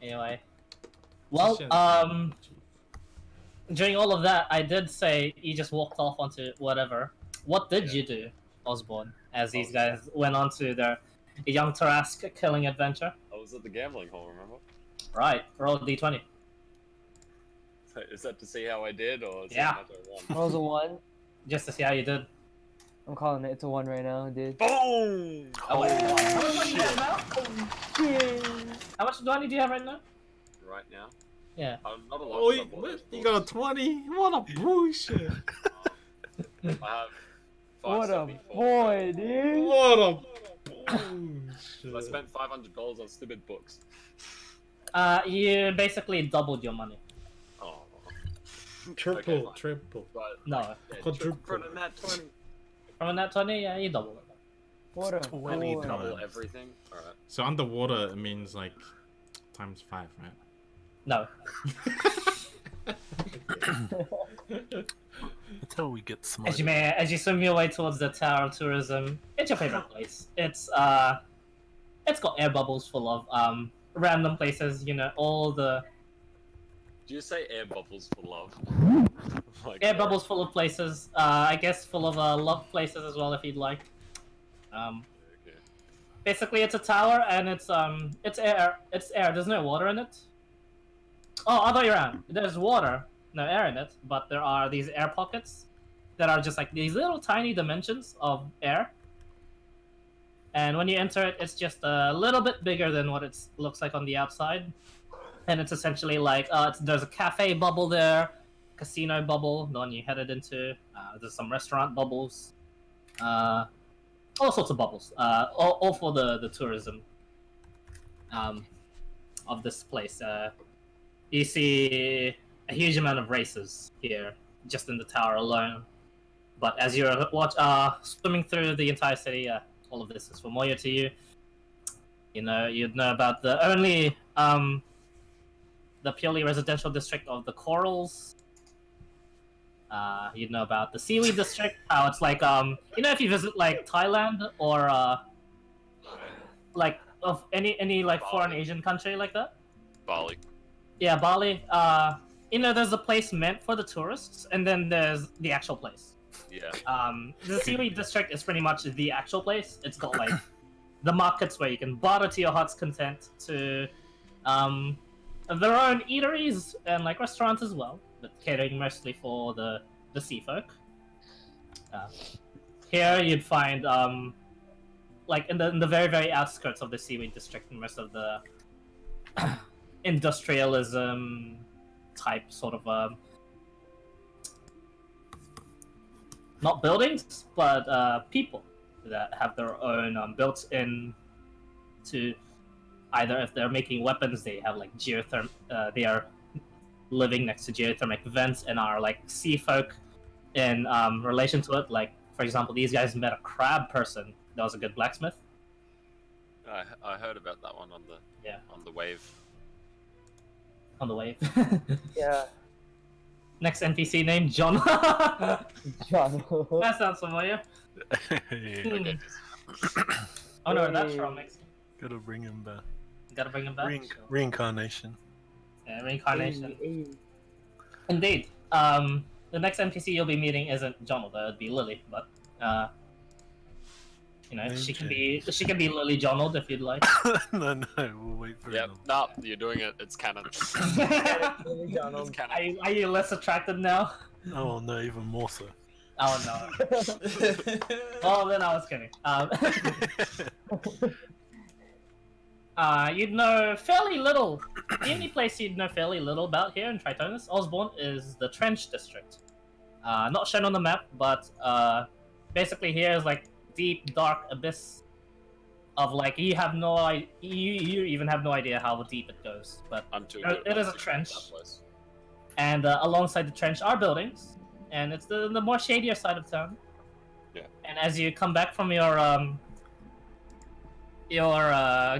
Anyway. Well, during all of that, I did say you just walked off onto whatever. What did you do, Osborne, as these guys went on to their young Tarask killing adventure? I was at the gambling hall, remember? Right, roll a d20. So is that to see how I did, or is Yeah. it another one? Rolls a 1. Just to see how you did. I'm calling it. It's a 1 right now, dude. Boom! Oh, wait, how much do you shit. have now? How much money do you have right now? Right now? Yeah. Not a lot. Oh, you got a 20? What a bullshit! I have What a 574. boy, dude. What a bullshit! I spent $500 on stupid books. You basically doubled your money. Oh. Triple, Okay, fine. triple. But, No. yeah, Quadruple. From a nat 20. From a nat 20, yeah, you doubled it. What a 20 boy. Double times. everything. Alright. So underwater it means like times 5, right? No. Until we get smart. As you swim your way towards the Tower of Tourism, it's your favorite place. It's got air bubbles full of random places, you know, all the Do you say air bubbles for love? Like, air bubbles full of places. I guess full of locked places as well if you'd like. Okay. Basically it's a tower and it's air. It's air. There's no water in it. Oh, other way around. There's water, no air in it, but there are these air pockets that are just like these little tiny dimensions of air. And when you enter it, it's just a little bit bigger than what it looks like on the outside. And it's essentially like, there's a cafe bubble there, casino bubble, the one you headed into. There's some restaurant bubbles. All sorts of bubbles. All for the tourism of this place. You see a huge amount of races here, just in the tower alone. But as you're swimming through the entire city, all of this is familiar to you. You know, you'd know about the purely residential district of the Corals. You'd know about the Seaweed district, how it's like, you know, if you visit like Thailand or like of any like foreign Asian country like that. Bali. Yeah, Bali. You know, there's a place meant for the tourists, and then there's the actual place. Yeah. The Seaweed district is pretty much the actual place. It's got like the markets where you can barter to your heart's content, to their own eateries and like restaurants as well, but catering mostly for the sea folk. Here you'd find like in the very very outskirts of the Seaweed district, most of the industrialism type sort of not buildings, but people that have their own built in to either if they're making weapons, they have like they are living next to geothermic vents and are like sea folk in relation to it. Like, for example, these guys met a crab person that was a good blacksmith. I heard about that one on the wave. On the wave. Yeah. Next NPC name, John. John. That sounds familiar. Yeah. Oh no, that's from Mexico. Gotta bring him back. Gotta bring him back. Reincarnation. Yeah, reincarnation. Indeed. The next NPC you'll be meeting isn't John, although it'd be Lily, but you know, she can be Lily Jonald if you'd like. No, we'll wait for Yep. him. No, you're doing it. It's canon. It's canon. Are you less attracted now? Oh no, even more so. Oh no. Oh, then I was kidding. You'd know fairly little. The only place you'd know fairly little about here in Tritonus, Osborne, is the Trench District. Not shown on the map, but basically here is like deep, dark abyss of like you have no idea. You even have no idea how deep it goes. But it is a trench, and alongside the trench are buildings, and it's the more shadier side of town. Yeah. And as you come back from your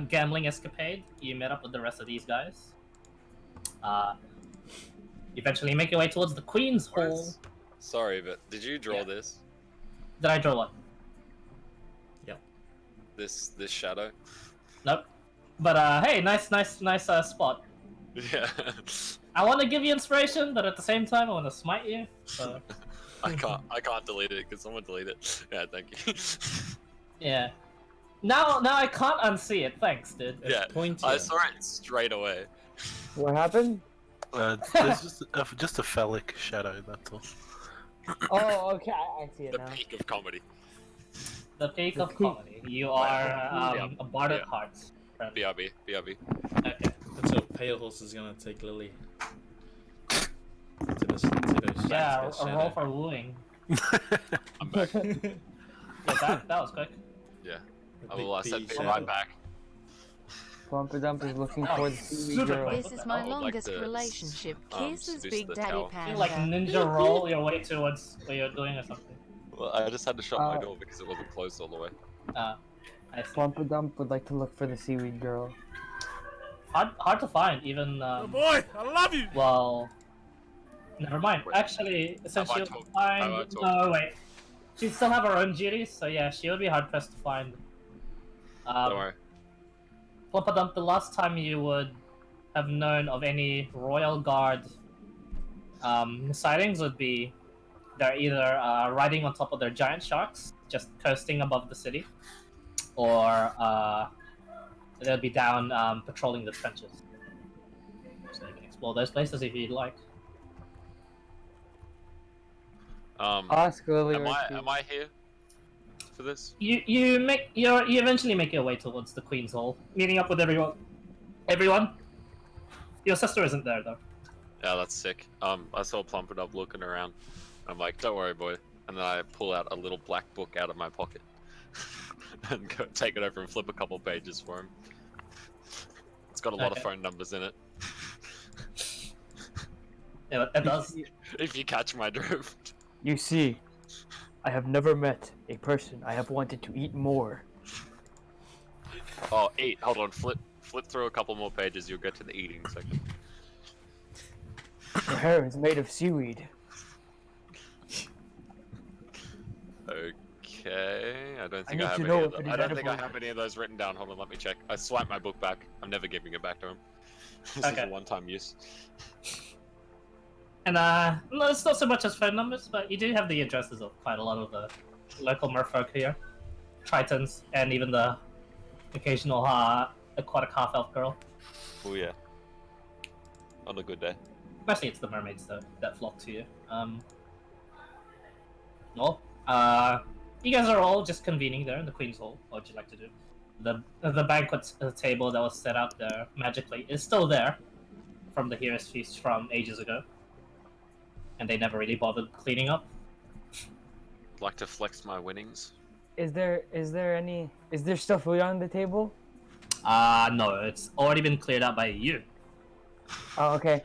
gambling escapade, you met up with the rest of these guys. Eventually make your way towards the Queen's Hall. Sorry, but did you draw this? Did I draw what? Yep. This shadow? Nope. But hey, nice spot. Yeah. I want to give you inspiration, but at the same time, I want to smite you. So I can't delete it. Can someone delete it? Yeah, thank you. yeah. Now I can't unsee it. Thanks, dude. Yeah, Pointier. I saw it straight away. What happened? There's just a phallic shadow, that's all. Oh, okay, I see it The now. peak of comedy. The peak The of peak. comedy. You are Yeah. a bard at Yeah. heart. friend. BRB, BRB. Okay. So Pale Horse is gonna take Lily. To the Yeah, a shadow. roll for wooing. I'm back. Yeah, that was quick. Yeah. The I big will P set shadow. right back. Plumpadump is looking Oh, for the seaweed super girl. quick. This is I my would like longest to relationship. Kisses, seduce Big the Daddy towel. You like Panda. ninja roll your way towards what you're doing or something. Well, I just had to shut my Uh, door because it wasn't closed all the way. I see. Plumpadump would like to look for the seaweed girl. Hard to find, even. boy, I love you! Well, never mind. Wait. Actually, since Have I she'll talked- find. have I talked- No, wait. She still have her own duties, so yeah, she would be hard pressed to find. Don't worry. Plumpadump, the last time you would have known of any Royal Guard sightings would be they're either riding on top of their giant sharks, just coasting above the city, or they'll be down patrolling the trenches. So you can explore those places if you'd like. Ask Lily. Am where I she- am I here for this? You eventually make your way towards the Queen's Hall, meeting up with everyone. Your sister isn't there though. Yeah, that's sick. I saw Plumpadump looking around. I'm like, don't worry, boy. And then I pull out a little black book out of my pocket and go take it over and flip a couple pages for him. It's got a lot of Okay. phone numbers in it. Yeah, it does. If you catch my drift. You see, I have never met a person I have wanted to eat more. Oh, eat. Hold on. Flip through a couple more pages. You'll get to the eating section. Her hair is made of seaweed. Okay. I don't think need I have to any know of if it those. is I don't think I edible. have any of those written down. Hold on. Let me check. I swiped my book back. I'm never giving it back to him. This is Okay. a one-time use. And no, it's not so much as phone numbers, but you do have the addresses of quite a lot of the local merfolk here, Tritons, and even the occasional aquatic half-elf girl. Oh yeah. On a good day. Mostly it's the mermaids that flock to you. Well, you guys are all just convening there in the Queen's Hall. What would you like to do? The banquet table that was set out there magically is still there from the Heroes Feast from ages ago. And they never really bothered cleaning up. Like to flex my winnings. Is there still food on the table? No, it's already been cleared out by you. Oh, okay.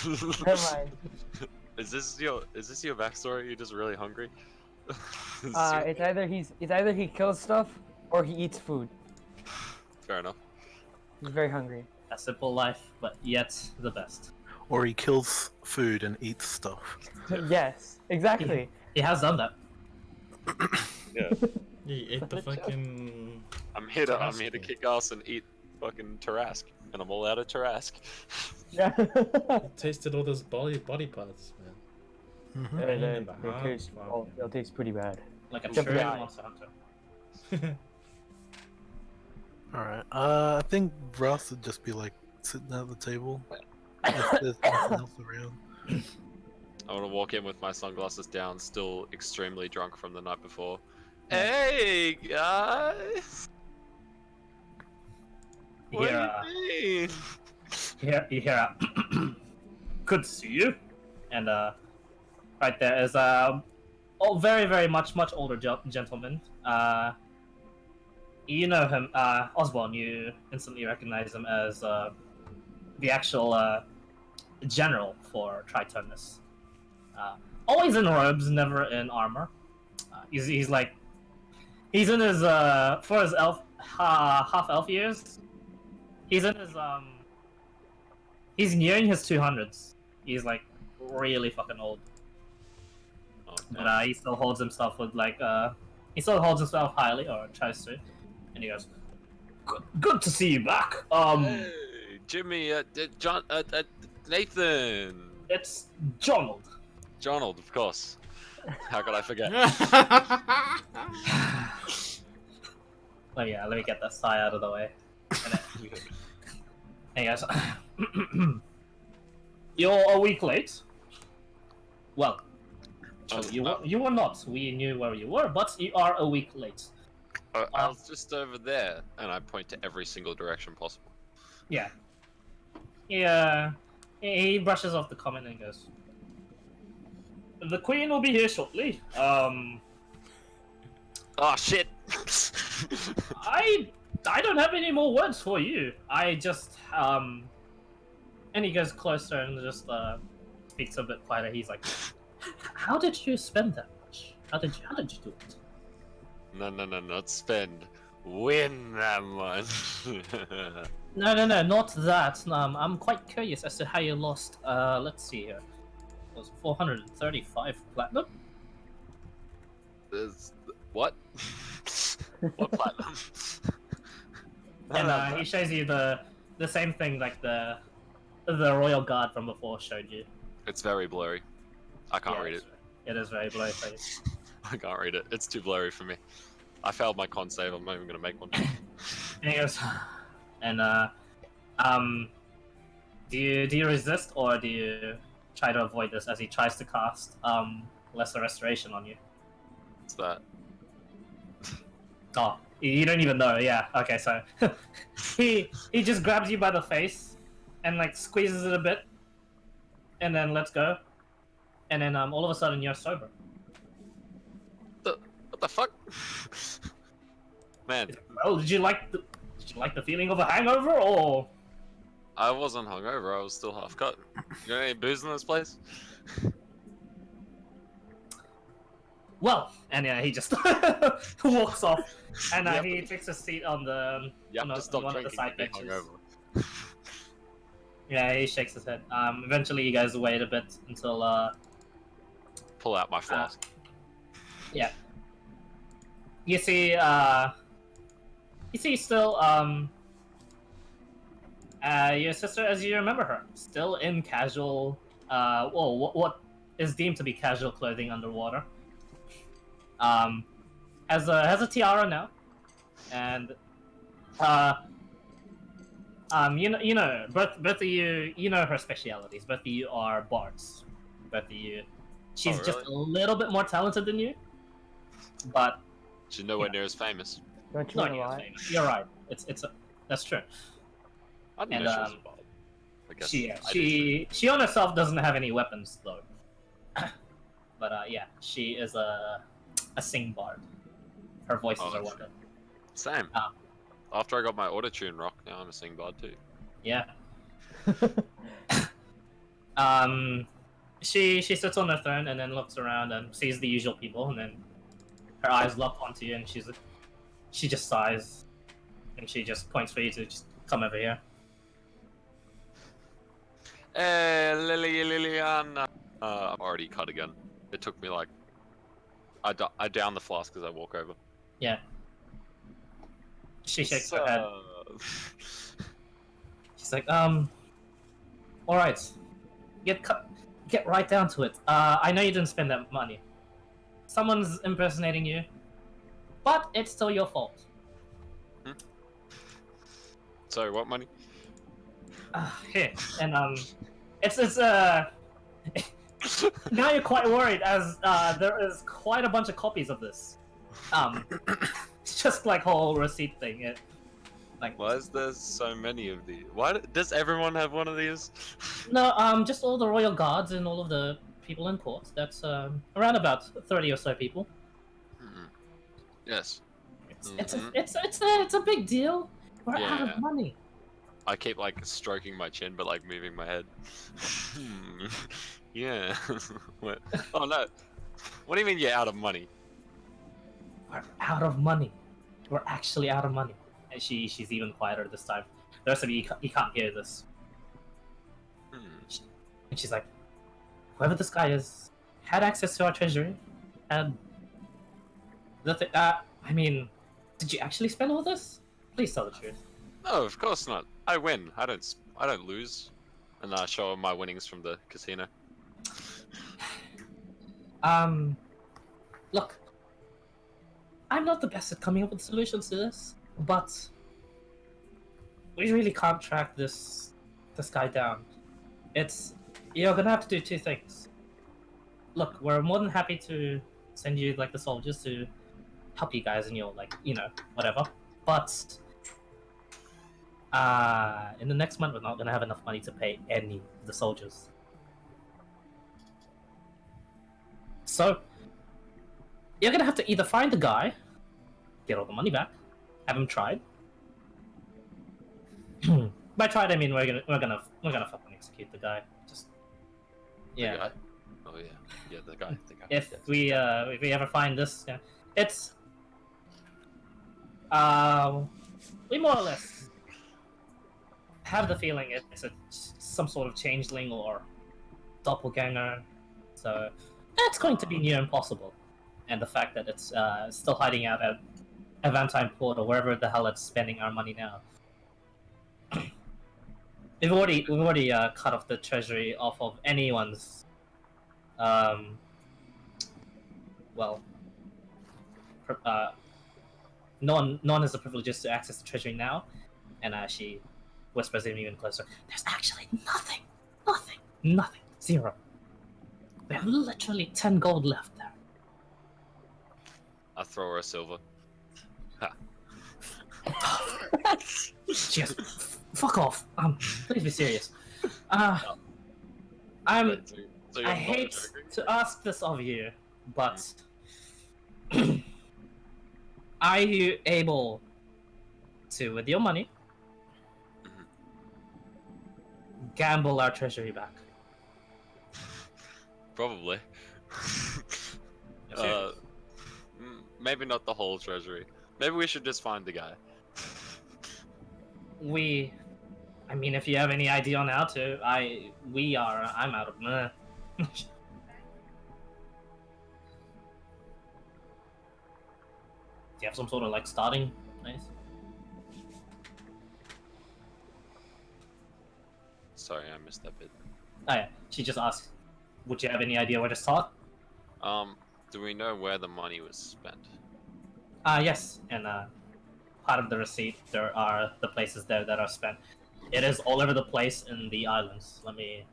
Never mind. Is this your backstory? You're just really hungry? It's either he kills stuff or he eats food. Fair enough. He's very hungry. A simple life, but yet the best. Or he kills food and eats stuff. Yes, exactly. He has done that. Yeah. You ate the fucking. I'm here to Tarrasque. kick ass and eat fucking Tarrasque, and I'm all out of Tarrasque. Yeah. Tasted all those body parts, man. Mm-hmm. They in the heart, taste, wow. they'll taste pretty bad. Like a Except true for the eye. monster hunter. Alright, I think Russ would just be like sitting at the table. If there's nothing else around. I want to walk in with my sunglasses down, still extremely drunk from the night before. Hey guys, You what hear, do you mean? you hear good to see you. And right there is a very, very much older gentleman. You know him, Osborne. You instantly recognize him as the actual general for Tritonus. Always in robes, never in armor. He's in his for his half elf years. He's in his he's nearing his 200s. He's like really fucking old, Oh, but he still holds himself with he still holds himself highly, or tries to. And he goes, good to see you back. hey, Jimmy, John, Nathan. It's Donald. Donald, of course. How could I forget? Let me get that sigh out of the way. Hey guys, you're a week late. Well, you were not. We knew where you were, but you are a week late. I was just over there, and I point to every single direction possible. Yeah. Yeah. He brushes off the comment and goes, "The Queen will be here shortly. Oh shit! I don't have any more words for you. I just And he goes closer and just speaks a bit quieter. He's like, "How did you spend that much? How did you do it?" No, not spend. Win that much. No, not that. I'm quite curious as to how you lost. Let's see here. It was 435 platinum. What? What platinum? And he shows you the same thing like the royal guard from before showed you. It's very blurry. I can't read it. It is very blurry for you. I can't read it. It's too blurry for me. I failed my con save. I'm not even gonna make one. And he goes, and do you resist or do you try to avoid this as he tries to cast lesser restoration on you? What's that? Oh, you don't even know. Yeah. Okay. So he just grabs you by the face and like squeezes it a bit, and then lets go, and then all of a sudden you're sober. What the fuck? Man. Well, did you like the feeling of a hangover or? I wasn't hungover. I was still half cut. You got any booze in this place? Well, and yeah, he just walks off, and he takes a seat on the on one of the side benches. Yeah, he shakes his head. Eventually, you guys wait a bit until pull out my flask. Yeah. You see still your sister as you remember her, still in casual well, what is deemed to be casual clothing underwater. Has a tiara now, and you know both of you know her specialities. Both of you are bards. Both of you. She's really? just a little bit more talented than you, but she's nowhere near as famous. Don't you not want to near as lie? famous. You're right. That's true. I didn't know she was a bard. I guess She on herself doesn't have any weapons though. But yeah, she is a sing bard. Her voice is her weapon. Same. After I got my auto-tune rock, now I'm a sing bard too. Yeah. She sits on her throne and then looks around and sees the usual people, and then her eyes lock onto you, and she just sighs, and she just points for you to just come over here. Hey, Liliana. I'm already cut again. It took me like I down the flask as I walk over. Yeah. She shakes her head. She's like, all right, get right down to it. I know you didn't spend that money. Someone's impersonating you, but it's still your fault. Sorry, what money? Here, and it's now you're quite worried as there is quite a bunch of copies of this. It's just like whole receipt thing. Why is there so many of these? Why does everyone have one of these? No, just all the royal guards and all of the people in court. That's around about 30 or so people. Yes. It's a big deal. We're out of money. I keep like stroking my chin, but like moving my head. Yeah. What? Oh no. What do you mean you're out of money? We're out of money. We're actually out of money. And she's even quieter this time. The rest of you can't hear this. And she's like, whoever this guy is had access to our treasury, and I mean, did you actually spend all this? Please tell the truth. No, of course not. I win. I don't lose. And I show him my winnings from the casino. Look, I'm not the best at coming up with solutions to this, but we really can't track this guy down. You're gonna have to do two things. Look, we're more than happy to send you like the soldiers to help you guys in your whatever. But in the next month we're not gonna have enough money to pay any of the soldiers. So you're gonna have to either find the guy, get all the money back, have him tried. By tried I mean we're gonna fucking execute the guy. Just yeah. The guy? Oh yeah, yeah, the guy. If we ever find this, it's we more or less have the feeling it's some sort of changeling or doppelganger, so that's going to be near impossible. And the fact that it's still hiding out at Avantine Port or wherever the hell it's spending our money now. We've already cut off the treasury off of anyone's well, no one has the privileges to access the treasury now, and she whispers even closer. There's actually nothing, zero. We have literally 10 gold left there. I throw her a silver. Ha. Just fuck off. Please be serious. I hate to ask this of you, but are you able to, with your money, gamble our treasury back? Probably. Maybe not the whole treasury. Maybe we should just find the guy. I mean, if you have any idea on how to, I'm out of meh. Do you have some sort of like starting place? Sorry, I missed that bit. Oh yeah, she just asked, would you have any idea where to start? Do we know where the money was spent? Yes, and part of the receipt, there are the places there that are spent. It is all over the place in the islands. Let me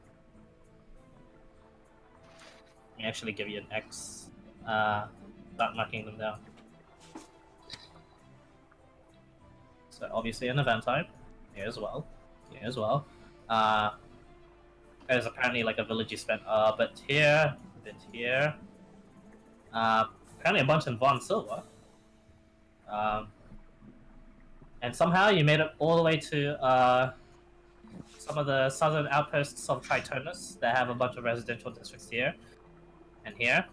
actually give you an X. Start marking them down. So obviously an event type. Here as well. There's apparently like a village you spent a bit here, a bit here. Apparently a bunch in Von Silver. And somehow you made it all the way to some of the southern outposts of Tritonus that have a bunch of residential districts here and here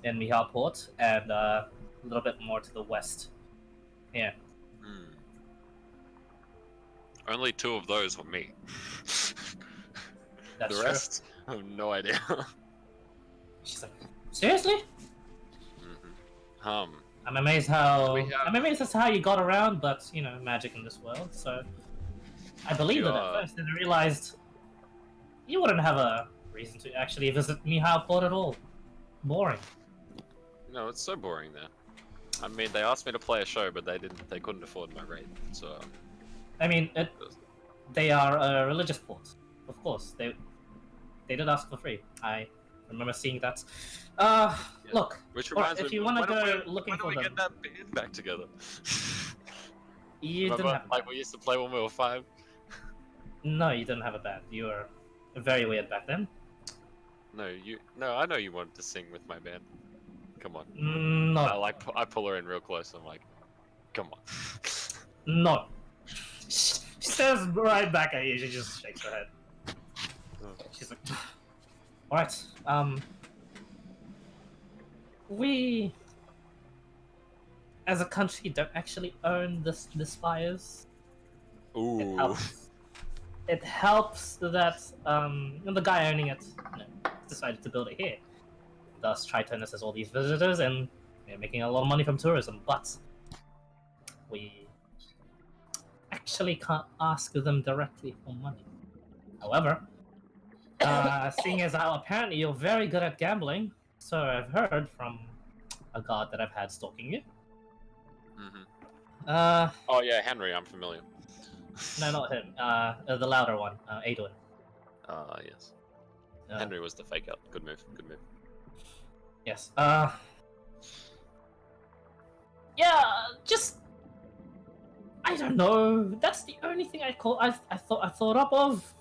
in Mihal Port, and a little bit more to the west here. Only 2 of those were me. That's the rest, I have no idea. She's like, seriously? I'm amazed as to how you got around, but magic in this world. So I believed it at first, and I realized you wouldn't have a reason to actually visit Mihal Port at all. Boring. No, it's so boring there. I mean, they asked me to play a show, but they couldn't afford my rate. So I mean, they are a religious port. Of course, they did ask for free. I remember seeing that. Look, which reminds if me, you want to go when looking for do we them, get that band back together? you Remember, didn't have like we used to play when we were 5. No, you didn't have a band. You were very weird back then. No, I know you wanted to sing with my band. Come on. No. I pull her in real close. I'm like, come on. No. She stares right back at you. She just shakes her head. She's like, all right. We, as a country, don't actually own the spires. Ooh. It helps that the guy owning it decided to build it here. Thus, Tritonus has all these visitors, and they're making a lot of money from tourism. But we actually can't ask them directly for money. However, seeing as how apparently you're very good at gambling, so I've heard from a god that I've had stalking you. Mm-hmm. Uh, Oh yeah, Henry, I'm familiar. no, not him. The louder one, Adwin. Yes. Uh, Henry was the fake out. Good move. Good move. Yes. Yeah, just I don't know. That's the only thing I thought up of.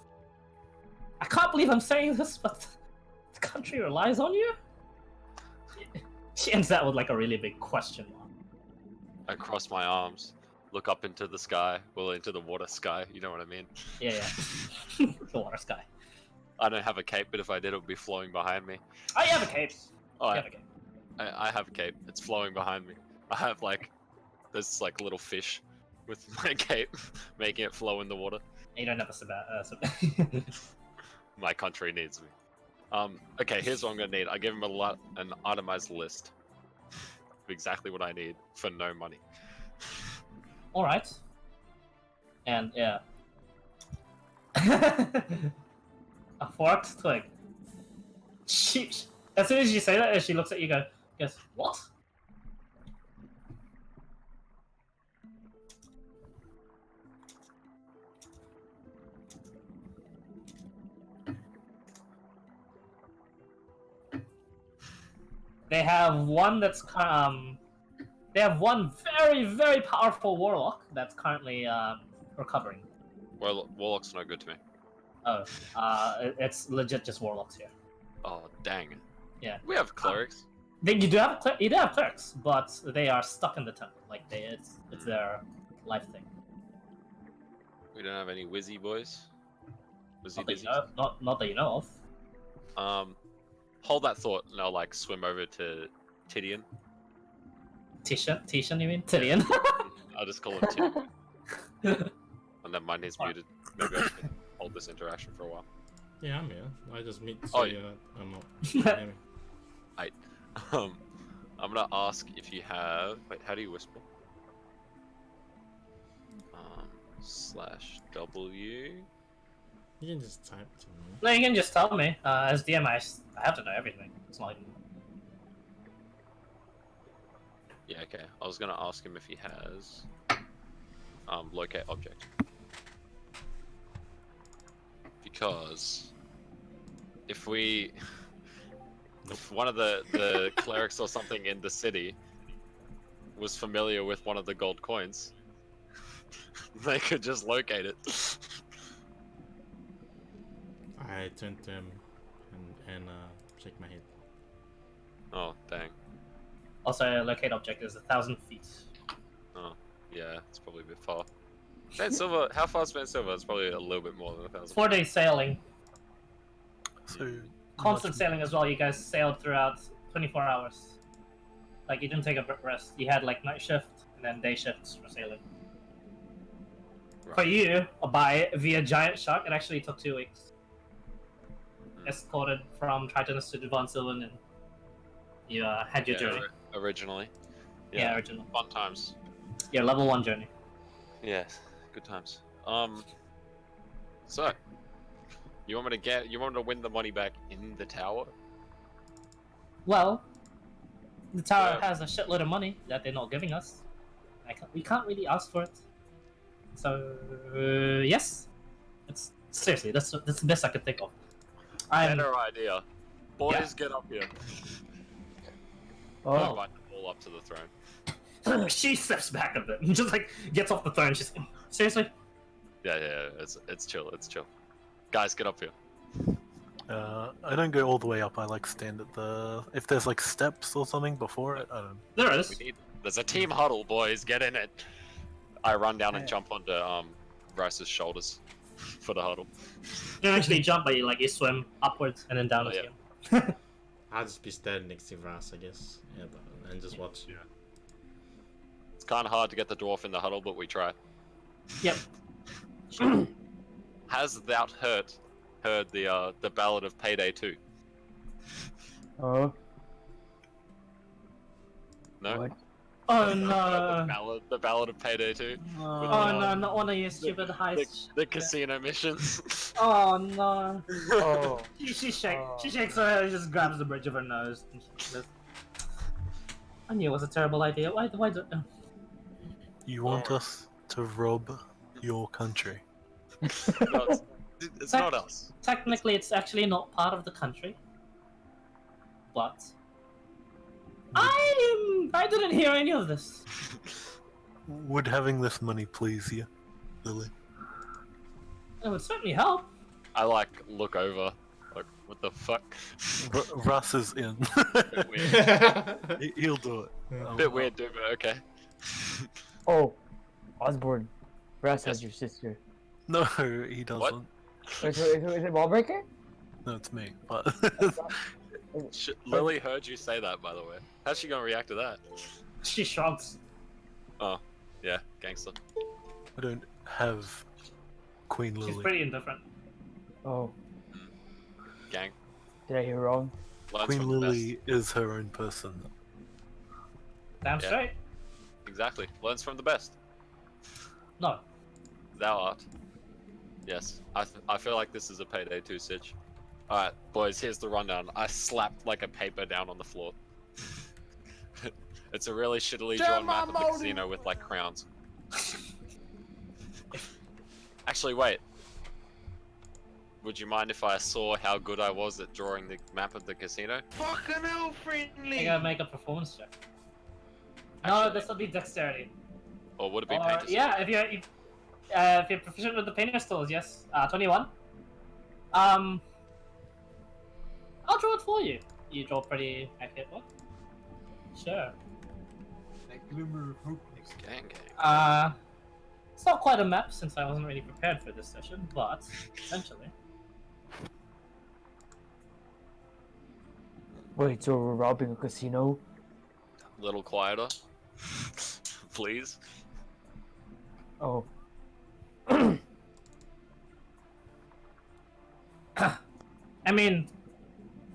I can't believe I'm saying this, but the country relies on you. She ends that with like a really big question mark. I cross my arms, look up into the sky, well, into the water sky. You know what I mean? Yeah. The water sky. I don't have a cape, but if I did, it would be flowing behind me. Oh, you have a cape. Oh, You have a cape. I have a cape. It's flowing behind me. I have like this like little fish with my cape, making it flow in the water. You don't have a sabat. My country needs me. Okay, here's what I'm gonna need. I give him an itemized list of exactly what I need for no money. All right. And yeah. A forked twig. She, as soon as you say that, she looks at you, goes, what? They have one that's they have one very, very powerful warlock that's currently recovering. Well, Warlock's no good to me. Oh, it's legit just warlocks here. Oh, dang. Yeah. We have clerics. You do have clerics, but they are stuck in the temple. Like it's their life thing. We don't have any Wizzy boys. Wizzy Not that, Bizzies. not that you know of. Hold that thought, and I'll like swim over to Tidian. Tishan, you mean? Tyrion. I'll just call him Tidian. And then mine is muted. Maybe I should hold this interaction for a while. Yeah, I'm here. I just meet. Oh, Say, I'm not. I'm gonna ask if you have. Wait, how do you whisper? /W. You can just type to me. No, you can just tell me. As DM, I have to know everything. It's not even... Yeah, okay. I was gonna ask him if he has locate object. Because if one of the clerics or something in the city was familiar with one of the gold coins, they could just locate it. I turn to him and shake my head. Oh, dang. Also, locate object is 1,000 feet. Oh, yeah, it's probably a bit far. Van Silver, how far is Van Silver? It's probably a little bit more than 1,000. 4 days sailing. So Constant much- sailing as well. You guys sailed throughout 24 hours. Like, you didn't take a rest. You had, like, night shift and then day shifts for sailing. For you, via giant shark, it actually took 2 weeks. Escorted from Tritonus to Devon Sylvan, and you had your journey. Originally. Yeah, original. Fun times. Your level 1 journey. Yes, good times. So, you want me to win the money back in the tower? Well, the tower Yeah. has a shitload of money that they're not giving us. We can't really ask for it. So, yes. Seriously, that's the best I could think of. Better idea. Boys, get up here. Oh. Invite them all up to the throne. She steps back a bit and just like gets off the throne. She's like, seriously? Yeah, it's chill, it's chill. Guys, get up here. I don't go all the way up. I like stand at the. If there's like steps or something before it, I don't. There it is. There's a team huddle, boys. Get in it. I run down and jump onto Bryce's shoulders for the huddle. You don't actually jump, but you swim upwards and then down again. I'll just be standing next to Vras, I guess. Yeah, and just watch. Yeah. It's kind of hard to get the dwarf in the huddle, but we try. Yep. Has thou heard the Ballad of Payday 2? Oh. No? What? Oh the no. ballad of Payday 2. Oh no, not one of your stupid heists. The casino missions. Oh no. Oh. She Oh. shakes her head and just grabs the bridge of her nose. And she says, I knew it was a terrible idea. Why do... You want us to rob your country? No, it's not us. Technically, it's actually not part of the country. But... I didn't hear any of this. Would having this money please you, Lily? It would certainly help. I like look over. Like, what the fuck? Russ is in. Bit weird. He'll do it. Bit weird, dude, but okay. Oh, Osborne. Brass has Yes. your sister. No, he doesn't. Is it Wallbreaker? No, it's me. But Lily heard you say that, by the way. How's she gonna react to that? She shrugs. Oh, yeah, gangster. I don't have Queen She's Lily. pretty indifferent. Oh, Gang. did I hear wrong? Learns Queen from the Lily is her own person. Damn Yeah. straight. best. Exactly. Learns from the best. No. Thou art. Yes. I feel like this is a Payday 2 sitch. Alright, boys, here's the rundown. I slapped like a paper down on the floor. It's a really shittily drawn map of the casino with like crowns. Actually, wait. Would you mind if I saw how good I was at drawing the map of the casino? Fucking hell, friendly. I gotta make a performance check. No, Actually- this will be dexterity. Or would it be Or, painted? yeah, if you're proficient with the painter tools, yes. 21. I'll draw it for you. You draw a pretty accurate one. Sure. Gang gang. It's not quite a map since I wasn't really prepared for this session, but essentially. Wait, so we're robbing a casino? Little quieter. Please. Oh. I mean,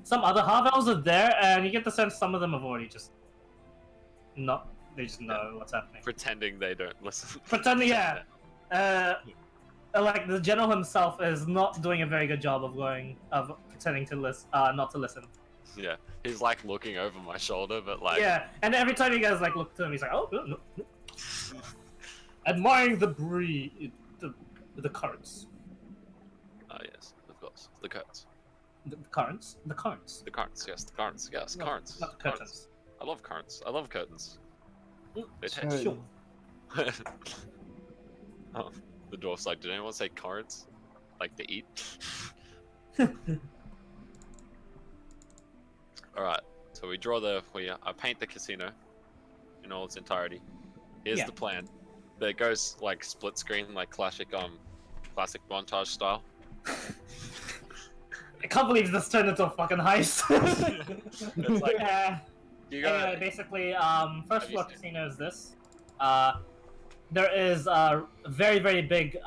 some other half elves are there, and you get the sense some of them have already just not. They just know what's happening. Pretending they don't listen. Pretending, yeah. Like the general himself is not doing a very good job of pretending to listen, not to listen. Yeah. He's like looking over my shoulder, but like. Yeah, and every time you guys like look to him, he's like, "Oh, no, no." Admiring the breed, the currents, Ah, yes, of course. The curtains. the currents, the currents. The curtains, yes, the curtains, yes, No, curtains. not the curtains. curtains. I love curtains. I love curtains. Mm, They Sure. taste. Sure. Oh, the dwarf's like, did anyone say currants? Like to eat? Alright, so we draw I paint the casino in all its entirety. Here's Yeah. the plan. It goes like split screen, like classic montage style. I can't believe this turned into a fucking heist. It's like, you Anyway, gotta, basically, Have first you floor seen- casino is this. There is a very, very big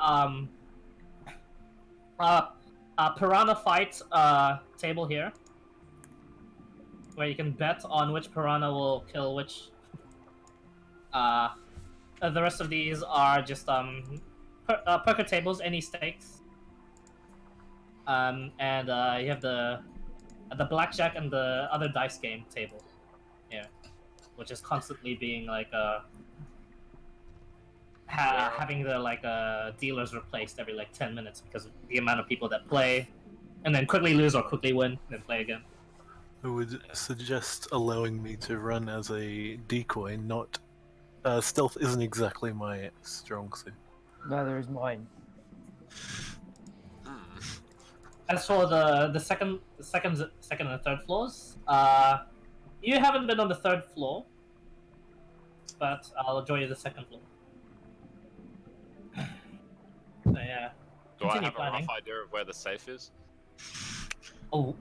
piranha fight table here, where you can bet on which piranha will kill which. The rest of these are just poker tables, any stakes. And you have the blackjack and the other dice game table here, which is constantly being like having the dealers replaced every like 10 minutes because of the amount of people that play, and then quickly lose or quickly win, then play again. I would suggest allowing me to run as a decoy, not. Stealth isn't exactly my strong suit. Neither is mine. As for the second and third floors, you haven't been on the third floor, but I'll show you the second floor. So yeah. do I Continue have a planning. rough idea of where the safe is? Oh.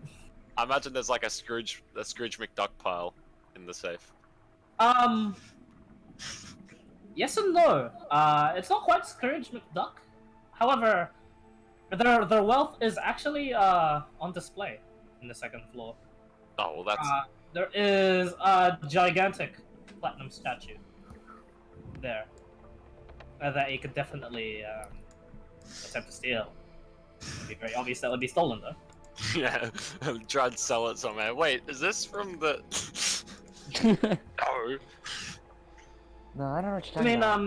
I imagine there's like a Scrooge McDuck pile in the safe. Yes and no. It's not quite Scrooge McDuck. However, their wealth is actually on display in the second floor. Oh well, that's There is a gigantic platinum statue there that you could definitely attempt to steal. It'd be very obvious that would be stolen, though. Yeah, try and sell it somewhere. Wait, is this from the? No. No, I don't know what you're I talking mean, about.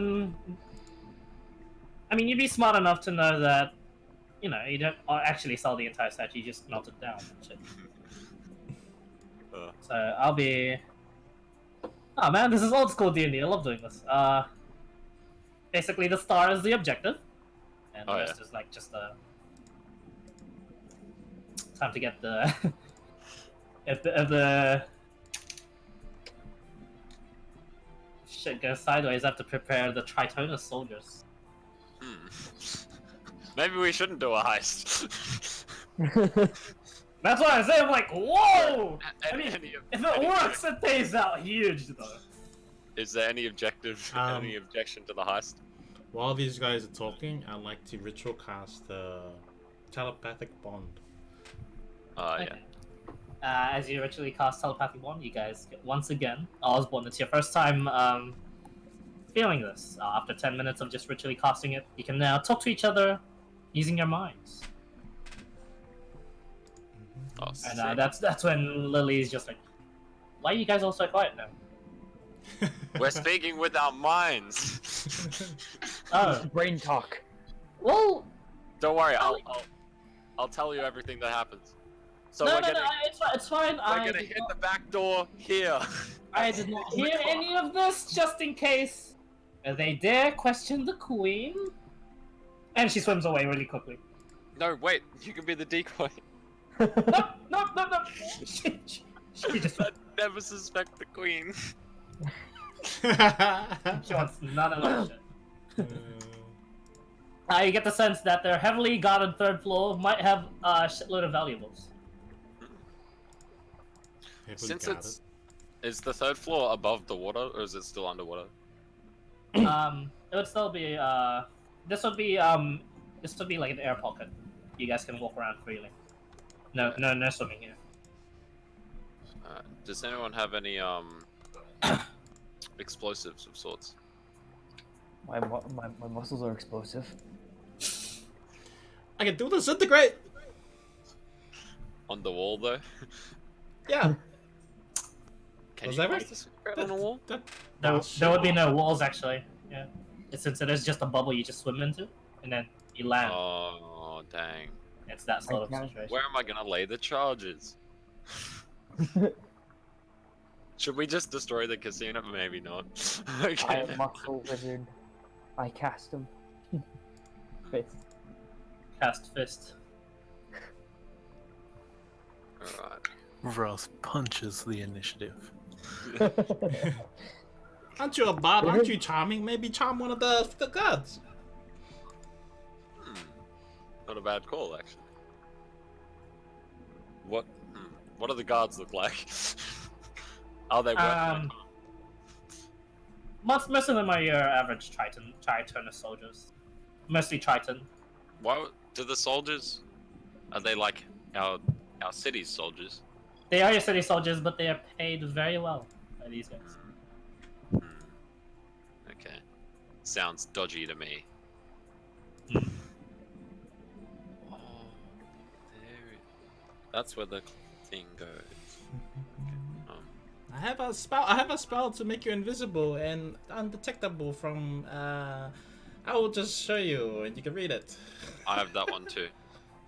I mean, you'd be smart enough to know that, you know, you don't actually sell the entire statue. You just melt it down and shit. So I'll be. Oh man, this is old school D&D. I love doing this. Basically, the star is the objective, and the rest is like just time to get the if the shit goes sideways, I have to prepare the Tritonus soldiers. Maybe we shouldn't do a heist. That's what I say. I'm like, whoa! I mean, Any- if it works, it pays out huge, though. Is there any any objection to the heist? While these guys are talking, I'd like to ritual cast the telepathic bond. Yeah. As you ritually cast telepathic bond, you guys get, once again, Osborne, it's your first time feeling this. After 10 minutes of just ritually casting it, you can now talk to each other using your minds. Oh, And that's when Lily's just like, why are you guys all so quiet now? we're speaking with our minds. Oh, Brain talk. well, Don't worry, I'll tell you everything that happens. So no, we're no, gonna, no, it's fine. we're gonna hit the back door here. I did not hear any of this, just in case they dare question the queen. And she swims away really quickly. No, wait, you can be the decoy. No. She just Never suspect the queen. she wants none of that shit. You get the sense that their heavily guarded third floor might have a shitload of valuables. Since is the third floor above the water, or is it still underwater? It would still be this would be like an air pocket. You guys can walk around freely. No swimming here. Does anyone have any explosives of sorts? My muscles are explosive. I can do disintegrate. On the wall, though. Yeah. Can Was you that cast right? disintegrate on a wall? There would be no walls actually. Yeah, since it is just a bubble you just swim into, and then you land. Oh, dang. It's that sort of Okay. situation. Where am I gonna lay the charges? Should we just destroy the casino? Maybe not. I Okay. am muscle wizard. I cast him. Fist. Cast fist. Alright. Ross punches the initiative. Aren't you a bard? Aren't you charming? Maybe charm one of the gods. Not a bad call, actually. What do the guards look like? Are they working? Most of them are your average Tritonus soldiers. Mostly Triton. Why do the soldiers? Are they like our city's soldiers? They are your city soldiers, but they are paid very well by these guys. Okay. Sounds dodgy to me. Oh, that's where the thing goes. I have a spell to make you invisible and undetectable from. I will just show you, and you can read it. I have that one too.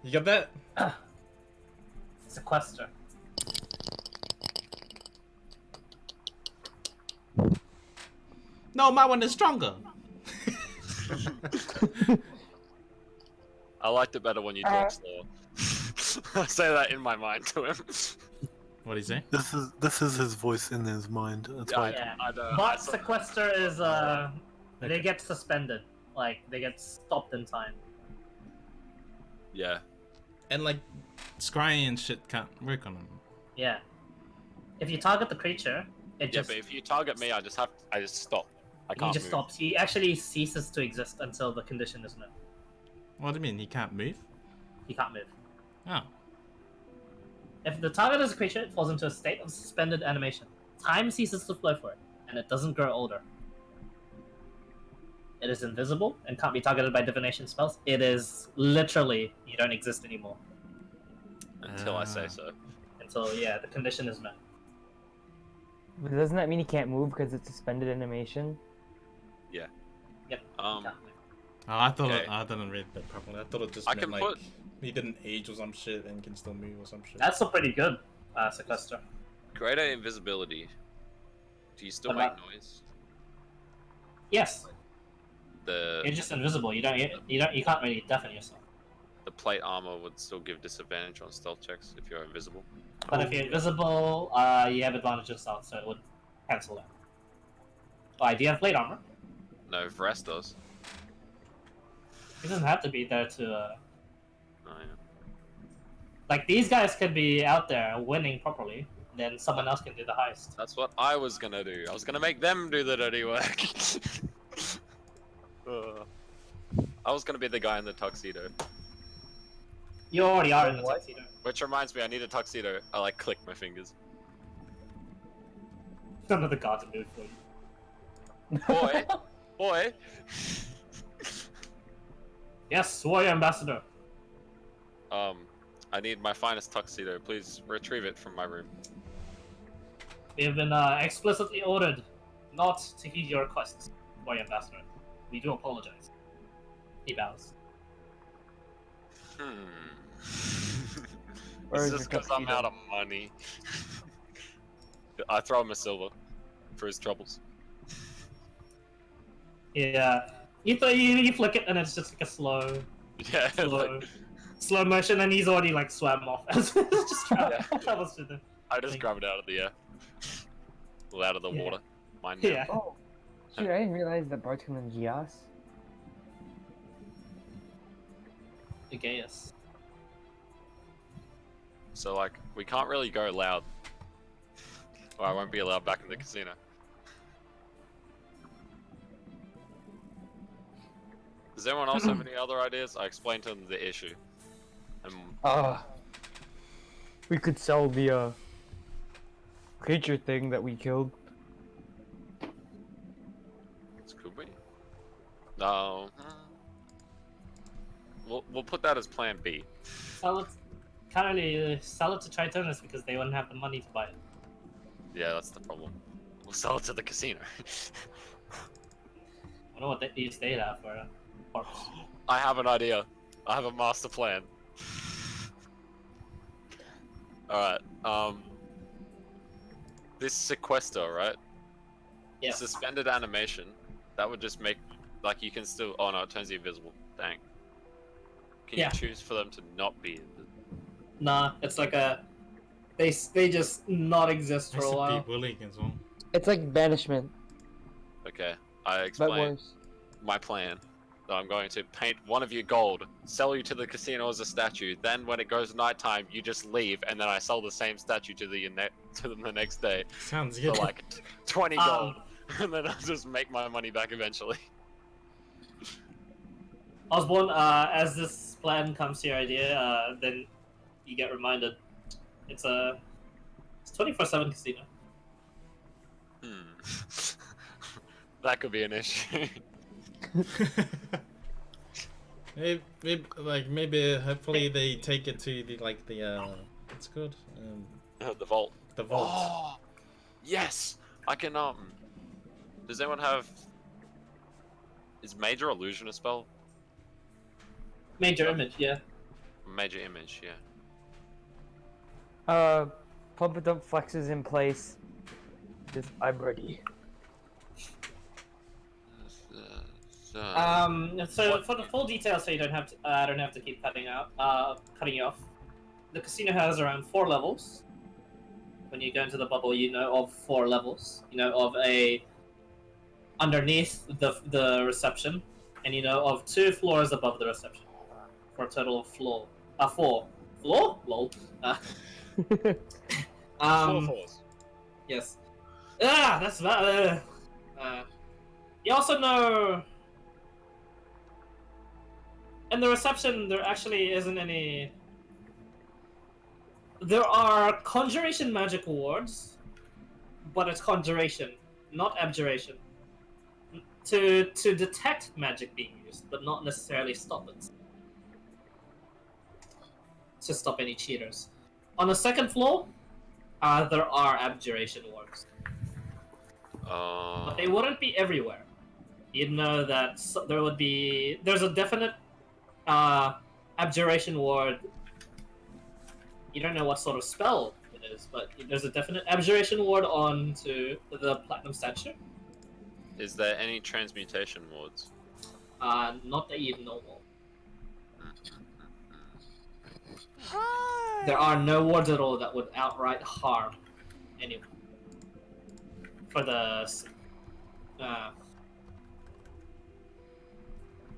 You got that? Sequester. No, my one is stronger. I liked it better when you talk slow. I say that in my mind to him. What do you say? This is his voice in his mind. That's why. Yeah. I know. But sequester is they get suspended. Like they get stopped in time. Yeah. And like, scrying and shit can't work on them. Yeah. If you target the creature, it Yeah, just but if you target me, I just stop. I he can't just move. stops. He actually ceases to exist until the condition is met. What do you mean? He can't move? He can't move. Oh. If the target is a creature, it falls into a state of suspended animation. Time ceases to flow for it, and it doesn't grow older. it is invisible and can't be targeted by divination spells, it is literally you don't exist anymore. Until I say so. Until yeah, the condition is met. But doesn't that mean he can't move because it's suspended animation? Yep. Um, can't. I thought Okay. I didn't read that properly. I thought it just I meant can like put- he didn't age or some shit and can still move or some shit. That's still pretty good, sequester. greater invisibility. Do you still What make about- noise? Yes, The you're just invisible. You can't really deafen yourself. the plate armor would still give disadvantage on stealth checks if you're invisible. But if you're invisible, you have advantage of stealth, so it would cancel that. Why, do you have plate armor? No, Vrest does. It doesn't have to be there to. Oh yeah. Like, these guys could be out there winning properly, then someone else can do the heist. That's what I was gonna do. I was gonna make them do the dirty work. I was gonna be the guy in the tuxedo. You already are in the What? tuxedo. Which reminds me, I need a tuxedo. I like click my fingers. None of the gods are moved for you. Boy, boy. Yes, warrior ambassador. I need my finest tuxedo. Please retrieve it from my room. We have been explicitly ordered not to heed your requests, warrior ambassador. We do apologize. He bows. Where It's is just your because I'm tuxedo? out of money. I throw him a silver for his troubles. Yeah. You flick it and it's just like a slow Yeah, slow, like, slow motion, and he's already like swam off as just travels through the. I just grab it out of the air. Well, out of the Yeah. water. Mine. Yeah. Oh, shoot! I didn't realize that Bart's coming to Gias. The Gaius. So like, we can't really go loud. Or I won't be allowed back in the casino. Does anyone else have any other ideas? I explained to them the issue. And We could sell the creature thing that we killed. could we? No. We'll put that as plan B. Sell it. Can't really sell it to Tritonus because they wouldn't have the money to buy it. Yeah, that's the problem. We'll sell it to the casino. I don't know what they use data for. Orcs. I have an idea. I have a master plan. Alright, this sequester, right? Yeah. Suspended animation. That would just make, like, you can still, oh no, it turns you invisible. Dang. Can Yeah. you choose for them to not be invisible? Nah, it's like a. They just not exist for Has a to while. be bullying as well. It's like banishment, Okay, I but explain worse. my plan. So I'm going to paint one of you gold, sell you to the casino as a statue, then when it goes nighttime, you just leave, and then I sell the same statue to them the next day Sounds for good. like 20 gold, and then I'll just make my money back eventually. Osborne, as this plan comes to your idea, then you get reminded. It's a 24/7 casino. That could be an issue. maybe hopefully they take it to the it's good. The vault. The vault. Oh, yes! I can, does anyone have... Is Major Illusion a spell? Major image, yeah. Major Image, yeah. Pump it up, flexes in place. Just, I'm ready. So for the full details, so you don't have to, I don't have to keep cutting you off. The casino has around 4 levels. When you go into the bubble, you know of 4 levels. You know of a underneath the reception, and you know of 2 floors above the reception, for a total of 4. Floor? Lol. Four floors. Yes. That's bad. You also know. In the reception, there actually isn't any. There are conjuration magic wards, but it's conjuration, not abjuration. to detect magic being used, but not necessarily stop it. To stop any cheaters. On the second floor, there are abjuration wards, but they wouldn't be everywhere. You'd know that there's a definite abjuration ward. You don't know what sort of spell it is, but there's a definite abjuration ward onto the platinum statue. Is there any transmutation wards? Not that you know of. There are no wards at all that would outright harm anyone. For the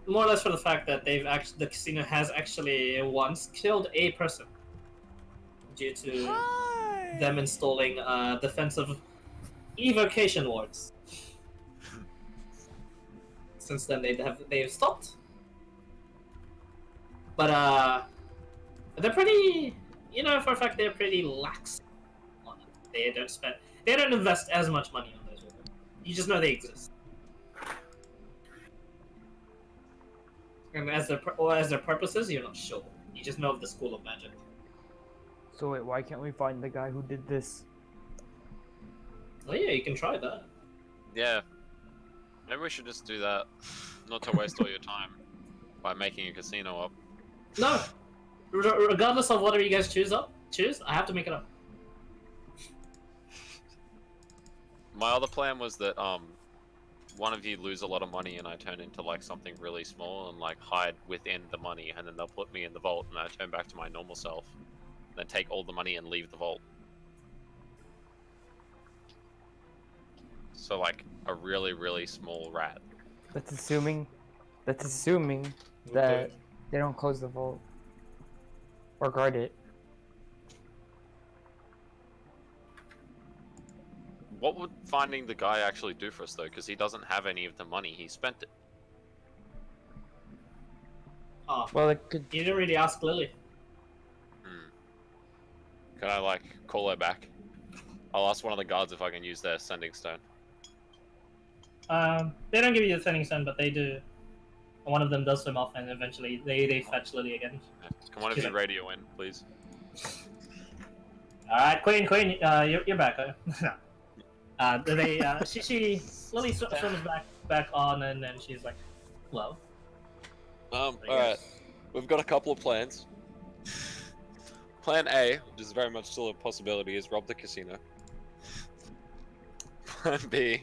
more or less for the fact that the casino has actually once killed a person due to them installing defensive evocation wards. Since then they've stopped. But they're pretty, for a fact they're pretty lax on it. They don't invest as much money on those wards. You just know they exist. And as their purposes, you're not sure. You just know of the school of magic. So wait, why can't we find the guy who did this? Oh yeah, you can try that. Yeah. Maybe we should just do that. Not to waste all your time by making a casino up. No! Regardless of whatever you guys choose, I have to make it up. My other plan was that one of you lose a lot of money and I turn into like something really small and like hide within the money, and then they'll put me in the vault and I turn back to my normal self. Then take all the money and leave the vault. So like a really, really small rat. That's assuming that they don't close the vault or guard it. What would finding the guy actually do for us though? Because he doesn't have any of the money. He spent it. Oh, Well, it could. you didn't really ask Lily. Can I like call her back? I'll ask one of the guards if I can use their sending stone. They don't give you the sending stone, but they do. One of them does swim off, and eventually they fetch Lily again. Can one of you radio in, please? All right, Queen, you're back. Lily swims back on, and then she's like, "Hello." Alright. We've got a couple of plans. Plan A, which is very much still a possibility, is rob the casino. Plan B,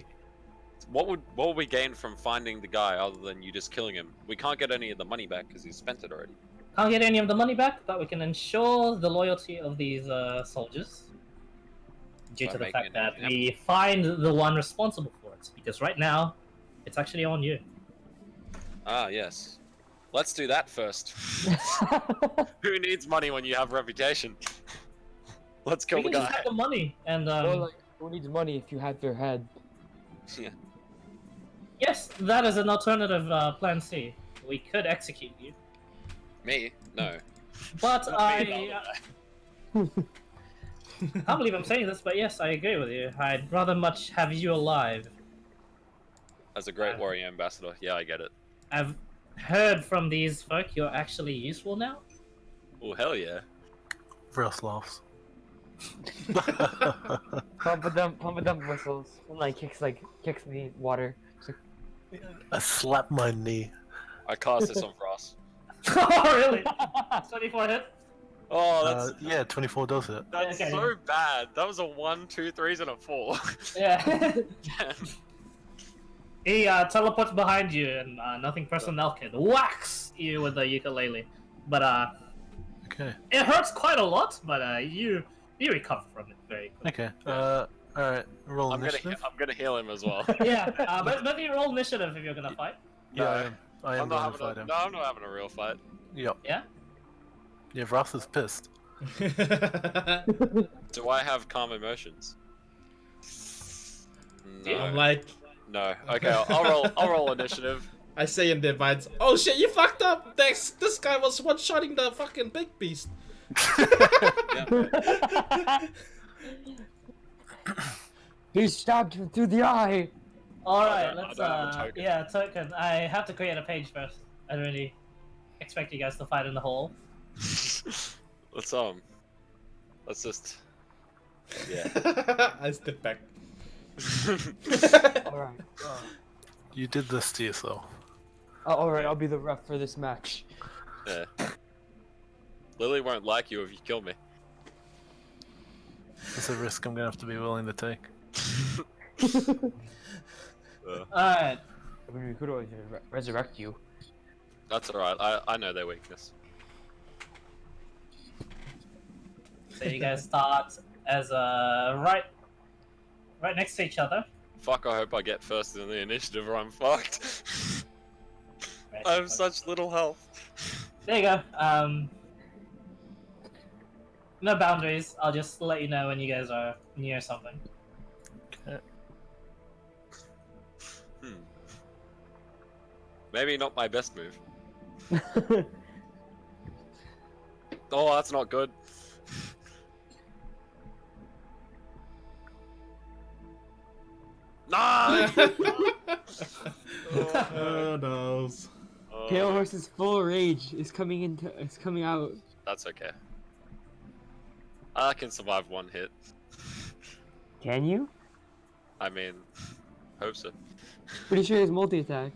what would we gain from finding the guy other than you just killing him? We can't get any of the money back because he's spent it already. Can't get any of the money back, but we can ensure the loyalty of these soldiers due By to the making fact an that example. we find the one responsible for it. Because right now, it's actually on you. Ah, yes. Let's do that first. Who needs money when you have reputation? Let's kill We the can just guy. have the money, and Or like, who needs money if you have their head? Yeah. yes, that is an alternative plan C. We could execute you, Me? No. but Not me, I can't believe I'm saying this, but yes, I agree with you. I'd rather much have you alive. As a great warrior ambassador, yeah, I get it. I've heard from these folk you're actually useful now. Oh, hell yeah. Russ laughs. Pump them whistles. And like kicks the water. It's like, I slap my knee. I cast this on Frost. Oh, really? 24 hit? Oh, Yeah, 24 does it. that's Okay. so bad. That was a 1, 2, 3s, and a 4. Yeah. He teleports behind you, and nothing personnel can whacks you with the ukulele. But Okay. it hurts quite a lot. But you recover from it very quickly. Okay. Alright, roll I'm initiative. gonna heal him as well. Yeah. But you roll initiative if you're gonna fight. Yeah, I am I'm going not to fight having him. no, I'm not having a real fight. Yep. Yeah. Yeah, Russ is pissed. Do I have calm emotions? No. I'm like, No. Okay, I'll roll initiative. I say in the vines, oh shit, you fucked up! This guy was one-shotting the fucking big beast. he stabbed him through the eye. Alright, don't- I let's don't have a token. yeah, token. I have to create a page first. I don't really expect you guys to fight in the hole. Let's just. Yeah. I step back. Alright. You did this to yourself. Alright, I'll be the ref for this match. Yeah. Lily won't like you if you kill me. It's a risk I'm gonna have to be willing to take. Alright. I mean, we could always resurrect you. That's alright. I know their weakness. So you guys start as right next to each other. Fuck! I hope I get first in the initiative, or I'm fucked. I have such little health. There you go. No boundaries. I'll just let you know when you guys are near something. Maybe not my best move. Oh, that's not good. No! Oh no. Pale Horse's full rage is coming out. That's okay. I can survive one hit. Can you? I mean, hope so. Pretty sure it's multi-attack.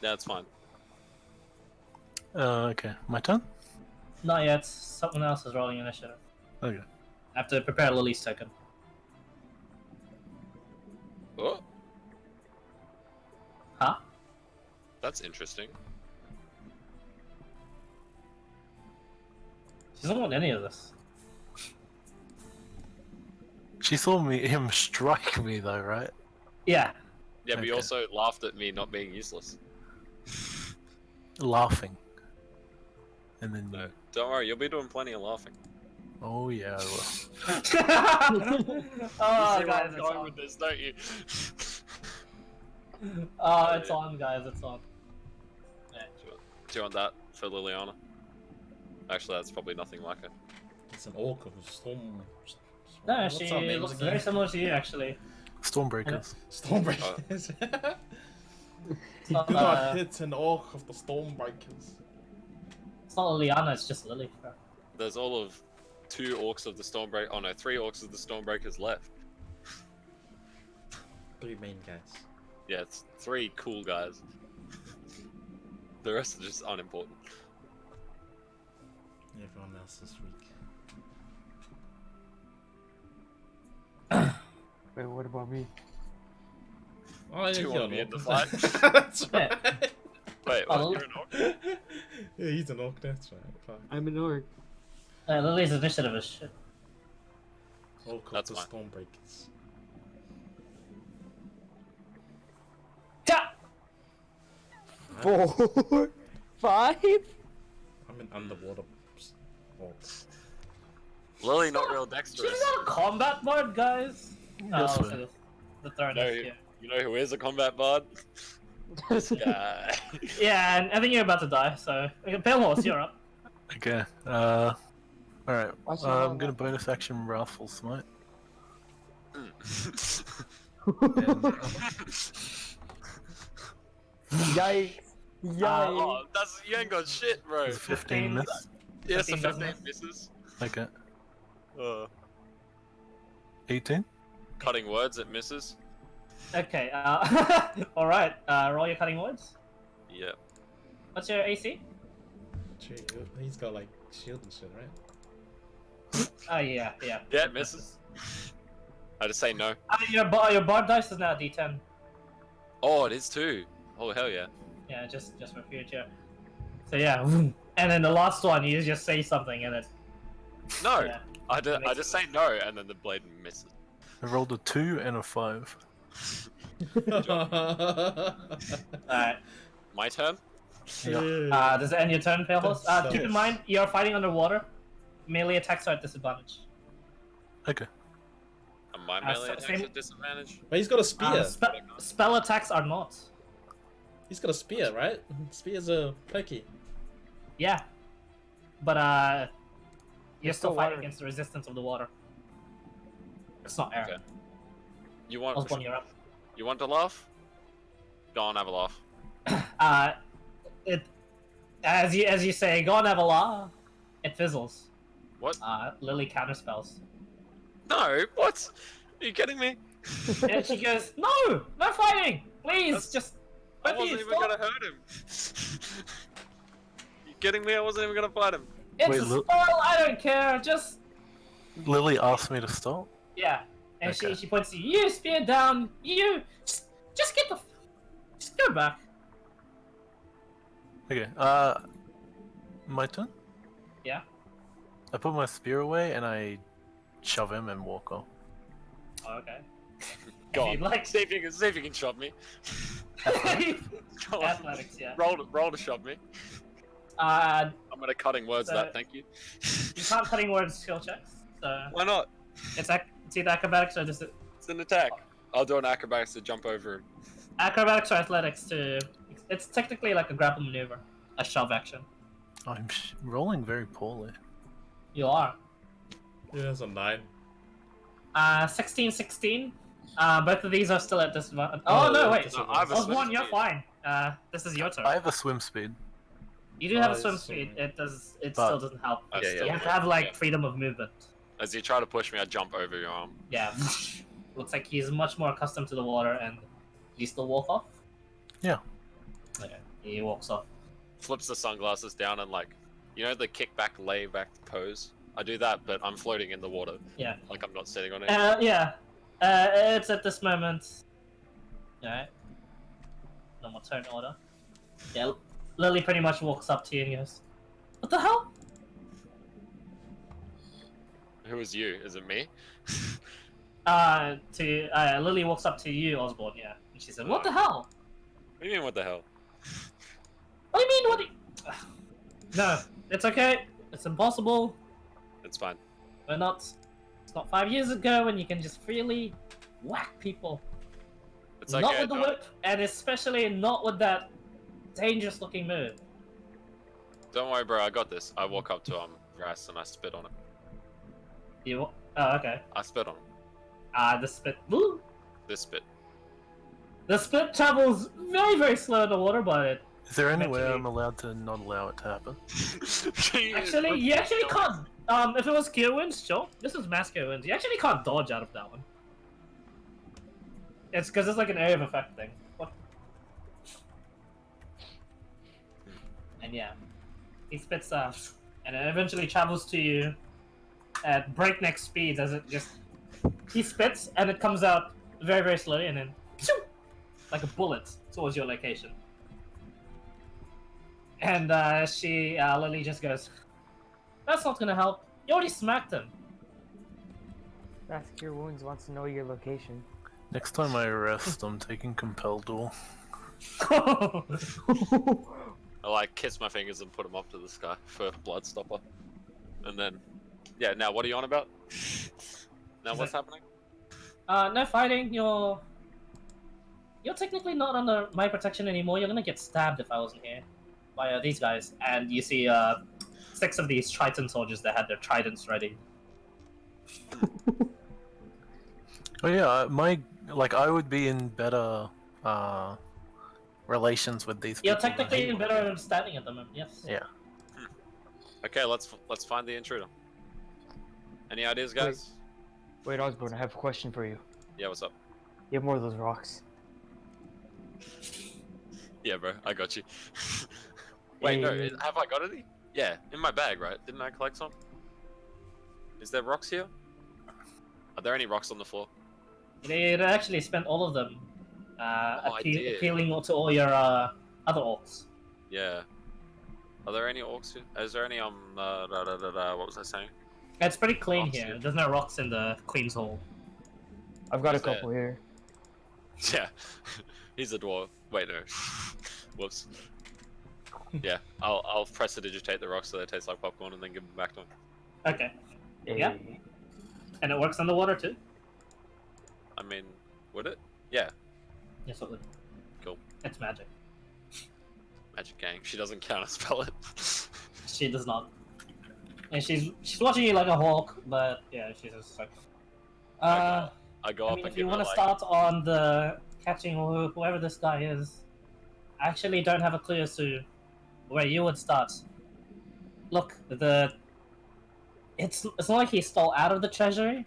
That's fine. Okay, my turn? Not yet. Someone else is rolling initiative. Okay. I have to prepare Lily's token. Oh, Huh? that's interesting. She doesn't want any of this. She saw him strike me though, right? Yeah. Yeah, but you Okay. also laughed at me not being useless. Laughing. And then No, don't worry, you'll be doing plenty of laughing. oh yeah, I will. Oh, You see where guys, I'm it's going on. with this, don't you? Oh, it's on, guys. It's on. Do you want that for Liliana? Actually, that's probably nothing like her. It's an orc of storm. No, What's she our names looks again? very similar to you, actually. Stormbreakers. Stormbreakers. It's not, Do not hit an orc of the Stormbreakers. it's not Liliana, it's just Lily. There's all of 2 orcs of the Stormbreak. Oh no, 3 orcs of the Stormbreakers left. 3 main guys. Yeah, it's 3 cool guys. The rest are just unimportant. Everyone else is weak. Wait, what about me? Oh, Do you you're want an me in the orc. fight? That's Yeah. right. Wait, Oh, what? You're an orc? Yeah, he's an orc, that's right. Fine. I'm an orc. Lily's initiative is shit. Orc of That's the fine. Stormbreakers. Ja! 4, 5. I'm an underwater orc. Lily, not real She's dexterous. not a combat bard, guys. Yes, Oh, sir. so the third No, is, yeah. you know who is a combat bard? This guy. Yeah, and I think you're about to die, so... Okay, Pale Horse, you're up. Okay. Alright. Watch your I'm mouth. gonna bonus action Wrathful Smite. Yikes. Yikes. Oh, that's you ain't got shit, bro. Is 15 miss? Yes, the 15 doesn't 15 misses. Okay. Uh, 18? cutting words, it misses. Okay, alright, roll your cutting words. Yep. What's your AC? Gee, he's got like shield and shit, right? Oh, yeah. Yeah, it misses. I just say no. Your bard dice is now D10. Oh, it is too. Oh, hell yeah. Yeah, just for future. So yeah, and then the last one, you just say something and it... No, Yeah. I just say no, and then the blade misses. I rolled a 2 and a 5. Alright. My turn? Does it end your turn, Pale Horse? That's Keep in yes. mind, you're fighting underwater. Melee attacks are at disadvantage. Okay. And my Uh, melee so- attacks same- at disadvantage? But he's got a spear. Spell attacks are not. He's got a spear, right? Spears are perky. Yeah. But you're It's still still fighting water. against the resistance of the water. It's not air. Okay. You want Osborne, you're up. you want to laugh? Go on, have a laugh. It as you say, go on Avala, it fizzles. What? Lily counterspells. No, what? Are you kidding me? And she goes, no fighting, please, That's- just. I Both of you, wasn't even stop. gonna hurt him. You kidding me? I wasn't even gonna fight him. It's Wait, a look- spell. I don't care. Just Lily asked me to stop. yeah. And Okay. she points to you. You spear down. You just get the. Just go back. Okay, my turn? Yeah. I put my spear away and I shove him and walk off. Oh, okay. Go If on. you'd like. See if you can shove me. Go on. Athletics, yeah. Roll to shove me. Uh, I'm gonna cutting words So- that. Thank you. you can't cutting words skill checks, so Why not? it's either acrobatics or just It's an attack. I'll do an acrobatics to jump over him. acrobatics or athletics to. It's technically like a grapple maneuver, a shove action. I'm rolling very poorly. You are. Yeah, that's a 9. 16. Both of these are still at disadvantage. Oh no, wait. No, I have a Osborne, swim you're speed. fine. This is your turn. I have a swim speed. You do have a Oh, swim it's speed. so- It does. It But- still doesn't help. Yeah, You yeah, have to have like yeah. freedom of movement. As you try to push me, I jump over your arm. Yeah. Looks like he's much more accustomed to the water, and you still walk off. Yeah. Okay. He walks off. Flips the sunglasses down and like, you know the kick back, lay back pose. I do that, but I'm floating in the water. Yeah. Like I'm not sitting on it. Yeah. It's at this moment. Alright. Normal turn order. Yeah. Lily pretty much walks up to you and goes, "What the hell?" Who is you? Is it me? Lily walks up to you, Osborne. Yeah. And she said, "What the hell? What do you mean? What the hell? What do you mean? What do you... No, it's okay. It's impossible. It's fine. We're not. It's not 5 years ago when you can just freely whack people. It's Not okay. with the don't- whip, and especially not with that dangerous-looking move. Don't worry, bro. I got this. I walk up to Ras and I spit on it. You. Oh, okay. I spit on him. The spit. Woo! This spit. The spit travels very, very slow in the water, but it. Is there any way Eventually- I'm allowed to not allow it to happen? Actually, you actually can't. If it was Cure Winds, sure. This is Mass Cure Winds. You actually can't dodge out of that one. It's because it's like an area of effect thing. What? And yeah, he spits and it eventually travels to you at breakneck speeds as it just. He spits and it comes out very, very slowly and then. Pshoo! Like a bullet towards your location. And Lily just goes, "That's not gonna help. You already smacked him." Mass Cure Wounds wants to know your location. Next time I rest, I'm taking Compel Duel. I like kiss my fingers and put them up to the sky for Bloodstopper. And then, yeah. Now what are you on about? Now Is what's it- happening? No fighting. You're technically not under my protection anymore. You're gonna get stabbed if I wasn't here by these guys. And you see 6 of these Triton soldiers that had their tridents ready. Oh yeah, I would be in better relations with these You're people. than technically he in would better be. understanding at the moment. Yes. Yeah. Okay, let's find the intruder. Any ideas, guys? Wait, Osborne, I have a question for you. Yeah, what's up? You have more of those rocks. Yeah, bro, I got you. Wait, no, Hey. have I got any? Yeah, in my bag, right? Didn't I collect some? Is there rocks here? Are there any rocks on the floor? They actually spent all of them I did. appealing to all your other orcs. Yeah. Are there any orcs here? Is there any what was I saying? It's pretty clean Rocks here. here. There's no rocks in the Queen's Hall. I've got a Is there- couple here. Yeah. He's a dwarf. Wait, no. Whoops. Yeah, I'll prestidigitate the rocks so they taste like popcorn and then give them back to him. Okay. Yeah. Hey. And it works on the water too? I mean, would it? Yeah. Yes, it would. Cool. It's magic. Magic gang. She doesn't counterspell it. She does not. And she's watching you like a hawk, but yeah, she's just like. I go I up mean, and if you give her want to like, start on the catching whoever this guy is. I actually don't have a clue as to where you would start. Look, it's not like he stole out of the treasury.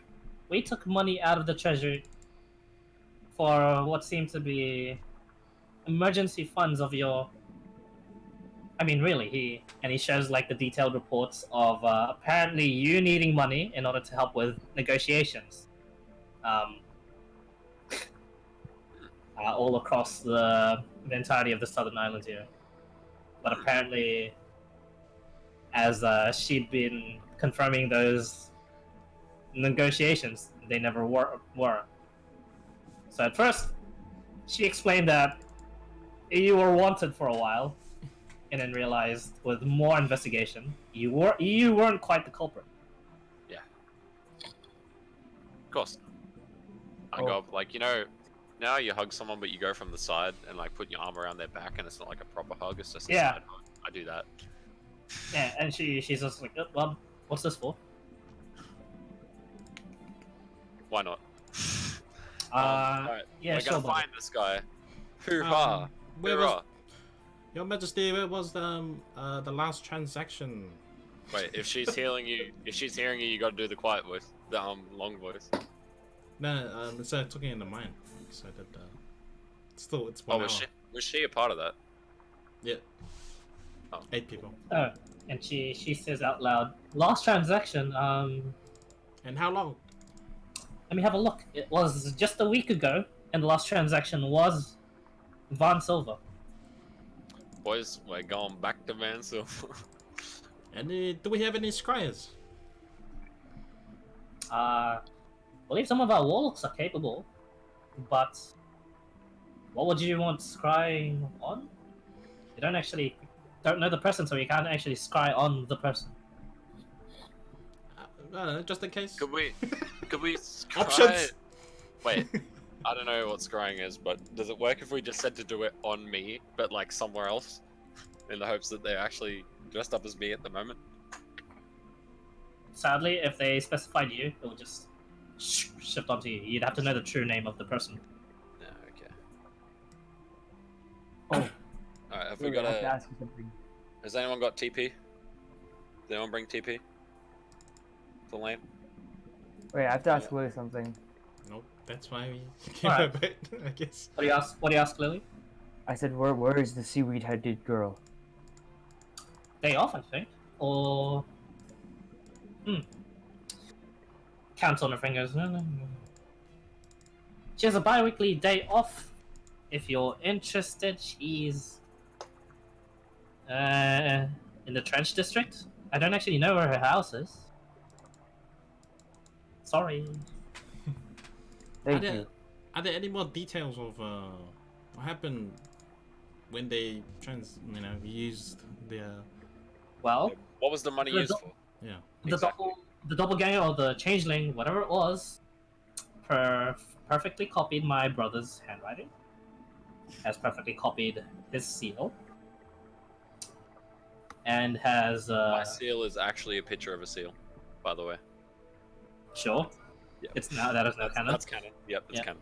We took money out of the treasury for what seemed to be emergency funds of your. I mean, really, he shows like the detailed reports of apparently you needing money in order to help with negotiations, um, all across the entirety of the Southern Islands here. But apparently, as she'd been confirming those negotiations, they never were. So at first, she explained that you were wanted for a while, and then realized with more investigation, you weren't quite the culprit. Of course. I go up, like, you know, now you hug someone, but you go from the side and like put your arm around their back, and it's not like a proper hug. It's just a side hug. I do that. Yeah, and she's just like, oh, well, what's this for? Why not? Alright, yeah, we're sure, gonna buddy. find this guy. Hoo-ha! Where Hoorah. was Your Majesty? Where was the last transaction? Wait, if she's hearing you, you got to do the quiet voice, the long voice. No, instead of talking in the mind, so that still it's 1 Oh, hour. was she a part of that? Yeah. Oh. 8 people. Oh, and she says out loud, last transaction, And how long? let me have a look. It was just a week ago, and the last transaction was Von Silva. Boys, we're going back to Van Silver. Any? Do we have any scryers? I believe some of our warlocks are capable, but what would you want scrying on? You don't know the person, so you can't actually scry on the person. I don't know, just in case. Could we scry... Options. Wait, I don't know what scrying is, but does it work if we just said to do it on me, but like somewhere else, in the hopes that they're actually dressed up as me at the moment? Sadly, if they specified you, it would just shift onto you. You'd have to know the true name of the person. No, okay. Oh, Alright, have we wait, got I have to a... ask you something. Has anyone got TP? Did anyone bring TP? For lane? Wait, I have to ask Lily something. Nope. That's why we came Alright. a bit, I guess. What do you ask, Lily? I said, where is the seaweed-headed girl? Day off, I think. Or... Counts on her fingers. No. She has a bi-weekly day off. If you're interested, she's... in the Trench District. I don't actually know where her house is. Sorry. Thank you. Are there any more details of what happened when they used their Well, What was the money The used do- for? yeah? the doppelganger or the changeling, whatever it was, perfectly copied my brother's handwriting. Has perfectly copied his seal. And has My seal is actually a picture of a seal, by the way. sure. Yep. It's now that is no canon. That's canon. Yep, that's Yeah. canon.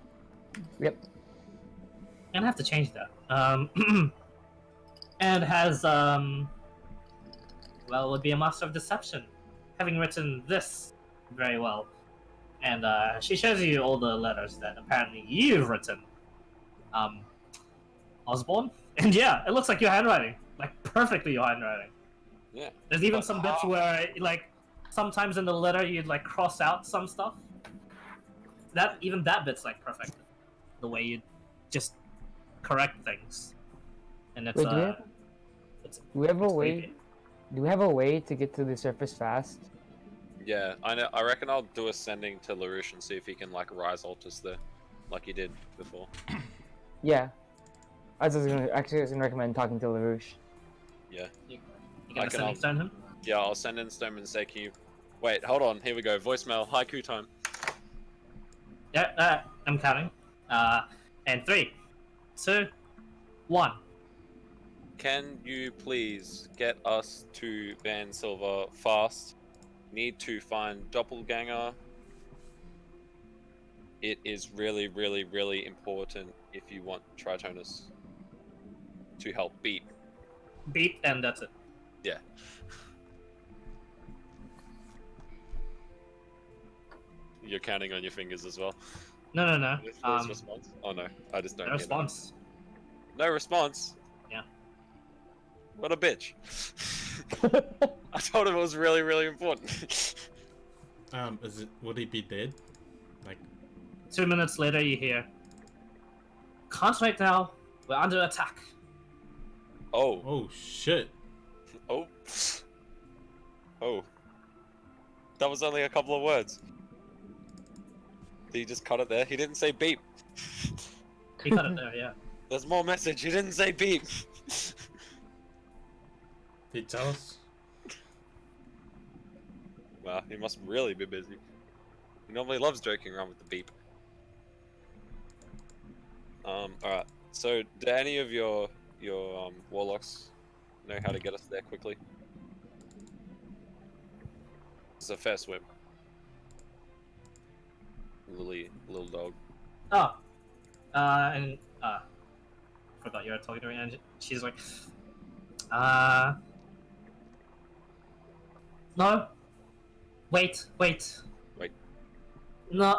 Yep. I'm gonna have to change that. And has well, would be a master of deception, having written this very well. And she shows you all the letters that apparently you've written. Osborne, and yeah, it looks like your handwriting, like perfectly your handwriting. Yeah. There's even But some bits how- where, like, sometimes in the letter you'd like cross out some stuff. That bit's like perfect. The way you just correct things, and it's Wait, do we have a way? creepy. Do we have a way to get to the surface fast? Yeah, I know. I reckon I'll do a sending to LaRouche and see if he can like rise altars there, like he did before. Yeah. I was gonna recommend talking to LaRouche. Yeah. You gonna I can send al- stone him? Yeah, I'll send in Stone and say, can you... Wait, hold on. Here we go. Voicemail. Haiku time. Yeah, I'm counting. And 3, 2, 1. Can you please get us to Van Silver fast? Need to find Doppelganger. It is really, really, really important if you want Tritonus to help beat. Beat, and that's it. Yeah. You're counting on your fingers as well. No, no, no. There's response? Oh no, I just don't No hear response. that. No response? Yeah. What a bitch. I told him it was really, really important. Would he be dead? Like, 2 minutes later, you hear, "Can't right now. We're under attack." Oh. oh shit. Oh. Oh. That was only a couple of words. Did he just cut it there? He didn't say beep. He cut it there, yeah. There's more message. He didn't say beep. Did he tell us? Wow, he must really be busy. He normally loves joking around with the beep. Alright. So, do any of your warlocks know how to get us there quickly? It's a fair swim. Little dog. Oh. Forgot you were talking to her, and she's like, no. Wait. Wait. No,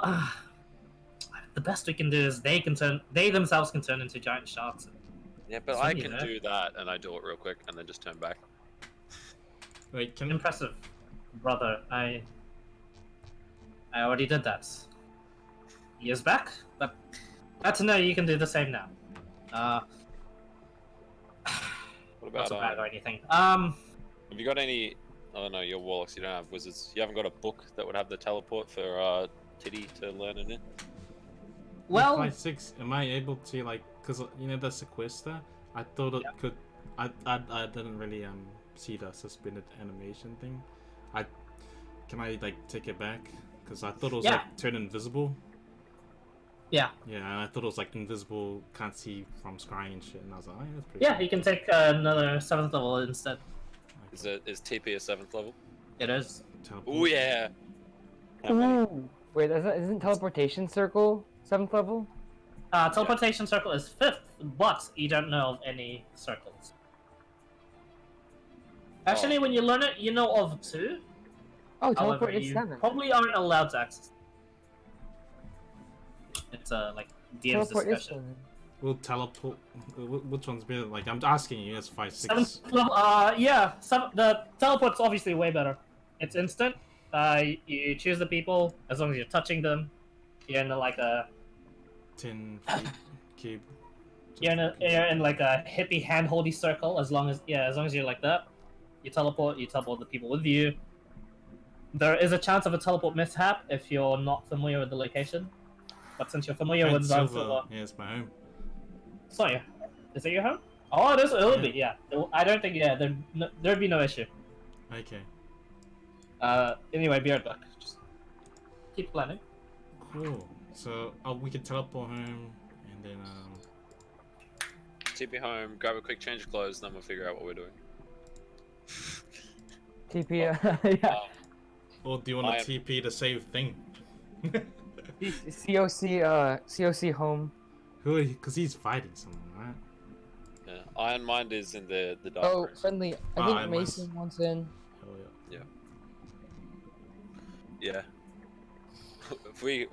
the best we can do is they themselves can turn into giant sharks. Yeah, but Send I you can there. do that, and I do it real quick, and then just turn back. Wait, can Impressive, brother. I already did that years back, but glad to know you can do the same now. What Not about so bad or anything. have you got any? Oh no, you're warlocks. You don't have wizards. You haven't got a book that would have the teleport for Titty to learn in it. Well, 5-6, am I able to, like, because you know the sequester? I thought it could. I didn't really see the suspended animation thing. Can I like take it back? Because I thought it was Yeah. like turn invisible. yeah, Yeah, and I thought it was like invisible, can't see from scrying and shit. And I was like, oh, yeah, that's pretty. yeah. You can take another 7th level instead. Cool. Is TP a 7th level? It is. Teleport. Oh yeah. How many? Ooh. Wait, isn't teleportation circle 7th level? Teleportation circle is 5th, but you don't know of any circles. Actually, when you learn it, you know of 2. Oh, However, teleport is you 7. probably aren't allowed to access. It's like DM's Teleport is discussion. 7. We'll teleport. Which one's better? Like, I'm asking you. It's 5-6. 7th level. Yeah. The teleport's obviously way better. It's instant. You choose the people as long as you're touching them. You're in like a 10 feet cube. you're in like a hippie hand-holdy circle. As long as you're like that, you teleport the people with you. There is a chance of a teleport mishap if you're not familiar with the location. But since you're familiar with Zone Silver, Yeah, it's my home. sorry, is it your home? Oh, it is. It will be. Yeah. I don't think. Yeah, there'd be no issue. Okay. Anyway, be right back. Just keep planning. Cool. So we can teleport home, and then TP home, grab a quick change of clothes, then we'll figure out what we're doing. TP, yeah. or do you want to TP the same thing? COC home. Who? Because he's fighting someone, right? Yeah. Iron Mind is in the dark Oh, room. friendly. I Ah, think I Mason wants in. Hell yeah. Yeah. If we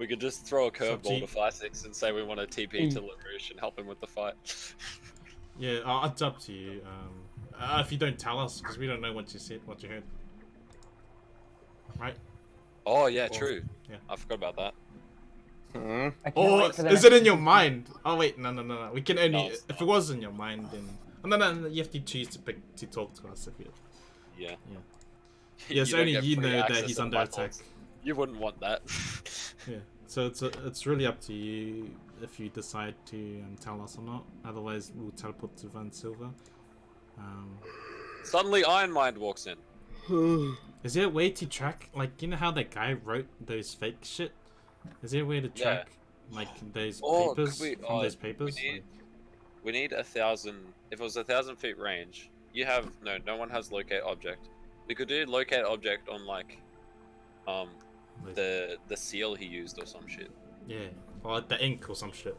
could just throw a curveball G. to 5-6 and say we want to TP to LaRouche and help him with the fight. Yeah, it's up to you. If you don't tell us, because we don't know what you said, what you heard. Right? Oh yeah, true. Yeah. I forgot about that. I can't Or wait for the is next it in your mind? Oh wait, no. We can only No, it's if not. it was in your mind, then no. You have to choose to pick to talk to us if you. Yeah. Yeah. Yes, don't only get you free know that access he's to under my attack. thoughts. You wouldn't want that. Yeah. So it's really up to you if you decide to tell us or not. Otherwise, we'll teleport to Van Silver. Suddenly Iron Mind walks in. Is there a way to track, like, you know how that guy wrote those fake shit? Is there a way to track, like, those Oh, papers could we- from those papers? We need 1,000. If it was 1,000 feet range, you have no one has locate object. We could do locate object on like, Like, the seal he used or some shit. yeah, or like the ink or some shit.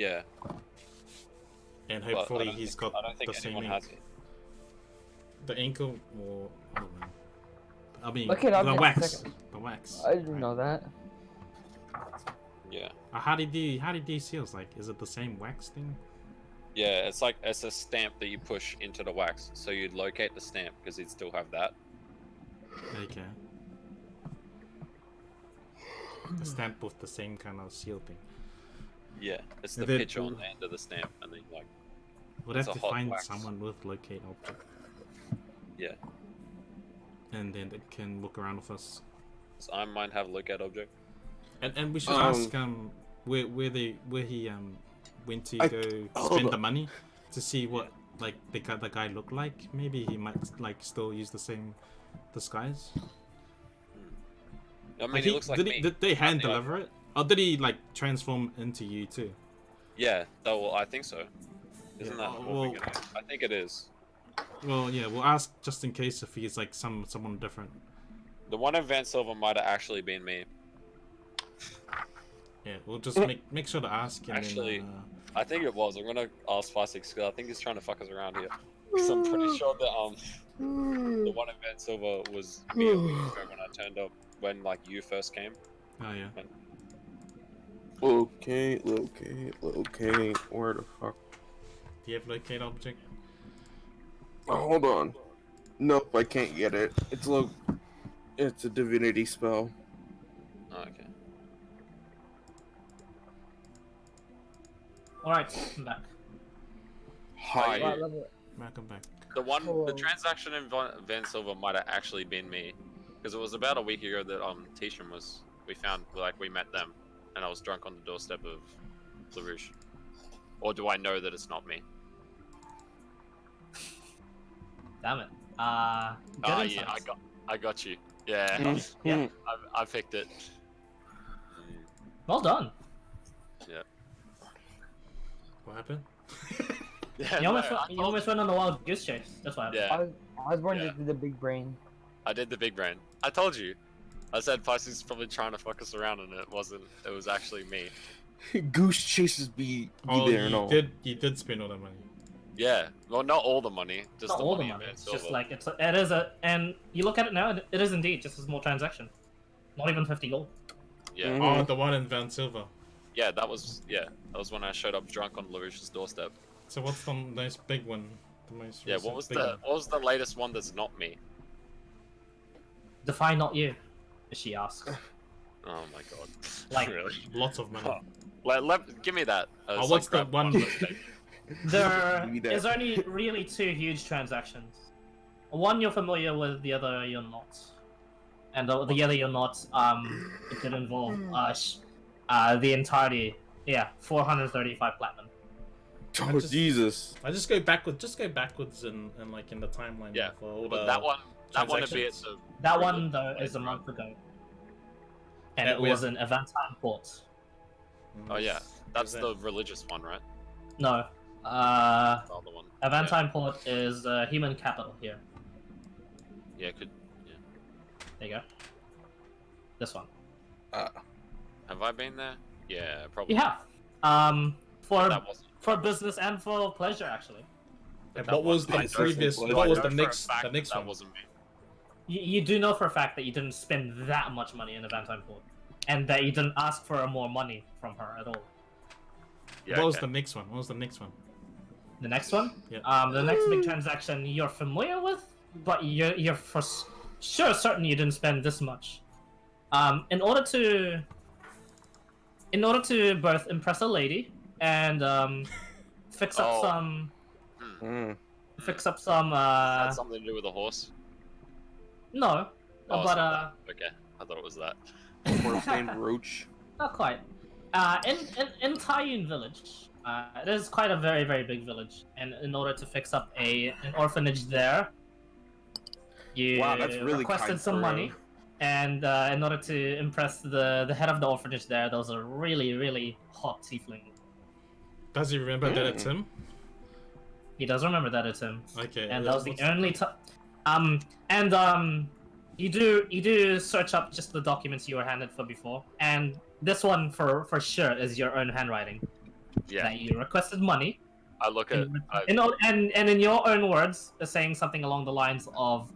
Yeah. And but I hopefully don't he's think- got I don't think the same anyone ink. has it. The ankle or I don't know. I mean, Look it up the in a wax. second. The wax. I didn't right? know that. Yeah. How do you do seals? Like, is it the same wax thing? Yeah, it's a stamp that you push into the wax. So you'd locate the stamp because you'd still have that. Okay. A stamp with the same kind of seal thing. Yeah, it's the And then- picture on the end of the stamp, and then like We'd It's have a to hot find wax. someone with locate object, yeah. and then they can look around with us. So I might have lookout object. And we should ask where he went to go hold spend on. the money to see what like the guy looked like. Maybe he might like still use the same disguise. I mean, Like he looks like did, me. did they hand Nothing like- deliver it, or did he like transform into you too? Yeah, well, I think so. Isn't Yeah, that what well- we're gonna... I think it is. Well, yeah, we'll ask just in case if he's like someone different. The one in Van Silver might have actually been me. Yeah, we'll just make sure to ask. And Actually, then, I think it was. I'm gonna ask 5-6 because I think he's trying to fuck us around here. Because I'm pretty sure that the one in Van Silver was me when I turned up when like you first came. oh yeah. Okay. Where the fuck? Do you have locate object? Oh, hold on. Nope, I can't get it. It's a divinity spell. Oh, okay. Alright, I'm back. Hi. Yeah. Welcome back. The transaction in Van Silver might have actually been me, because it was about a week ago that Tishan was. We met them, and I was drunk on the doorstep of LaRouche. Or do I know that it's not me? Damn it. Good Ah, yeah, insights. I got you. Yeah, Yeah. I picked it. Well done. What happened? Yeah, You almost, no, went, I you told almost went on the wild goose chase. That's why. Yeah, Osborne Yeah. just did the big brain. I did the big brain. I told you. I said Pisces probably trying to fuck us around, and it wasn't. It was actually me. Goose chases be there and all. You did spend all that money. Yeah. Well, not all the money, just Not the all the money. money. in It's Silver. just like it is a, and you look at it now. It is indeed just a small transaction. Not even 50 gold. Yeah. Mhm. Oh, the one in Van Silver. Yeah, that was when I showed up drunk on LaRouche's doorstep. So what's the nice big one? The most Yeah, recent big one? what was the latest one that's not me? Define not you. She asks. Oh my god. Like- really? Lots of money. Give me that. Oh, what's the one? There Give me that. is only really two huge transactions. One you're familiar with, the other you're not. And the other you're not. It did involve the entirety. Yeah, 435 platinum. Oh, just- Jesus. I just go backwards in like in the timeline. Yeah, for all But the that one would be at transactions. the. That really one though place, is a right? month ago, and Yeah, it we was have- in Avantime Port. Oh yeah, that's Is the religious one, right? No, The other one. Avantime Port is human capital here. Yeah, There you go. This one. have I been there? Yeah, probably. You have. For That wasn't. for business and for pleasure actually. Yeah, that what was the wasn't- previous? I What was I the know for a next? fact The next that one. wasn't me. You do know for a fact that you didn't spend that much money in Avantime Port, and that you didn't ask for more money from her at all. Yeah, What was okay. the next one? What was the next one? The next one, Yeah. the next big transaction you're familiar with, but you're for sure certain you didn't spend this much. In order to both impress a lady and fix up Oh. some Mm. Had something to do with a horse? no, Oh, it's but not that. Okay, I thought it was that. Horse named Roach. not quite. In Tayun Village, it is quite a very, very big village, and in order to fix up an orphanage there, you Wow, that's really requested kind some for money, and in order to impress the head of the orphanage there, there was a really, really hot tiefling. Does he remember that it's him? He does remember that it's him, Okay. and that was the only time. You do search up just the documents you were handed for before, and this one for sure is your own handwriting. Yeah. that you requested money. I look at. And in your own words, saying something along the lines of,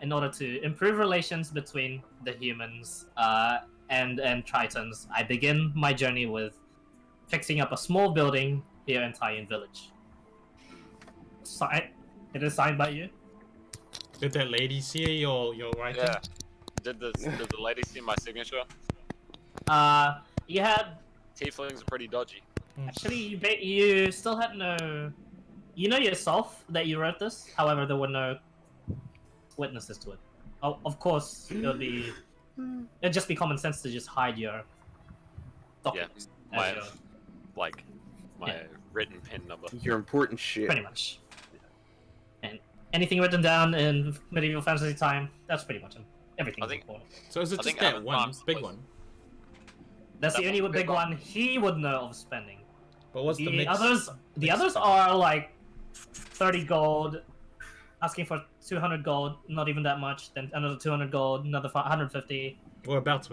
in order to improve relations between the humans and Tritons, I begin my journey with fixing up a small building here in Taiyan Village. It is signed by you. Did that lady see your writing? Yeah. Did the lady see my signature? You had Tieflings are pretty dodgy. actually you still had no. You know yourself that you wrote this. However, there were no witnesses to it. Of course, it'd just be common sense to just hide your documents. Yeah, my as your- like my Yeah. written pin number. Your important shit. pretty much. And anything written down in medieval fantasy time, that's pretty much it. Everything I is think- important. So is it I just think that Alan one Farms big was- one? That's That the only one big big one he would know of spending. But what's the The mix? others, the others are like 30 gold, asking for 200 gold, not even that much. Then another 200 gold, another 150. Whereabouts?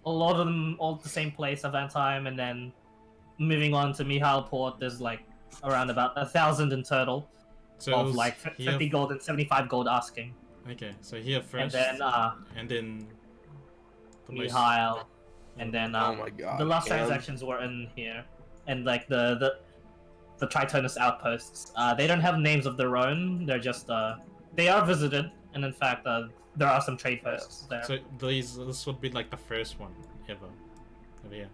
A lot of them all the same place, Avantime, and then moving on to Mihal Port, there's like around about 1,000 in total So of it was like 50 gold and 75 gold asking. Okay, so here And first, then and then the most- Mihal, and then Oh my god. the last Cam. transactions were in here, and like the Tritonus outposts. They don't have names of their own. They're just they are visited, and in fact, there are some trade posts there. So this would be like the first one ever over here.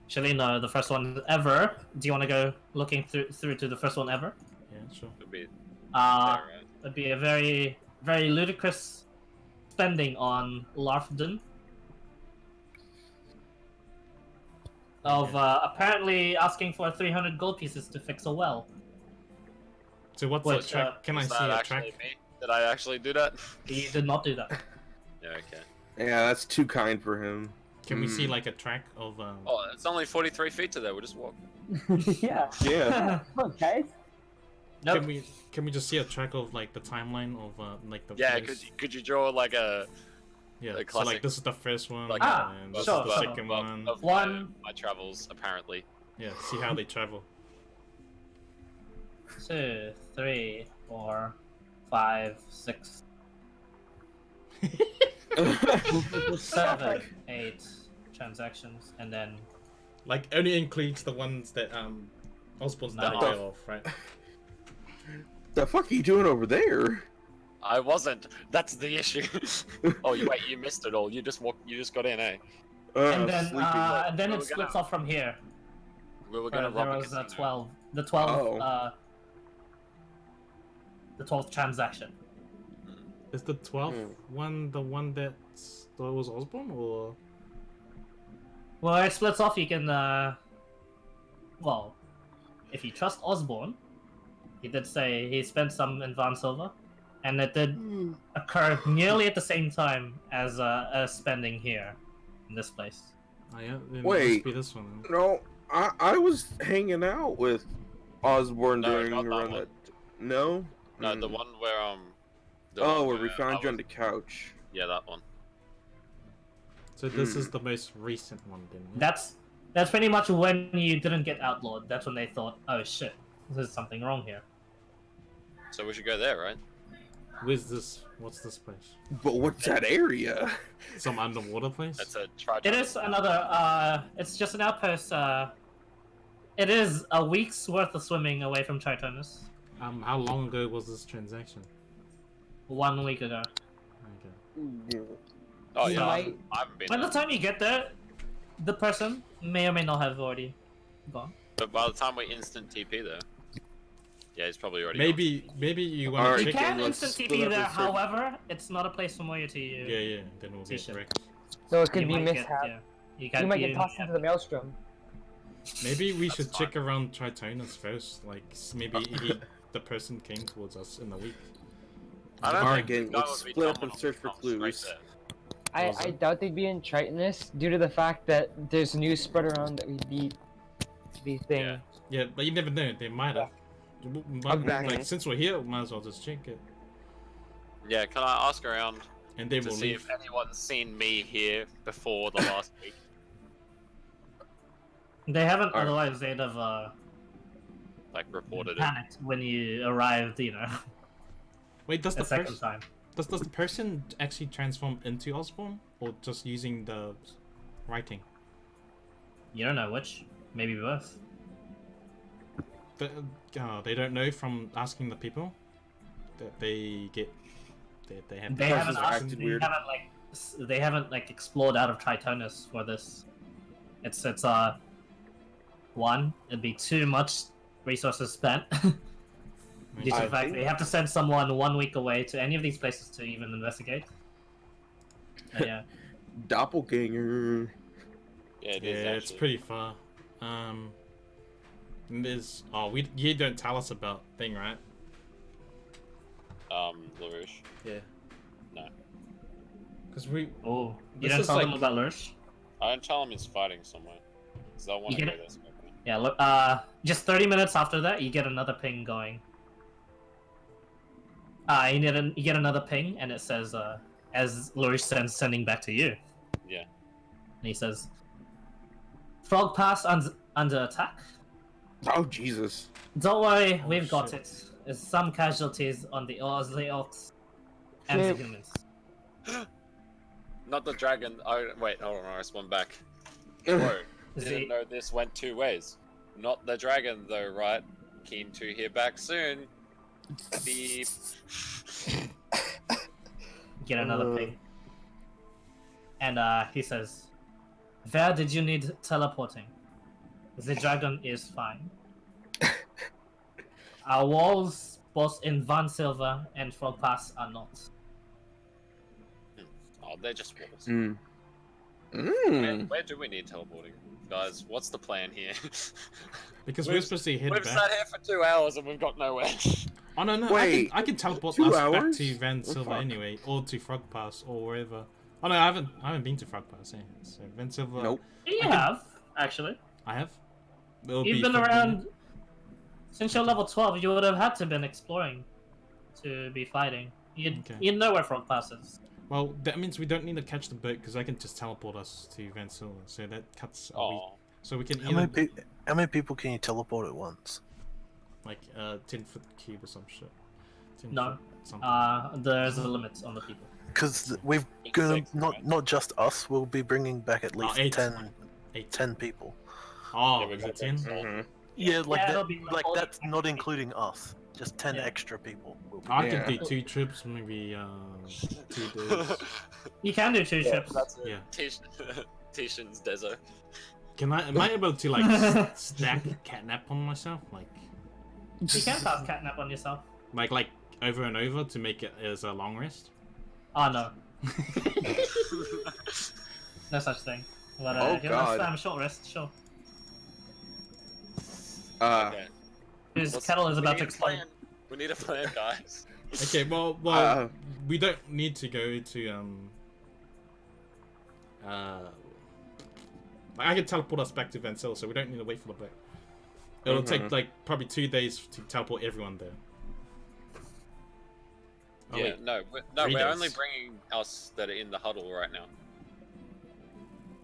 Actually, no, the first one ever. Do you want to go looking through to the first one ever? Yeah, sure. Could be Uh, there, right? It'd be a very very ludicrous spending on Larfden. Of apparently asking for 300 gold pieces to fix a well. So what's Which, the track? Can I Was see that a actually track? me? Did I actually do that? He did not do that. Yeah. Okay. Yeah, that's too kind for him. Can we see Hmm. like a track of? Oh, it's only 43 feet to there. We'll just walk. Yeah. Yeah. Come on, guys. Nope. Can we just see a track of like the timeline of like the? Yeah. first- Could you draw like a Yeah. the So classic- like this is the first one, like and this sure, is the sure. second one. of One- my travels apparently? Yeah. See how they travel. 2, 3, 4, 5, 6, 7, 8 transactions, and then Like only includes the ones that Osborne's not No. aware of, right? The fuck are you doing over there? I wasn't. That's the issue. Oh, you missed it all. You just got in, eh? and then sleepy. and then Well, it we're splits gonna- off from here. We were Where gonna there rob a was casino. 12. The 12. Oh. The 12th transaction. Is the 12th Hmm. one the one that was Osborne, or? Well, it splits off. You can, well, if you trust Osborne, he did say he spent some in Van Silver, and it did occur nearly at the same time as spending here, in this place. Oh, yeah, then it Wait. must be this one. No, I was hanging out with Osborne No, during not that around one. that. No. No, Hmm. the one where the Oh, one where we I found you on was- the couch. Yeah, that one. So this is the most recent one, then. Yeah? That's pretty much when you didn't get outlawed. That's when they thought, oh shit, there's something wrong here. So we should go there, right? Where's this? What's this place? But what's that area? Some underwater place? That's a try. It is another. It's just an outpost. It is a week's worth of swimming away from Tritonus. How long ago was this transaction? 1 week ago. Okay. Oh You yeah, might- I haven't been. By the there. time you get there, the person may or may not have already gone. But by the time we instant TP there, yeah, he's probably already. Maybe you want Alright. to You check. can let's instant split TP up there, and search. however, it's not a place familiar to you. Yeah, then we'll get T-shirt. wrecked. So it could You be might get, mishap. yeah, you You might get you- tossed into the maelstrom. Maybe we should That's check around Tritonus first. Like maybe the person came towards us in the week. I don't Alright, think gang, the guy let's would be split up coming and search for from straight clues. there. I Awesome. doubt they'd be in Tritonus due to the fact that there's news spread around that we beat the thing. Yeah. Yeah, but you never know. They might have. Exactly. Like since we're here, might as well just check it, Yeah, can I ask around and then to we'll see leave. if anyone's seen me here before the last week? They haven't. Alright. Otherwise, they'd have Like reported it. panicked when you arrived. Wait, does The the second person time. does the person actually transform into Osborn, or just using the writing? You don't know which. Maybe both. They don't know from asking the people that they get. They have. They haven't Person's asked. acted They weird. haven't They haven't explored out of Tritonus for this. It's one. It'd be too much resources spent. Due to I the fact think- they have to send someone 1 week away to any of these places to even investigate. Yeah. Doppelganger. Yeah, it Yeah, is. it's actually. pretty far. There's you don't tell us about thing, right? LaRouche. Yeah. No. Because we. Oh, you This don't is tell them like- about Lurch? I don't tell him he's fighting somewhere. Because I want You to get go it? there. Yeah. Look. Just 30 minutes after that, you get another ping going. You get another ping, and it says, as Lurch sending back to you. Yeah. And he says, "Frog Pass under attack. Oh Jesus. Don't worry, Oh, we've got shit. it. There's some casualties on the Orcs and the Yeah. humans." Not the dragon. Oh, wait, hold on, I respond back. Whoa, Is didn't it- know this went 2 ways. Not the dragon, though, right? Keen to hear back soon. Beep. Get another ping. And he says, "Where did you need teleporting? The dragon is fine. Our walls, both in Van Silver and Frog Pass, are not." Oh, they're just walls. Mm. Where do we need teleporting? Guys, what's the plan here? Because We've- we're supposed to head We've back. sat here for 2 hours and we've got nowhere. Oh no, Wait, I can teleport 2 us back hours? to Van What Silver fuck? anyway, or to Frog Pass, or wherever. Oh no, I haven't been to Frog Pass. Yeah. So Van Silver. Nope. You I can- have, actually. I have. It'll You've be been from- around since you're level 12. You would have had to been exploring to be fighting. Okay. You know where Frog Pass is. Well, that means we don't need to catch the boat because I can just teleport us to Van Silver. So that cuts. Oh, So we can How either many people can you teleport at once? like 10-foot cube or some shit. 10 No. foot something. There's a limit on the people. Because we've It's gonna six, not right? not just us. We'll be bringing back at least 8. 10 10 people. Oh, Yeah, we is got it 10? that. Mhm. Yeah, like Yeah, that, it'll be like all- that's not including us. Just 10 Yeah. extra people. Will be. I Yeah. can do 2 trips, maybe 2 days. You can do 2 trips. That's it. Yeah. Tishan's desert. Am I able to like stack catnap on myself, like You can cast catnap on yourself. like over and over to make it as a long rest? Oh no, no such thing. But Oh, yeah, God. let's short rest, sure. Okay. His What's- kettle is we about need to a explode. plan. We need a plan, guys. Okay, well, Uh, we don't need to go to I can teleport us back to Van Sil, so we don't need to wait for the boat. It'll take like probably 2 days to teleport everyone there. Oh, Yeah, wait. no, 3 we're only days. bringing us that are in the huddle right now.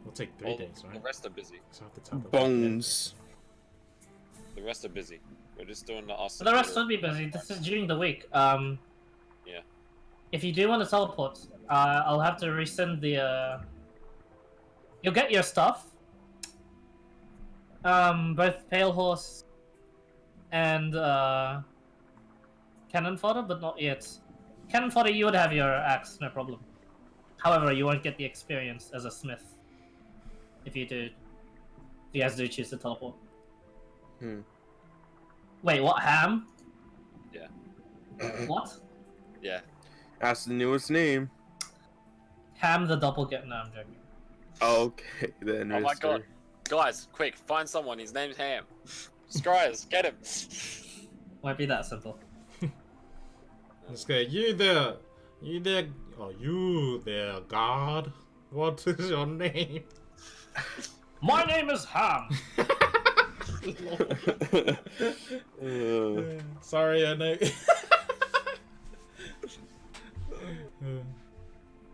It'll take 3 All days, The right? rest are busy. So I have to teleport bones. The rest are busy. We're just doing the us. So the rest would be busy. This is during the week. Yeah. If you do want to teleport, I'll have to resend the. You'll get your stuff. Both Pale Horse and Cannon Fodder, but not yet. Cannon Fodder, you would have your axe, no problem. However, you won't get the experience as a smith if you do. If you guys do choose to teleport. Hmm. Wait, what? Ham? Yeah. What? Yeah. That's the newest name. Ham the doppelganger. No, I'm joking. Okay, then. Oh my Mr. god. Guys, quick, find someone. His name's Ham. Scryers, get him. Won't be that simple. Let's go. You there, oh, you there, God. What is your name? My name is Ham. Sorry, I know.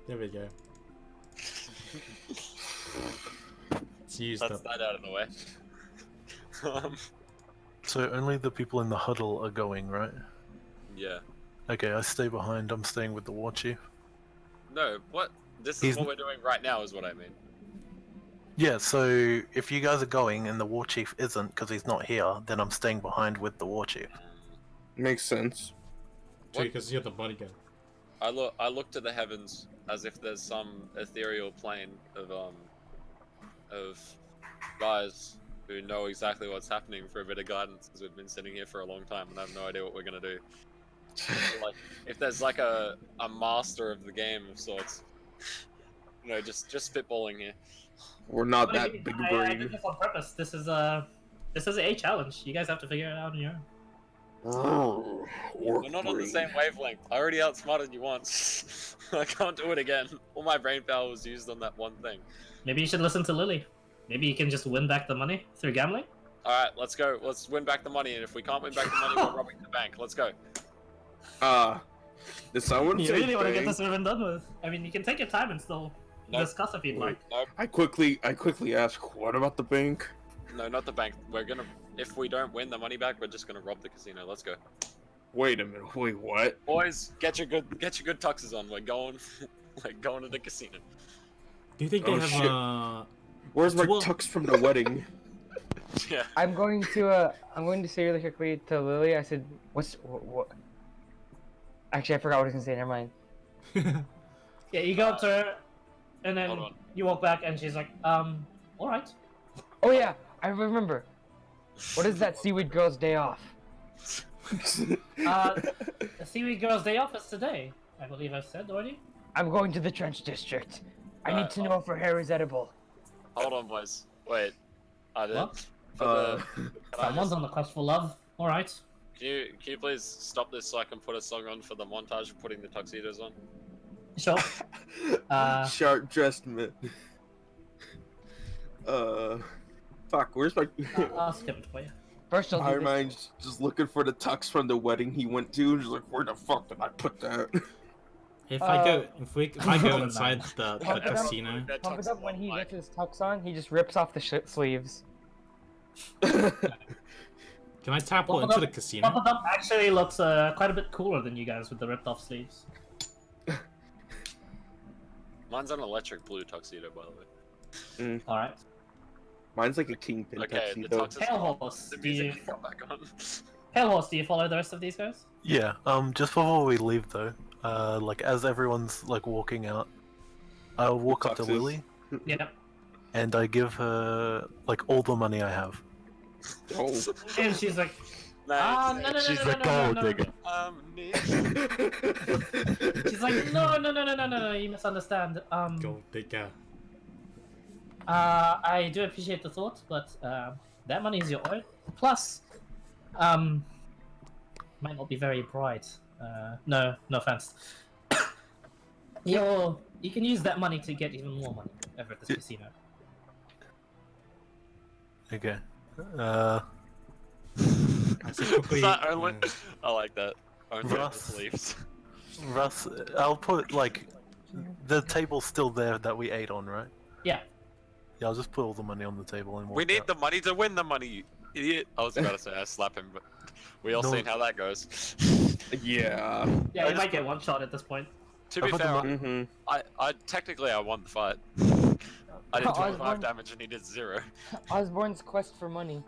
There we go. It's used That's up. that out of the way. So only the people in the huddle are going, right? Yeah. Okay, I stay behind. I'm staying with the war chief. No, what? This is He's- what we're doing right now, is what I mean. Yeah, so if you guys are going and the war chief isn't because he's not here, then I'm staying behind with the war chief. Makes sense. What? Because you're the bodyguard. I look to the heavens as if there's some ethereal plane of guys who know exactly what's happening for a bit of guidance, because we've been sitting here for a long time and I have no idea what we're gonna do. Like, if there's like a master of the game of sorts, you know, just spitballing here. We're not What do you that mean? big I brain. did this on purpose. This is a challenge. You guys have to figure it out on your own. We're not on the same wavelength. I already outsmarted you once. I can't do it again. All my brain power was used on that one thing. Maybe you should listen to Lily. Maybe you can just win back the money through gambling. Alright, let's go. Let's win back the money, and if we can't win back the money, we're robbing the bank. Let's go. Did someone You say really want to get bank? this over and done with? I mean, you can take your time and still Nope. discuss if you'd like. Nope. I quickly ask, what about the bank? No, not the bank. We're gonna... If we don't win the money back, we're just gonna rob the casino. Let's go. Wait a minute. Wait, what? Boys, get your good tuxes on. We're going... like, going to the casino. Do you think they Oh, have shit. Where's my Well- tux from the wedding? Yeah. I'm going to say really quickly to Lily. I said, what? Actually, I forgot what I was gonna say. Never mind. Yeah, you go up to her, and then Hold on. you walk back, and she's like, all right. Oh yeah, I remember. What is that Seaweed Girl's day off? The Seaweed Girl's day off is today. I believe I've said already. I'm going to the Trench District. I need to know if her hair is edible. Hold on, boys. Wait. I did. What? For the... Can I Someone's just- on the quest for love. All right. Can you please stop this so I can put a song on for the montage of putting the tuxedos on? Sure. Sharp dressed men. Fuck, where's my... I'll skip it for you. First, I'll do Iron this. Man's just looking for the tux from the wedding he went to. Just like, where the fuck did I put that? If I go Hold on, inside man. the Pump it up. casino, That Pump it tux up when on, he like- gets his tux on. He just rips off the sleeves. can I teleport Well, into the Pump casino? It Up actually looks quite a bit cooler than you guys with the ripped off sleeves. Mine's an electric blue tuxedo, by the way. All right. Mine's like a kingpin Okay, the tuxedo. tux is Pale on. Horse, The do you music can come back on. Pale Horse, do you follow the rest of these guys? Yeah. Just before we leave though, like as everyone's like walking out, I'll walk up to tuxes. Lily Yep. and I give her like all the money I have. Oh. And she's like, Nice. no, no, no, She's no, the no, no, gold no, no. digger. She's like, no, you misunderstand. Gold digger. I do appreciate the thought, but that money is your own. Plus, might not be very bright. No offense. You can use that money to get even more money over at this casino. Okay. I said quickly. That only... I like that. Only Russ. the leaves. Russ, I'll put like the table's still there that we ate on, right? Yeah. Yeah, I'll just put all the money on the table and walk We need out. the money to win the money, you idiot. I was about to say I slap him, but we all No. seen how that goes. Yeah. Yeah, you might get one shot at this point. To I be put the fair, money- Mm-hmm. I technically I won the fight. I did Oh, I 25 won. damage and he did 0. Osborne's quest for money.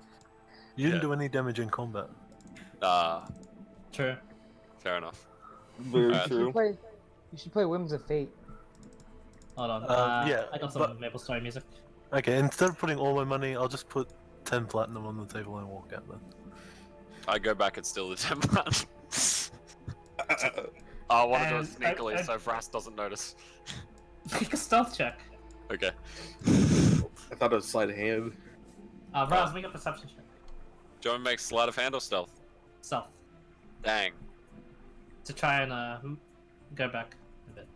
You didn't Yeah. do any damage in combat. True. Fair enough. Very Alright. true. You should play Whims of Fate. Hold on. Yeah, I got some but- Maple Story music. Okay, instead of putting all my money, I'll just put 10 platinum on the table and walk out then. I go back and steal the 10 platinum. I want to do it And sneakily I- so Frast doesn't notice. Make a stealth check. Okay. I thought it was sleight of hand. Raz, make a perception check. Do you want to make sleight of hand or stealth? Stealth. Dang. To try and go back a bit.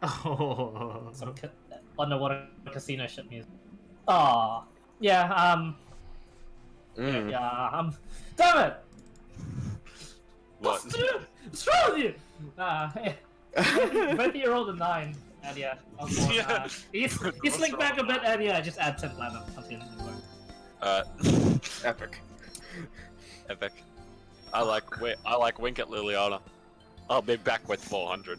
Oh. Some underwater casino shit music. Oh, yeah. Mm. Yeah. Damn it! What? What's wrong with you? Both of you rolled a 9, and yeah, Osborne, Yeah. you What's slink back a wrong? bit, and yeah, just add 10 platinum. Something. Alright. Epic. Epic. I like wink at Liliana. I'll be back with 400.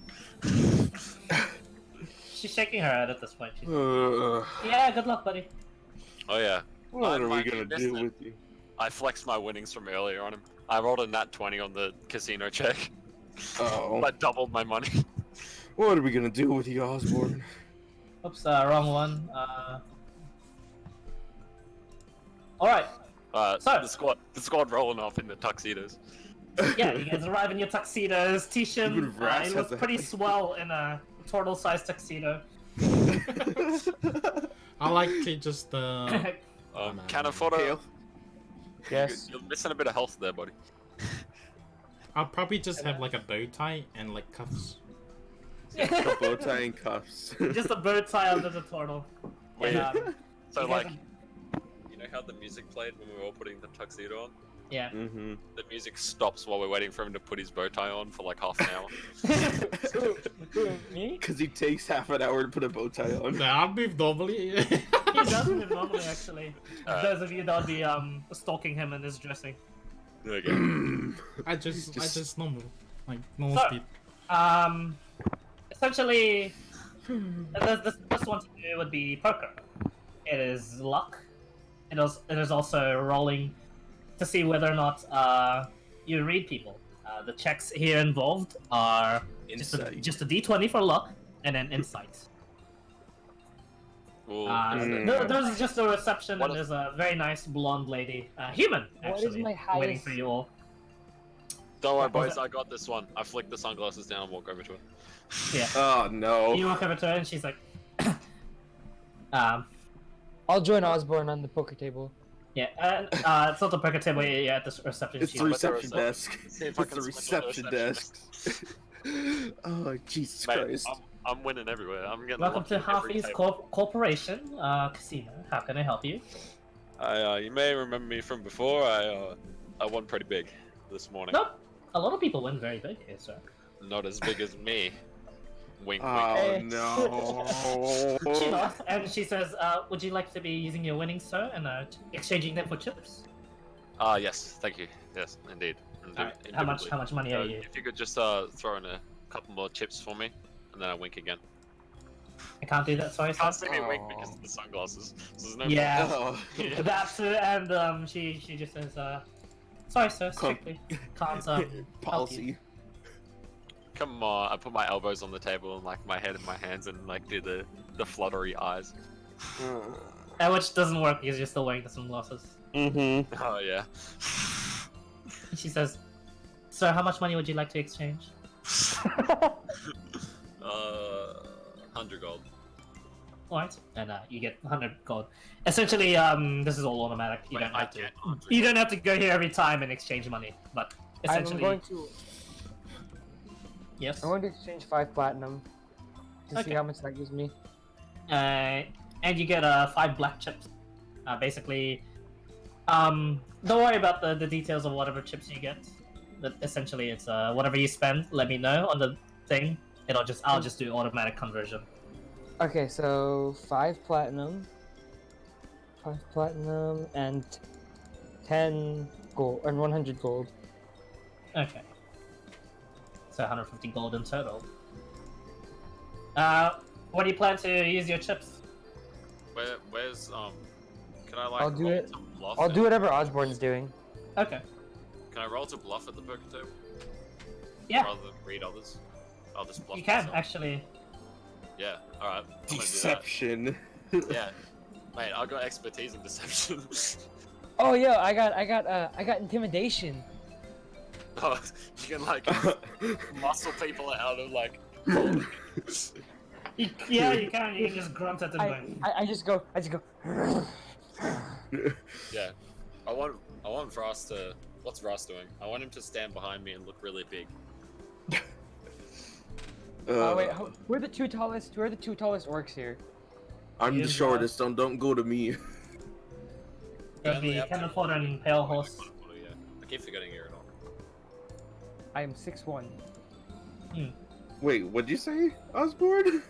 She's shaking her head at this point. She's What yeah, good luck, buddy. Oh yeah. are we Mike, gonna you missed do it. with you? I flexed my winnings from earlier on him. I rolled a nat 20 on the casino check. Oh. I doubled my money. What are we gonna do with you, Osborne? Oops, wrong one. Alright, So- the squad rolling off in the tuxedos. yeah, you guys arrive in your tuxedos. Tisham, Even Vrax he has looks a- pretty swell in a turtle-sized tuxedo. I like to just Cannon Hail. photo. Yes. You're missing a bit of health there, buddy. I'll probably just have like a bow tie and like cuffs. A bow tie and cuffs. Just a bird tie under the turtle. Wait. And, So you guys like, you know how the music played when we were all putting the tuxedo on? yeah. Mm-hmm. The music stops while we're waiting for him to put his bow tie on for like half an hour. Me? Because he takes half an hour to put a bow tie on. Nah, I'll move normally. He does it normally, actually. Alright. Those of you that would be stalking him in his dressing. Okay. I just normal, like normal So- speed. Essentially, this one to do would be poker. It is luck. It is also rolling to see whether or not you read people. The checks here involved are Insight. just a d20 for luck, and then insight. Ooh, There's just a reception, What and is- there's a very nice blonde lady, human What is actually, my waiting highest- for you all. Don't worry, What was boys. I got this one. I flick the sunglasses down and walk over to her. Yeah. Oh no. You walk over to her, and she's like, I'll join Osborne on the poker table. yeah, it's not the poker table. Yeah, at the reception. It's she's the like, reception desk. See if It's I can the swindle reception the desk. Oh Jesus Mate, Christ. I'm winning everywhere. I'm getting. Welcome to lucky at every Half East table. Corporation Casino. How can I help you? You may remember me from before. I won pretty big this morning. Nope. A lot of people win very big here, sir. Not as big as me. Wink, wink. Oh no. She laughs and she says, "Would you like to be using your winnings, sir, and exchanging them for chips?" Yes, thank you. Yes, indeed. Alright, How much money are you? If you could just throw in a couple more chips for me, and then I wink again. I can't do that. Sorry, You sir. can't see me wink Oh. because of the sunglasses. So there's no Yeah. Oh. Yeah. That's it, and she just says, "Sorry, sir. Strictly can't help you." Policy. Come on, I put my elbows on the table and like my head in my hands and like do the fluttery eyes. Which doesn't work because you're still wearing the sunglasses. Mm-hmm. Oh yeah. And she says, "Sir, how much money would you like to exchange?" 100 gold. Alright, and you get 100 gold. Essentially, this is all automatic. You Wait, don't I have to. can't 100 You gold. don't have to go here every time and exchange money. But I'm essentially, going to yes. exchange 5 platinum to Okay. see how much that gives me. And you get 5 black chips. Basically, don't worry about the details of whatever chips you get. But essentially, it's whatever you spend. Let me know on the thing. I'll just do automatic conversion. Okay, so 5 platinum, and 10 gold, and 100 gold. Okay. So 150 gold in total. What do you plan to use your chips? Where's can I like I'll do roll it. to bluff I'll at- do whatever Osborne's doing. Okay. Can I roll to bluff at the poker table? Yeah. Rather than read others? I'll just bluff You can myself. actually. Yeah, alright. Deception. Yeah. Mate, I got expertise in deception. Oh, yo, I got intimidation. Oh, you can like muscle people out of like Yeah, you can. You can just grunt at them. I just go. yeah. I want Vras to what's Vras doing? I want him to stand behind me and look really big. Oh wait, who are the two tallest orcs here? I'm the Here's shortest, so don't go to me. There'll be Cannon Fodder and Pale Horse. Yeah. I keep forgetting you're at all. I am 6'1". Wait, what'd you say, Osborne?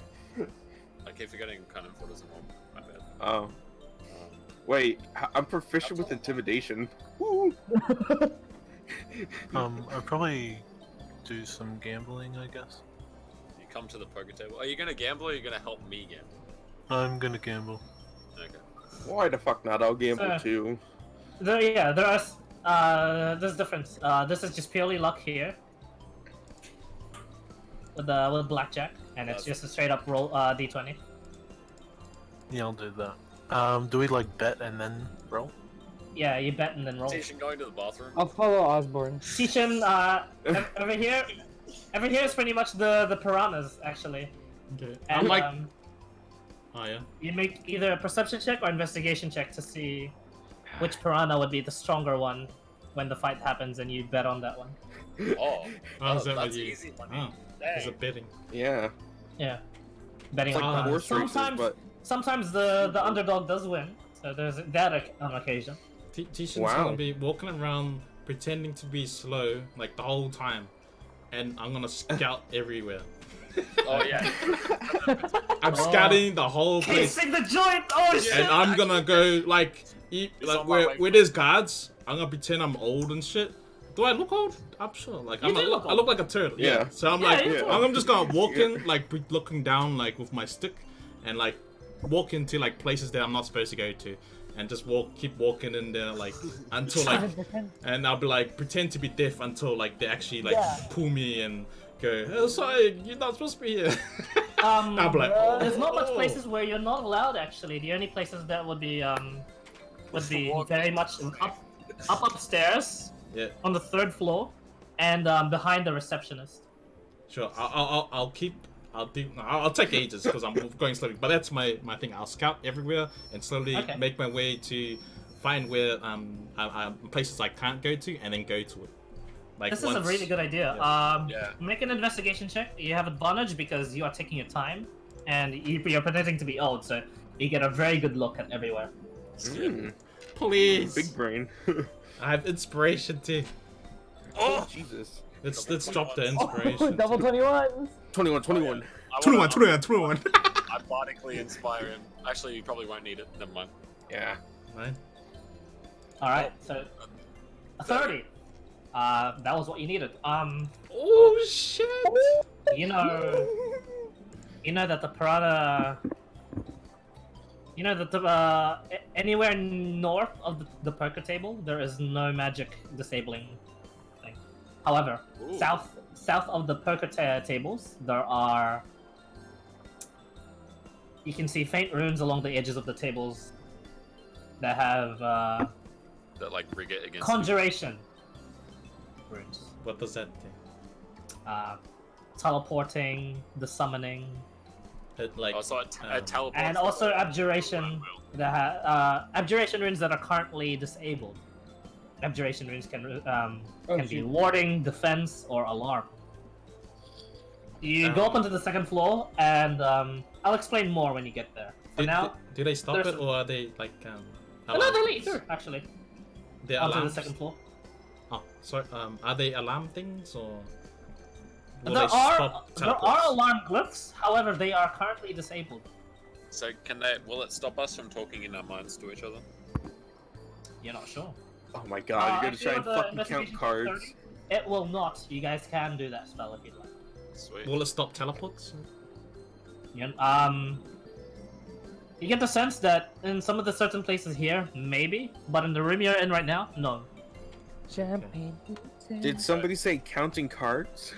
I keep forgetting kind of what is involved. My bad. Oh. Wait, I'm proficient with intimidation. Woo! I'll probably do some gambling, I guess. You come to the poker table. Are you gonna gamble or are you gonna help me gamble? I'm gonna gamble. Okay. Why the fuck not? I'll gamble Sir. too. There's difference. This is just purely luck here. With blackjack, and it's just a straight up roll d20. Yeah, I'll do that. Do we like bet and then roll? Yeah, you bet and then roll. Station going to the bathroom. I'll follow Osborne. Sishin, over here is pretty much the piranhas actually. Okay. And, I'm like. Oh yeah. you make either a perception check or investigation check to see which piranha would be the stronger one when the fight happens, and you bet on that one. Oh, Oh, is that that's what you? easy money. Oh, there's a betting. Yeah. Yeah, betting It's on like piranhas. horse races, Sometimes, but sometimes the underdog does win, so there's that on occasion. Tishan's Wow. gonna be walking around pretending to be slow like the whole time, and I'm gonna scout everywhere. Oh yeah. I'm scouting the whole place, Casing the joint! Oh shit! and I'm gonna go like It's like on my way. where there's guards. I'm gonna pretend I'm old and shit. Do I look old? I'm sure. Like You I'm do look I look like a turtle. Yeah. So I'm Yeah, like you do. I'm just gonna walk in like looking down like with my stick, and like walk into like places that I'm not supposed to go to, and just keep walking in there like until like, and I'll be like pretend to be deaf until like they actually like pull me and go, oh, sorry, you're not supposed to be here. I'll be like, There's not much oh. places where you're not allowed actually. The only places that would be very much up upstairs Yeah, on the 3rd floor, and behind the receptionist. sure. I'll take ages because I'm going slowly. But that's my thing. I'll scout everywhere and slowly Okay. make my way to find where places I can't go to and then go to it. Like This is a really good idea. Yeah. Make an investigation check. You have advantage because you are taking your time, and you're pretending to be old, so you get a very good look at everywhere. Please. Big brain. I have inspiration too. Oh Jesus. Let's drop the Oh, inspiration. double 21s. 21, 21. I 21, wanna- 21, 21. I bardically inspire him. Actually, you probably won't need it. Never mind. Yeah. Right. All right, so a 30. That was what you needed. Oh shit! You know that the piranha. You know that anywhere north of the poker table, there is no magic disabling thing. However, Ooh. south of the poker tables, there are. You can see faint runes along the edges of the tables that have That like rig it against. conjuration runes. What does that do? Teleporting, the summoning, It like. Oh, so it teleports. and also abjuration. Abjuration runes that are currently disabled. Abjuration runes can be shit. warding, defense, or alarm. You go up onto the 2nd floor, and I'll explain more when you get there. For now, do they stop there's it or are they like no, they alarm leave things? actually They're onto alarms? the 2nd floor. Oh, sorry. Are they alarm things or? Will There they stop are teleports? alarm glyphs, however, they are currently disabled. So can they? Will it stop us from talking in our minds to each other? You're not sure. Oh my god, you're gonna if you try and have the fucking count investigation cards. 30, it will not. You guys can do that spell if you'd like. Sweet. Will it stop teleports? You get the sense that in some of the certain places here, maybe, but in the room you're in right now, no. Champagne. Did somebody say counting cards?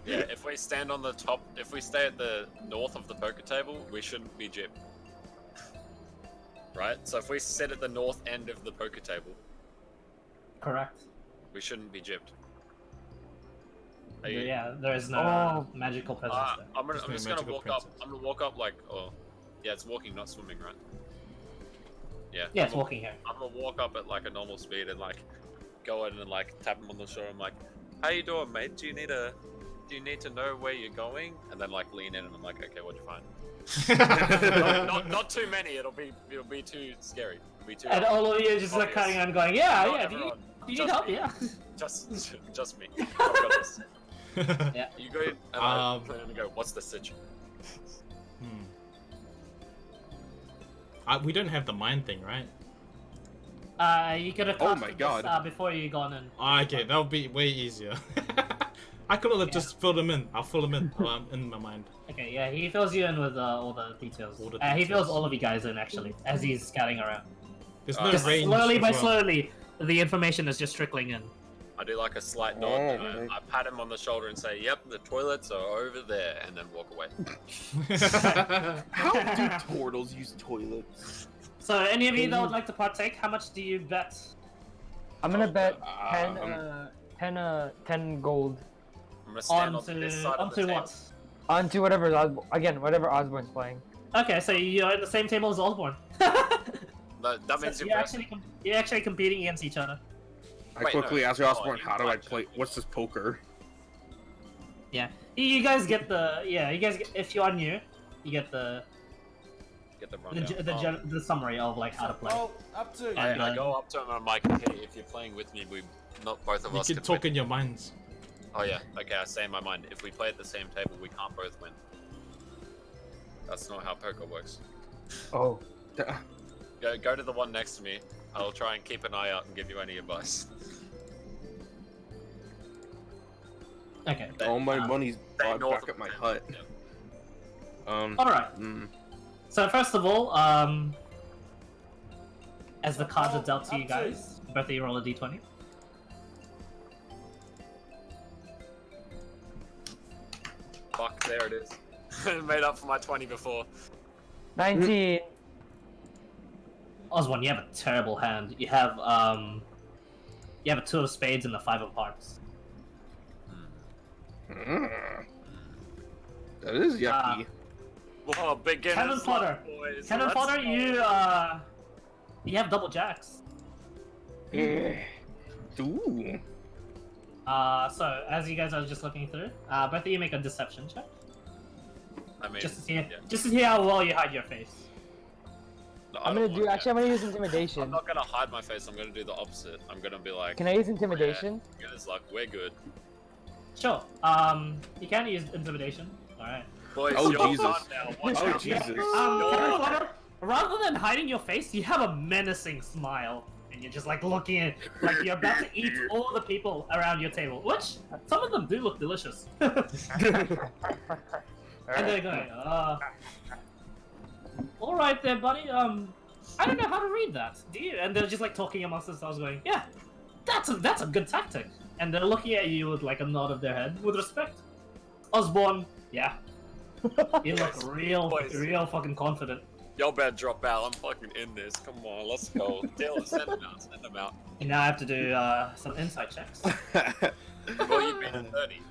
Yeah, if we stand on the top, if we stay at the north of the poker table, we shouldn't be gypped. Right? So if we sit at the north end of the poker table, Correct. we shouldn't be gypped. Are you- Yeah, there is no Oh. magical presence there. I'm There's no just gonna magical walk up. princess. I'm gonna walk up like, oh, yeah, it's walking, not swimming, right? Yeah. Yeah, I'm it's gonna- walking here. I'm gonna walk up at like a normal speed and like go in and like tap him on the shoulder. I'm like, "How you doing, mate? Do you need to know where you're going?" And then like lean in and I'm like, "Okay, what'd you find?" not too many. It'll be too scary. It'll be too. And all of you are just like obvious. cutting and going, yeah, Not yeah. Do everyone, you need just help? me. Yeah. Just me. I've got this. Yeah. You go and I Um, plan to go. What's the situation? We don't have the mind thing, right? You could have Oh crafted my this God. before you gone in. Okay, that would be way easier. I could have just filled them in. I'll fill them in in my mind. Okay, yeah, he fills you in with all the details. All the He fills details. all of you guys in actually as he's scouting around. There's no Just range. slowly as by well. slowly, the information is just trickling in. I do like a slight nod. Oh, And man. I pat him on the shoulder and say, "Yep, the toilets are over there," and then walk away. How do turtles use toilets? So, any of you that would like to partake, how much do you bet? I'm gonna Oh, bet um, 10 gold I'm gonna stand on this side of the Onto table. what? onto whatever whatever Osborne's playing. Okay, so you're in the same table as Osborne. That means So you're you're actually competing against each other. I Wait, quickly no. asked Osborne, you how do I blackjack. play? What's this poker? Yeah, you guys get the You guys get, if you are new, you get the get the rundown. the summary of like how to play. Oh, up to. And, I go up to him and I'm like, "Hey, if you're playing with me, we not both of You us can can talk win." in your minds. Oh yeah, okay, I say in my mind, if we play at the same table, we can't both win. That's not how poker works. Oh. Go to the one next to me. I'll try and keep an eye out and give you any advice. Okay. All my money's Stay brought north back of at my the hut. table. All right. mm. So first of all, as the cards are dealt to you guys, both of you roll a d20. Fuck, there it is. Made up for my 20 before. 19. Osborne, you have a terrible hand. You have a two of spades and a five of hearts. Mm. That is yucky. Whoa, beginner's Cannon luck, fodder. boys. Cannon Let's fodder, go. you have double jacks. Ooh. So as you guys are just looking through, both of you make a deception check, I mean, just to see yeah. just to see how well you hide your face. No, I I'm don't gonna do. want Actually, I'm gonna use that. intimidation. I'm not gonna hide my face. I'm gonna do the opposite. I'm gonna be like, Can I use intimidation? beginner's luck, we're good. Sure. You can use intimidation. All right. Boys, Oh, you're Jesus. done now. Watch Oh, out. Jesus. Cannon fodder, rather than hiding your face, you have a menacing smile, and you're just like looking at, like you're about to eat all the people around your table, which some of them do look delicious. And they're going, all right there, buddy. I don't know how to read that. Do you? And they're just like talking amongst themselves, going, yeah, that's a good tactic. And they're looking at you with like a nod of their head with respect. Osborne, yeah. You look real fucking confident. Y'all better drop out. I'm fucking in this. Come on, let's go. Dylan, send them out. Send them out. And now I have to do some insight checks. Well, you've been 30.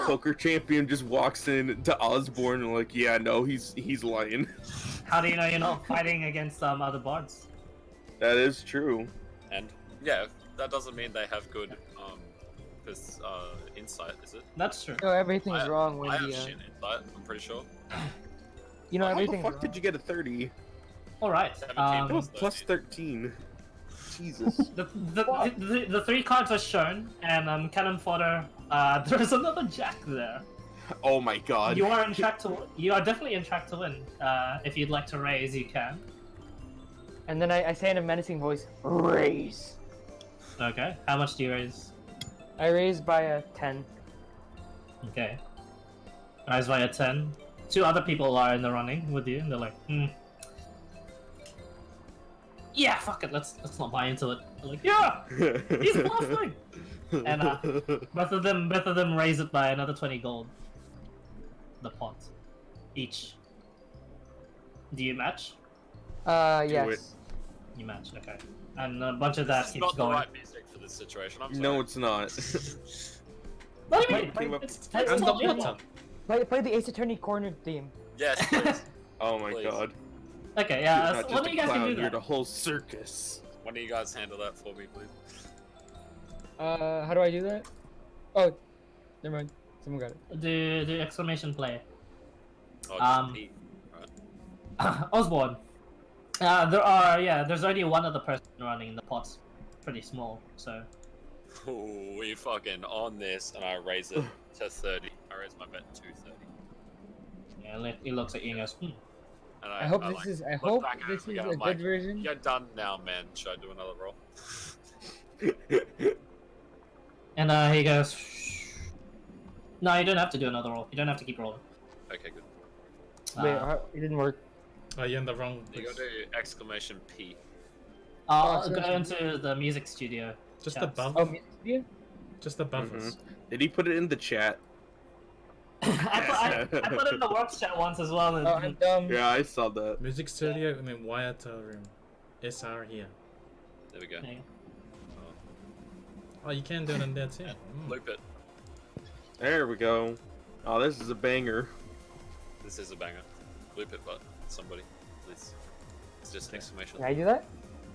Poker champion just walks in to Osborne and like, yeah, no, he's lying. How do you know you're not fighting against other bards? That is true. And yeah, that doesn't mean they have good insight, is it? That's true. No, everything's wrong when I have the. shit insight. I'm pretty sure. You know, How the everything's fuck wrong. did you get a 30? All right. 17 That plus was plus 13. Jesus. The three cards are shown, and cannon fodder. There's another jack there. Oh my god. You are in track to. You are definitely in track to win. If you'd like to raise, you can. And then I say in a menacing voice, raise. Okay. How much do you raise? I raise by a 10. Okay. Rise by a 10. Two other people are in the running with you, and they're like, yeah, fuck it. Let's not buy into it. They're like, yeah, he's bluffing. And both of them raise it by another 20 gold. The pot, each. Do you match? Yes. You match, okay. And a bunch of that This is keeps not the going. right music for this situation. I'm sorry. No, it's not. What do you mean? Came up- It's I'm not the your winner. turn. Play the Ace Attorney corner theme. Yes, please. Oh my Please. god. Okay, You're yeah. not So one just of a you guys can clown, do you're that. the whole circus. One of you guys handle that for me, please. How do I do that? Oh, never mind. Someone got it. Do exclamation play. Oh, Um, just Right. Osborne. There's only one other person running in the pot's pretty small, so Ooh, we fucking on this, and I raise it to 30. I raise my bet to 30. yeah, he looks at you and goes, And I hope I, this like, is. I look hope back at this him is again, a I'm good like, version. You're done now, man. Should I do another roll? And he goes. No, you don't have to do another roll. You don't have to keep rolling. Okay, good. Wait, Uh, it didn't work. Oh, you're in the wrong You place. gotta do exclamation P. I'll so go it's- into the music studio. Just chats. above. Oh, music studio? Just above us. Did he put it in the chat? I put it in the WOrcs chat once as well. And, Oh, I'm dumb. Yeah, I saw that. Music studio and then Wyatt room. SR here. There we go. There you go. Oh, you can do it in there too. Mm. Loop it. There we go. Oh, this is a banger. This is a banger. Loop it, but somebody, please. It's just an exclamation. Can I do that?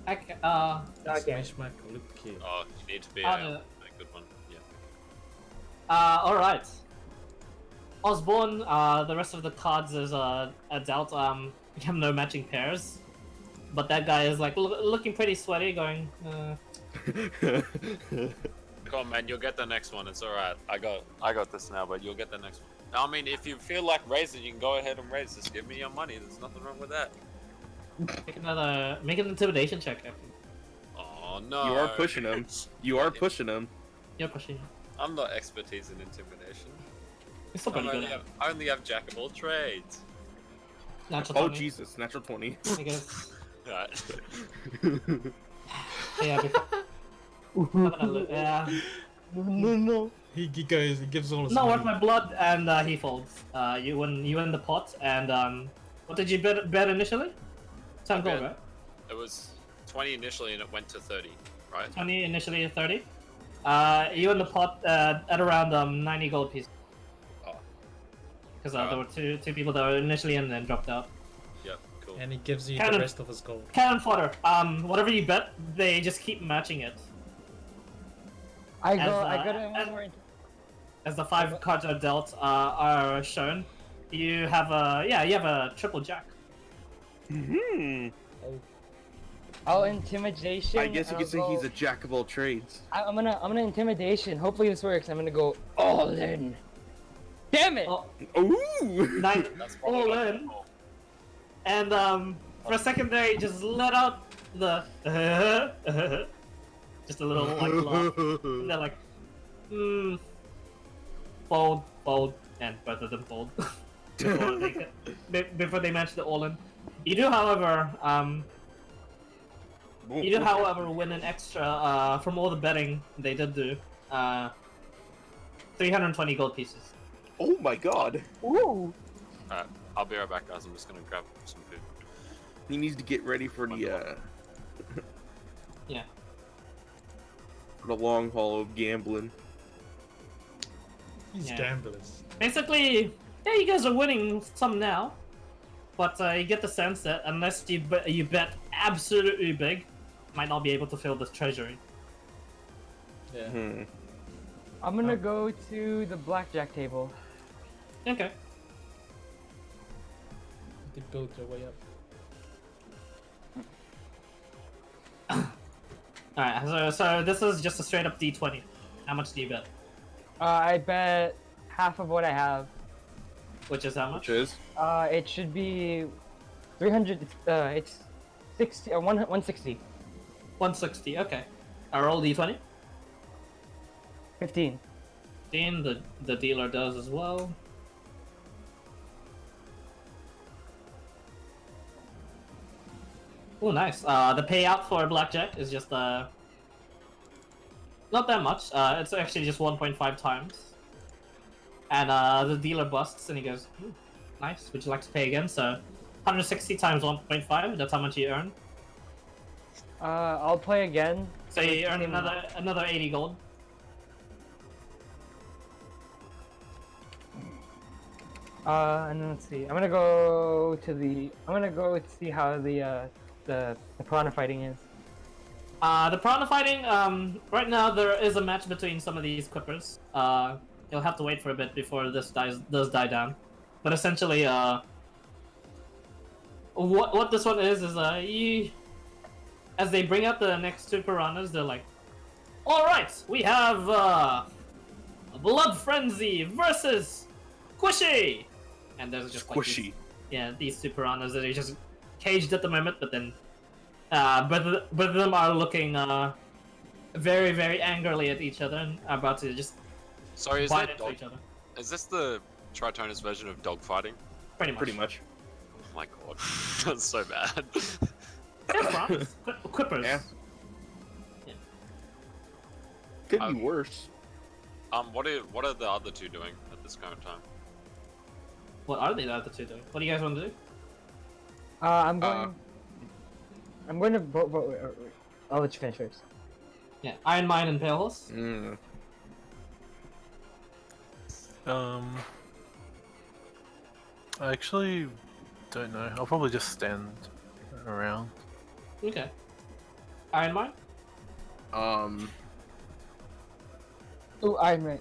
Okay, Okay. Smash Mac loop key. Oh, you need to be I'll do a it. good one. Yeah. Alright. Osborne, the rest of the cards is a doubt. You have no matching pairs. But that guy is like looking pretty sweaty, going, Come on, man. You'll get the next one. It's all right. I got this now, but you'll get the next one. I mean, if you feel like raising, you can go ahead and raise. Just give me your money. There's nothing wrong with that. make an intimidation check. Oh no. You are pushing him. You are pushing him. You're pushing. I'm not expertise in intimidation. You're still pretty good at it. I only have jack of all trades. Natural Oh 20, Jesus, natural 20. I guess. Right. Yeah, before. Yeah. No. He gives all his Not worth money. my blood, and he folds. You win the pot, and what did you bet initially? 10 gold, bet- right? It was 20 initially, and it went to 30, right? 20 initially, 30. You win the pot at around 90 gold pieces. Oh. Because there were two people that were initially in and then dropped out. Yep. Cool. And he gives you Kind the of- rest of his gold. Cannon fodder. Whatever you bet, they just keep matching it. I As, got as- one more. As the 5 cards are dealt are shown, you have a triple jack. Hmm. I'll intimidation. I guess you I'll could say go- he's a jack of all trades. I'm gonna intimidation. Hopefully this works. I'm gonna go all in. Damn it! Oh, Ooh! 9 That's probably all not in. cool. And for a second there, you just let out the just a little like laugh. And they're like, fold, and both of them fold before they match the all-in. You do, however, win an extra from all the betting they did do. 320 gold pieces. Oh my god. Ooh. Alright, I'll be right back, guys. I'm just gonna grab some food. He needs to get ready for the Yeah. for the long haul of gambling. He's Yeah. gamblers. Basically, yeah, you guys are winning some now, but you get the sense that unless you bet absolutely big, might not be able to fill the treasury. Yeah. Hmm. I'm gonna go to the blackjack table. Okay. You build your way up. Alright, so this is just a straight up D20. How much do you bet? I bet half of what I have. Which is how much? Which is? It should be 300. It's 60. 160. 160, okay. I roll D20. 15. 15, the dealer does as well. Oh, nice. The payout for blackjack is just not that much. It's actually just 1.5 times. And the dealer busts and he goes, "Ooh, nice. Would you like to pay again?" So 160 times 1.5. That's how much you earn. I'll play again. So you earn another 80 gold. And then let's see. I'm gonna go see how the piranha fighting is. The piranha fighting, right now there is a match between some of these clippers. You'll have to wait for a bit before this does die down. But essentially, what this one is as they bring out the next two piranhas, they're like, alright, we have, Blood Frenzy versus Squishy! And there's just like Squishy. yeah, these two piranhas that are just caged at the moment, but then both of them are looking very, very angrily at each other and are about to just Sorry, is bite that into dog? each other. Is this the Tritonus version of dog fighting? Pretty much. Pretty much. Oh my god, that's so bad. Yeah, piranhas. Quippers. Yeah. Could be worse. What are the other two doing at this current time? What are the other two doing? What do you guys want to do? I'm going. I'm going to. I'll let you finish first. Yeah, Iron Mine and Pale Horse. Mm. I actually don't know. I'll probably just stand around. Okay. Iron Mine? Oh, Iron Man.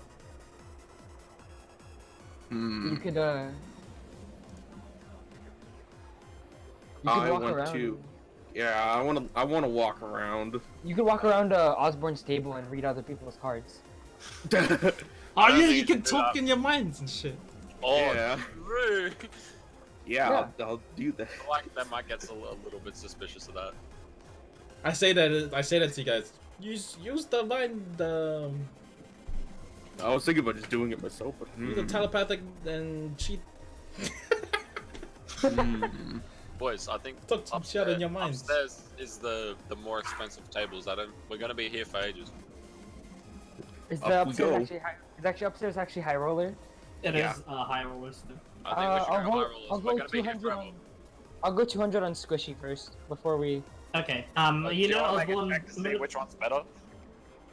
Hmm. You could I walk want around. to. Yeah, I want to walk around. You could walk around Osborne's table and read other people's cards. Oh don't yeah, think you can do talk that. in your minds and shit. Oh, Yeah. true. Yeah, I'll do that. Like that might get a little bit suspicious of that. I say that to you guys. Use the mind, I was thinking about just doing it myself, but use the telepathic and cheat. Boys, I think Talk some shit in your minds. upstairs is the more expensive tables. We're gonna be here for ages. Is Up the we upstairs go. actually high? Is actually upstairs actually high roller? It Yeah. is high rollers too. I think we should I'll go go. high rollers. I'll We're go gonna be here 200 forever. on. I'll go 200 on Squishy first before we. Okay. Do You know, wanna make a Osborne, check to see which one's better?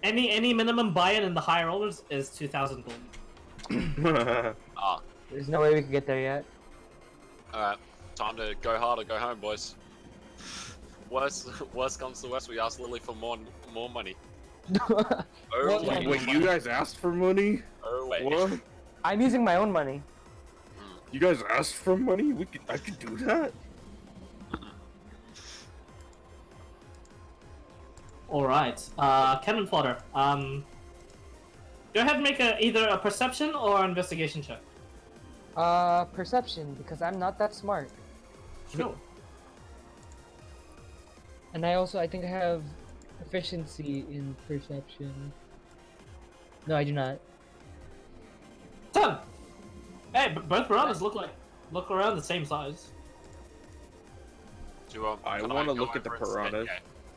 any minimum buy-in in the high rollers is 2,000 gold. Ah, There's no way we can get there yet. alright. Time to go hard or go home, boys. Worst comes to worst, we ask Lily for more money. Oh Well, wait, Wait, you guys asked for money? oh wait. What? I'm using my own money. You guys asked for money? I could do that. All right. Cannon fodder. Go ahead and make either a perception or investigation check. Perception, because I'm not that smart. Sure. And I think I have efficiency in perception. No, I do not. 10. Hey, both piranhas look around the same size. Do you, I can wanna go look at the over and stand- piranhas.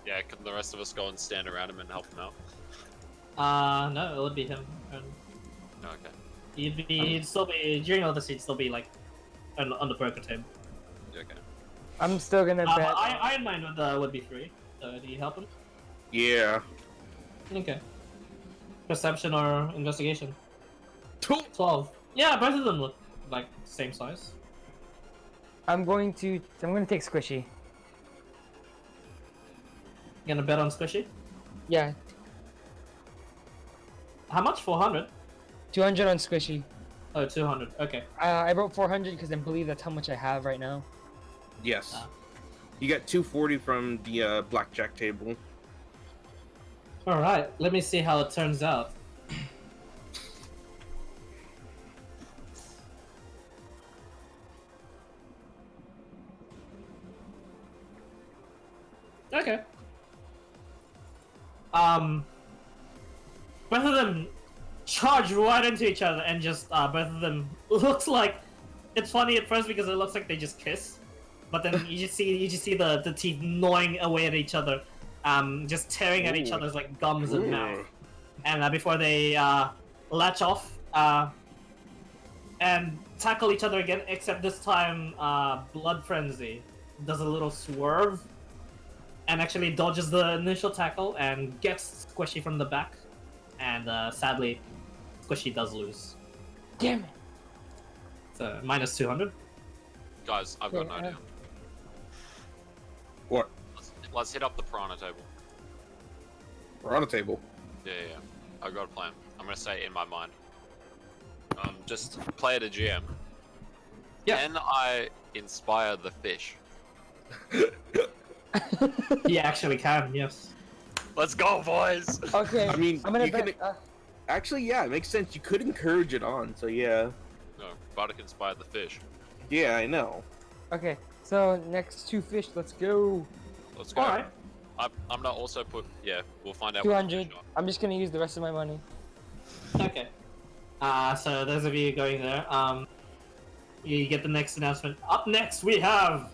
Yeah, can the rest of us go and stand around him and help him out? No, it would be him. And No, okay. he'd still be during all this. He'd still be like on the broken table. Yeah, okay. I'm still gonna But bet. Iron Mine would be free. So do you help him? Yeah. Okay. Perception or investigation? 12. Yeah, both of them look like same size. I'm gonna take Squishy. You gonna bet on Squishy? Yeah, How much? 400? 200 on Squishy. Oh, 200. Okay. I wrote 400 because I believe that's how much I have right now. Yes. Ah. You got 240 from the blackjack table. Alright, let me see how it turns out. Okay. Both of them charge right into each other and just, both of them looks like, it's funny at first because it looks like they just kiss, but then you just see the teeth gnawing away at each other, just tearing at each Ooh. other's like gums and Ooh. mouth, and before they latch off and tackle each other again, except this time Blood Frenzy does a little swerve and actually dodges the initial tackle and gets Squishy from the back, and sadly Squishy does lose. Damn it! So minus 200. Guys, I've got an Yeah. idea. What? Let's hit up the piranha table. We're on a table. Yeah. I've got a plan. I'm gonna say it in my mind. Just play it a GM. Yeah. Can I inspire the fish? He actually can, yes. Let's go, boys! Okay. I mean, I'm gonna you can- bet. Actually, yeah, it makes sense. You could encourage it on, so yeah. No, Bardic inspired the fish. Yeah, I know. Okay, so next 2 fish, let's go. Let's go. Alright. I'm not also put. Yeah, we'll find out. 200. I'm just gonna use the rest of my money. Okay. So those of you going there, you get the next announcement. Up next we have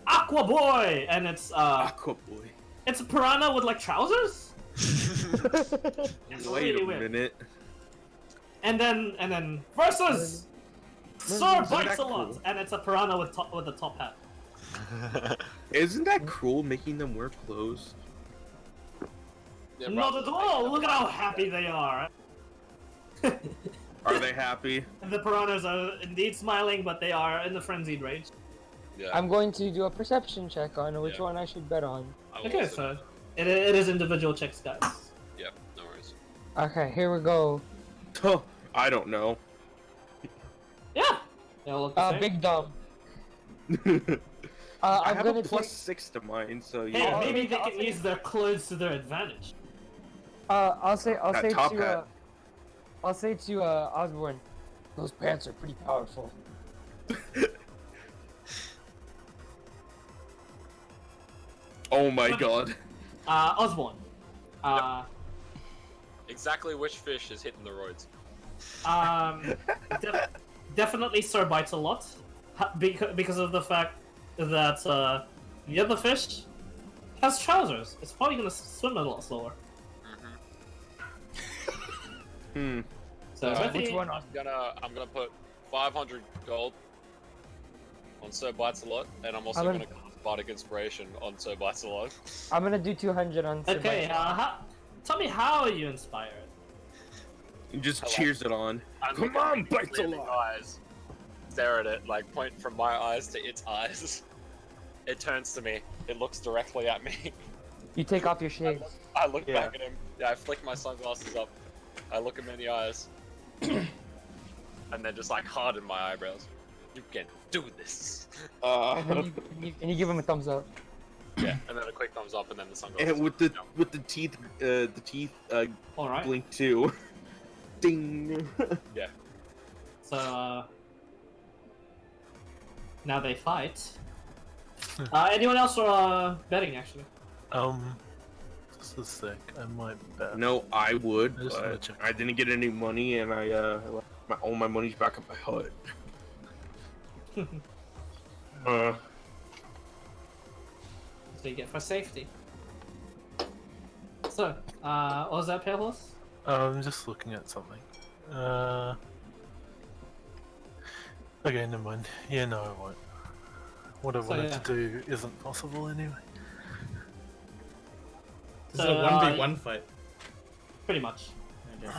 Aqua Boy, and it's Aqua boy. it's a piranha with like trousers. It's Wait really a weird. minute. And then versus Sir Bites a Lot, cool? and it's a piranha with a top hat. Isn't that cruel making them wear clothes? Yeah, Not rather at than all. making them Look at how laugh. happy they are. Are they happy? And the piranhas are indeed smiling, but they are in the frenzied rage. Yeah. I'm going to do a perception check on which Yeah. one I should bet on. I will Okay, also- so it is individual checks, guys. Yeah, no worries. Okay, here we go. Oh, I don't know. Yeah. They all look the same. Big dumb. I I'm have gonna a plus take. 6 to mine, so Hey, yeah. maybe they I'll can say- use their clothes to their advantage. I'll say That top to hat. I'll say to Osborne, those pants are pretty powerful. Oh my god. Osborne. Exactly which fish is hitting the roads? Def- definitely Sir Bites a Lot, because of the fact that the other fish has trousers. It's probably gonna swim a lot slower. Hmm. So I Which think- one? I'm gonna put 500 gold on Sir Bites a Lot, and I'm also I'm gonna gonna- cast Bardic Inspiration on Sir Bites a Lot. I'm gonna do 200 on. Sir Okay, Bites. tell me how are you inspired? He just I like cheers it on. I Come look at on, it Bites a in the Lot. eyes, stare at it, like point from my eyes to its eyes. It turns to me. It looks directly at me. You take off your shades. I look Yeah. back at him. Yeah, I flick my sunglasses up. I look him in the eyes, and then just like harden my eyebrows. You can do this. And you give him a thumbs up. Yeah, and then a quick thumbs up, and then the sunglasses. And with the teeth All right. blink too. Ding. Yeah. So now they fight. Anyone else are betting actually? Just a sec. I might bet. No, I would, I just wanna but check. I didn't get any money, and I left all my money's back at my hut. So you get for safety. So, what was that, Pale Horse? I'm just looking at something. Okay, never mind. Yeah, no, I won't. What I So, wanted yeah. to do isn't possible anyway. This So, is a 1v1 fight. Pretty much. Okay.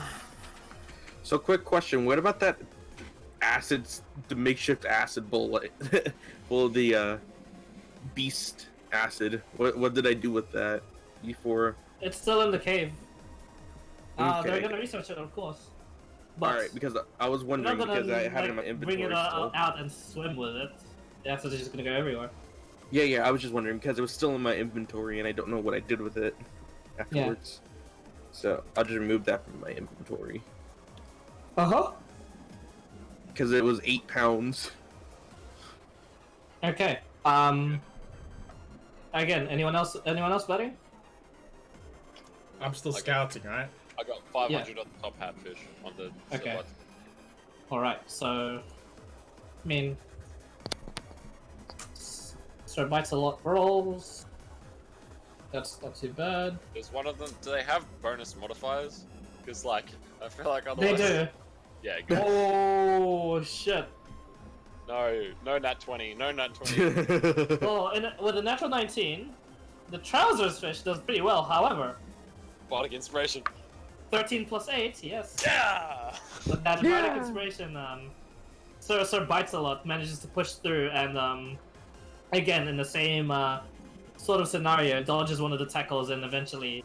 So, quick question: what about that the makeshift acid bullet, full of the beast acid? What did I do with that before? It's still in the cave. They're Okay. gonna research it, of course. But All right, because I was they're wondering not gonna because I had it in my like, inventory bring it still. out and swim with it. The acid is just gonna go everywhere. Yeah, I was just wondering because it was still in my inventory and I don't know what I did with it afterwards. So I'll just remove that from my inventory Uh-huh. because it was 8 pounds. Okay. Again, anyone else betting? I'm still Okay. scouting, right? I got 500 on the top hat fish on the. Okay. silver. Alright, so I mean Sir Bites a Lot rolls. That's not too bad. Is one of them? Do they have bonus modifiers? Because like I feel like They otherwise. do. Yeah. Good. Oh shit. No nat 20. No nat 20. Well, with a natural 19, the trousers fish does pretty well. However, Bardic Inspiration. 13 plus 8, yes. Yeah. But that Bardic Inspiration, Sir Bites a Lot manages to push through and, again, in the same sort of scenario, dodges one of the tackles and eventually,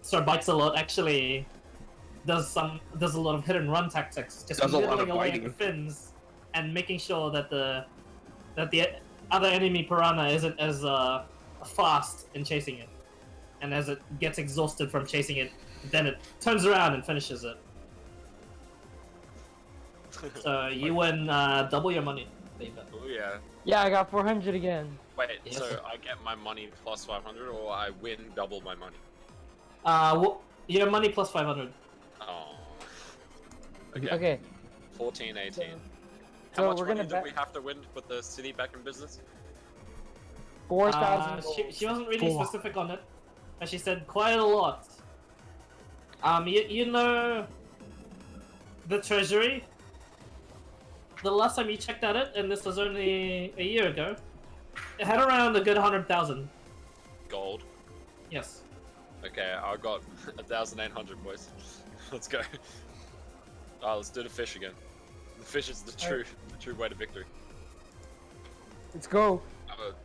Sir Bites a Lot actually does a lot of hit and run tactics, just Does a lot of nibbling away at biting. the fins and making sure that the other enemy piranha isn't as fast in chasing it, and as it gets exhausted from chasing it, then it turns around and finishes it. So you win double your money. baby. Oh yeah. Yeah, I got 400 again. Wait, Yes. so I get my money plus 500, or I win double my money? Your money plus 500. Oh. Okay. Okay, 14, 18. so How much we're money gonna do bet we have to win to put the city back in business? 4,000 She wasn't really Four. specific on it, but she said quite a lot. You know the treasury. The last time you checked at it, and this was only a year ago, it had around a good 100,000. Gold. Yes. Okay, I got 1,800, boys. Let's go. Let's do the fish again. The fish is the true way to victory. Let's go.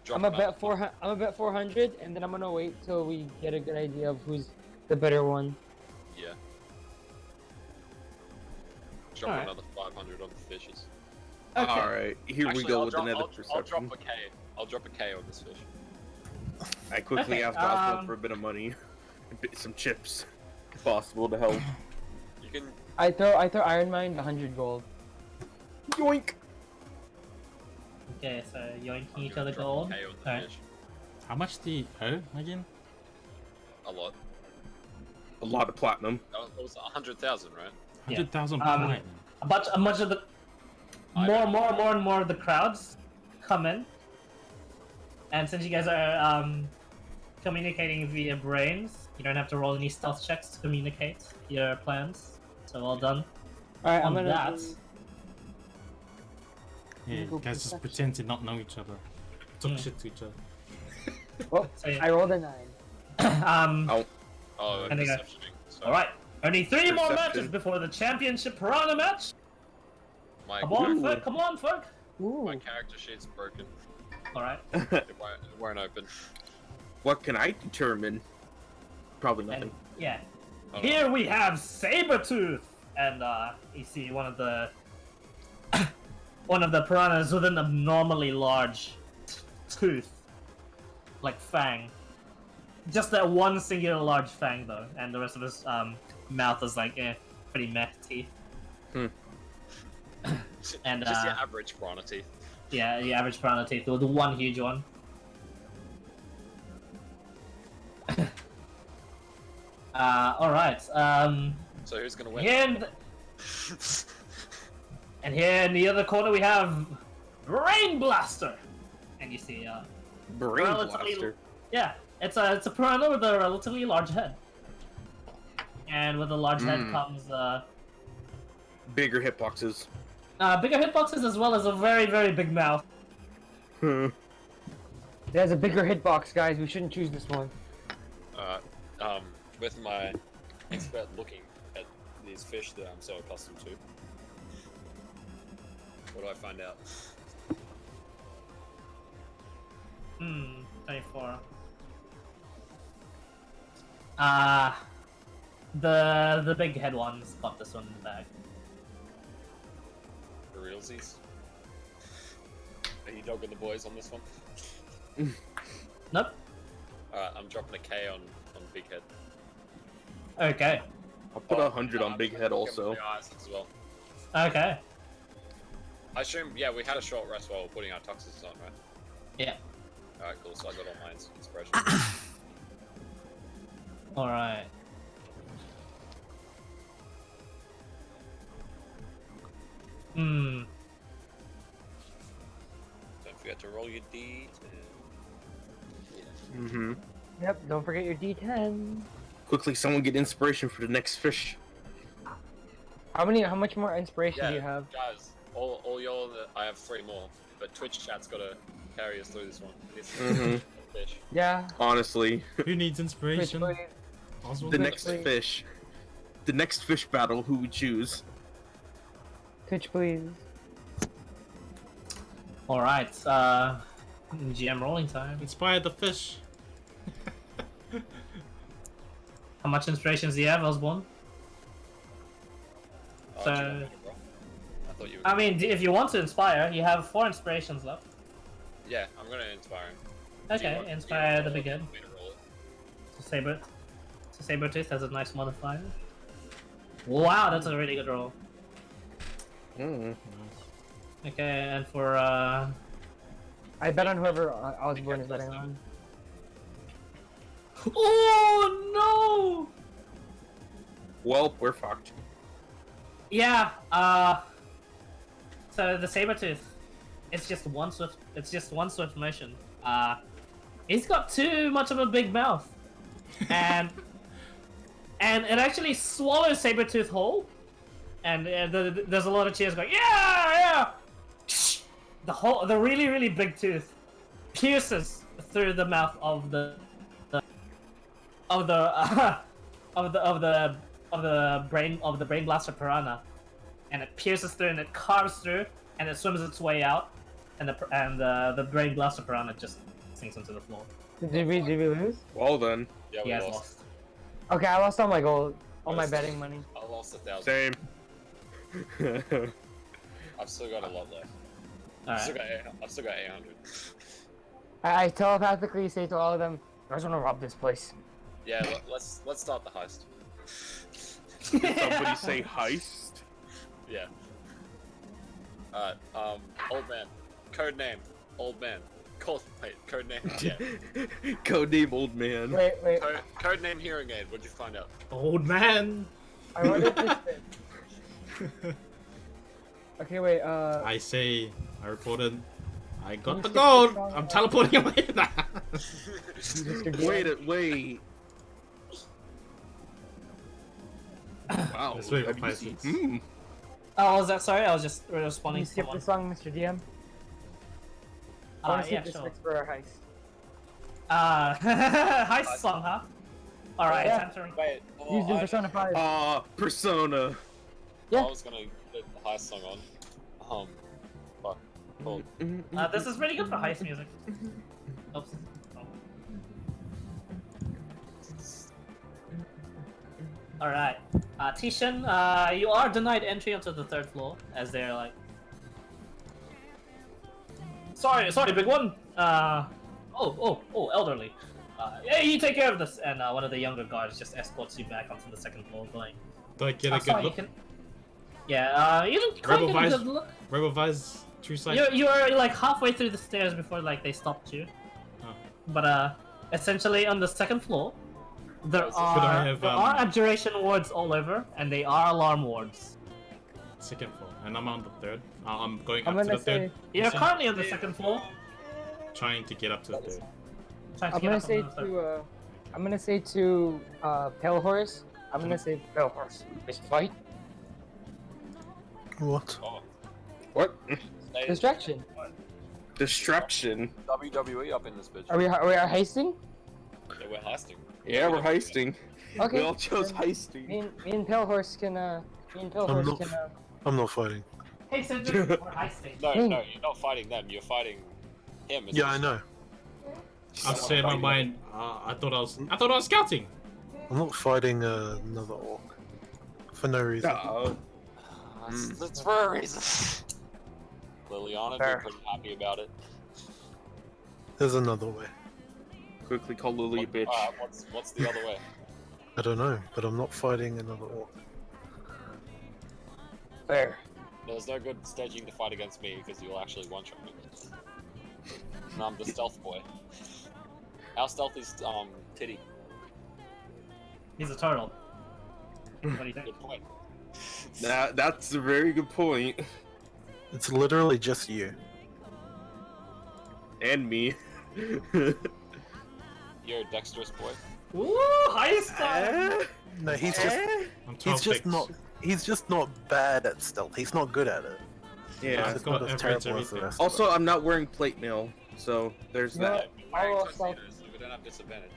Drop I'm gonna another- bet 400. I'm gonna bet 400, and then I'm gonna wait till we get a good idea of who's the better one. Yeah. Drop Alright. another 500 on the fishes. Okay. All right, here Actually, we go I'll with drop, another I'll perception. drop a K. I'll drop a K on this fish. I quickly Okay, asked Oswald for a bit of money, some chips, if possible, to help. You can. I throw Iron Mine 100 gold. Yoink! Okay, so yoinking I'm each gonna other drop a gold. K on the Alright. fish. How much do you owe again? A lot. A lot of platinum. That was 100,000, right? Yeah. 100,000 Um, platinum. A much of the I more don't- and more of the crowds come in, and since you guys are communicating via brains, you don't have to roll any stealth checks to communicate your plans. So well done. All right, I'm On gonna. that. Yeah, go you guys just perception. pretend to not know each other. Talk Yeah. shit to each other. Oh, So, yeah. I rolled a 9. Oh, And they go- perceptioning. So All right. Only 3 more Perception. matches before the championship piranha match. My, Come on, Ooh. folk. Come on, folk. Ooh. my character sheet's broken. All right. It won't open. What can I determine? Probably And nothing. yeah, Oh, here we have Sabretooth, and you see one of the piranhas with an abnormally large tooth, like fang. Just that one singular large fang though, and the rest of his mouth is like pretty meh teeth. And just your average piranha teeth. yeah, the average piranha teeth with one huge one. All right. So who's gonna win? Here in the other corner we have Brain Blaster, and you see Brain relatively- blaster. yeah, it's a piranha with a relatively large head, and with a large head comes Bigger hitboxes. bigger hitboxes as well as a very big mouth. It has a bigger hitbox, guys. We shouldn't choose this one. With my expert looking at these fish that I'm so accustomed to, what do I find out? 24. The big head ones got this one in the bag. For realsies? Are you dogging the boys on this one? Nope. Alright, I'm dropping a K on Big Head. Okay. I'll put Oh, 100 on I'm Big gonna Head look at also. my eyes as well. Okay. I assume, yeah, we had a short rest while putting our tuxes on, right? Yeah. Alright, cool, so I got all my inspiration. All right. Don't forget to roll your D10. Yeah. Mm-hmm. Yep. Don't forget your D10. Quickly, someone get inspiration for the next fish. How much more inspiration do you have? Guys, all y'all, I have 3 more, but Twitch chat's gotta carry us through this one. This Mhm. fish. Yeah. Honestly, Who needs Twitch, inspiration? please. Oswald? the Twitch, next please. fish. The next fish battle, who we choose? Twitch, please. All right. GM rolling time. Inspire the fish. How much inspirations do you have, Osborne? Oh, So- do you want me to roll? I thought you were. I mean, if you want to inspire, you have 4 inspirations left. Yeah, I'm gonna inspire him. Do you Okay, want- do you inspire want the to big roll head. it? Want me to roll it? So Sabretooth has a nice modifier. Wow, that's a really good roll. Mm. Okay, and for I bet on whoever Osborne is betting on. Oh Well, we're fucked. no! Yeah. So the Sabertooth, it's just one swift. It's just one swift motion. He's got too much of a big mouth, and it actually swallows Sabertooth whole. And there's a lot of cheers going, yeah! The really, really big tooth pierces through the mouth of the brain blaster piranha, and it pierces through and it carves through and it swims its way out, and the brain blaster piranha just sinks into the floor. Did we lose? Well then. Yeah, He we has lost. lost. Okay, I lost all my gold, all my betting money. I lost 1,000. Same. I've still got a lot left. All right. I've still got 800. I telepathically say to all of them, I just want to rob this place. Yeah, let's start the heist. Somebody say heist. Yeah. Alright, old man. Code name. Old man. Code name. Yeah. Codename old man. Wait. Code name hearing aid. What'd you find out? Old man. I wonder if this Okay, wait, I say, I reported, I got you the skip gold. the song? I'm teleporting away now. Wait. Wow. Let's wait for WC. 5 seconds. Oh, was that? Sorry, I was just Can responding you to skip the someone. song, Mr. DM? I want to Yeah, skip this sure. fix for our heist. Heist song, huh? All right, Yeah. time to. Wait. Use in Persona 5. Persona. Yeah. I was gonna put the heist song on. Fuck. Hold. This is really good for heist music. Oops. Oh. All right, Tishan, you are denied entry onto the 3rd floor as they're like. Sorry, big one. Elderly. Yeah, you take care of this, and one of the younger guards just escorts you back onto the 2nd floor, going. Do I get a good Sorry, you look? can. Yeah, you didn't quite Rebel get a Vice- good look. Rebel Vice, true sight. You are like halfway through the stairs before like they stopped you. Oh. But essentially on the 2nd floor, there Could I have, there are abjuration wards all over, and they are alarm wards. 2nd floor, and I'm on the 3rd. I'm going I'm up to gonna the say, 3rd. You're Listen, currently on the 2nd floor. trying to get up to the 3rd. Trying to I'm get gonna up say on the 3rd. to, I'm gonna say to, Pale Horse, I'm gonna say Pale Horse, let's fight. What? Oh. What? Distraction. Distraction. WWE up in this bitch. Are we heisting? Yeah, we're heisting. Yeah, we're heisting. Okay. We all chose then heisting. Me and Pale Horse can, I'm not fighting. Hey, Cedric, we're heisting. No, Hmm. no, you're not fighting them. You're fighting him. It's Yeah, I just- know. I've said my mind. I thought I was scouting. I'm not fighting another orc for no reason. That's for a reason. Liliana, Fair. you're pretty happy about it. There's another way. Quickly call Lily a bitch. What's the other way? I don't know, but I'm not fighting another orc. Fair. There's no good staging to fight against me because you'll actually one-shot me. And I'm the stealth boy. How stealthy is Titty? He's a turtle. What do you think? Good point. That's a very good point. It's literally just you. And me. You're a dexterous boy. Ooh, heist time! No, he's just I'm 12 he's just picks. not he's just not bad at stealth. He's not good at it. Yeah. He's got not as average terrible as the everything. rest. Also, I'm not wearing plate mail, so there's No. that. We're wearing I'll tuxedos, so we don't have disadvantage.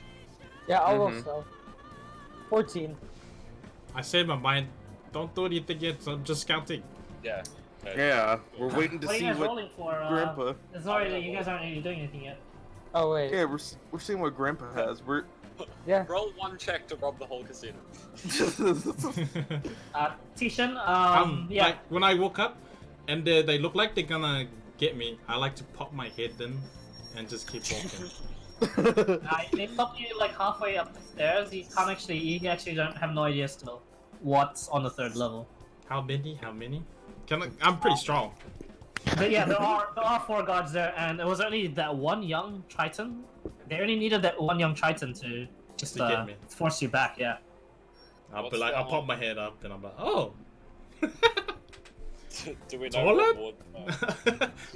Yeah, I'll Mhm. also. 14. I said my mind. Don't do anything yet. I'm just scouting. Yeah. Okay. Yeah, we're waiting to What are see you guys what rolling for? Grandpa. Sorry that you guys aren't really doing anything yet. Oh, wait. Yeah, we're seeing what Grandpa has. We're Yeah. Roll one check to rob the whole casino. Tishan, yeah. Like when I woke up, and they look like they're gonna get me. I like to pop my head in, and just keep walking. They stopped you like halfway up the stairs. You actually don't have no idea still what's on the 3rd level. How many? I'm pretty strong. But yeah, there are 4 guards there, and it was only that one young Triton. They only needed that one young Triton to just To get me. force you back. Yeah. I'll be What's like, the, I'll pop my head up, and I'm like, oh. Do we know Toilet? what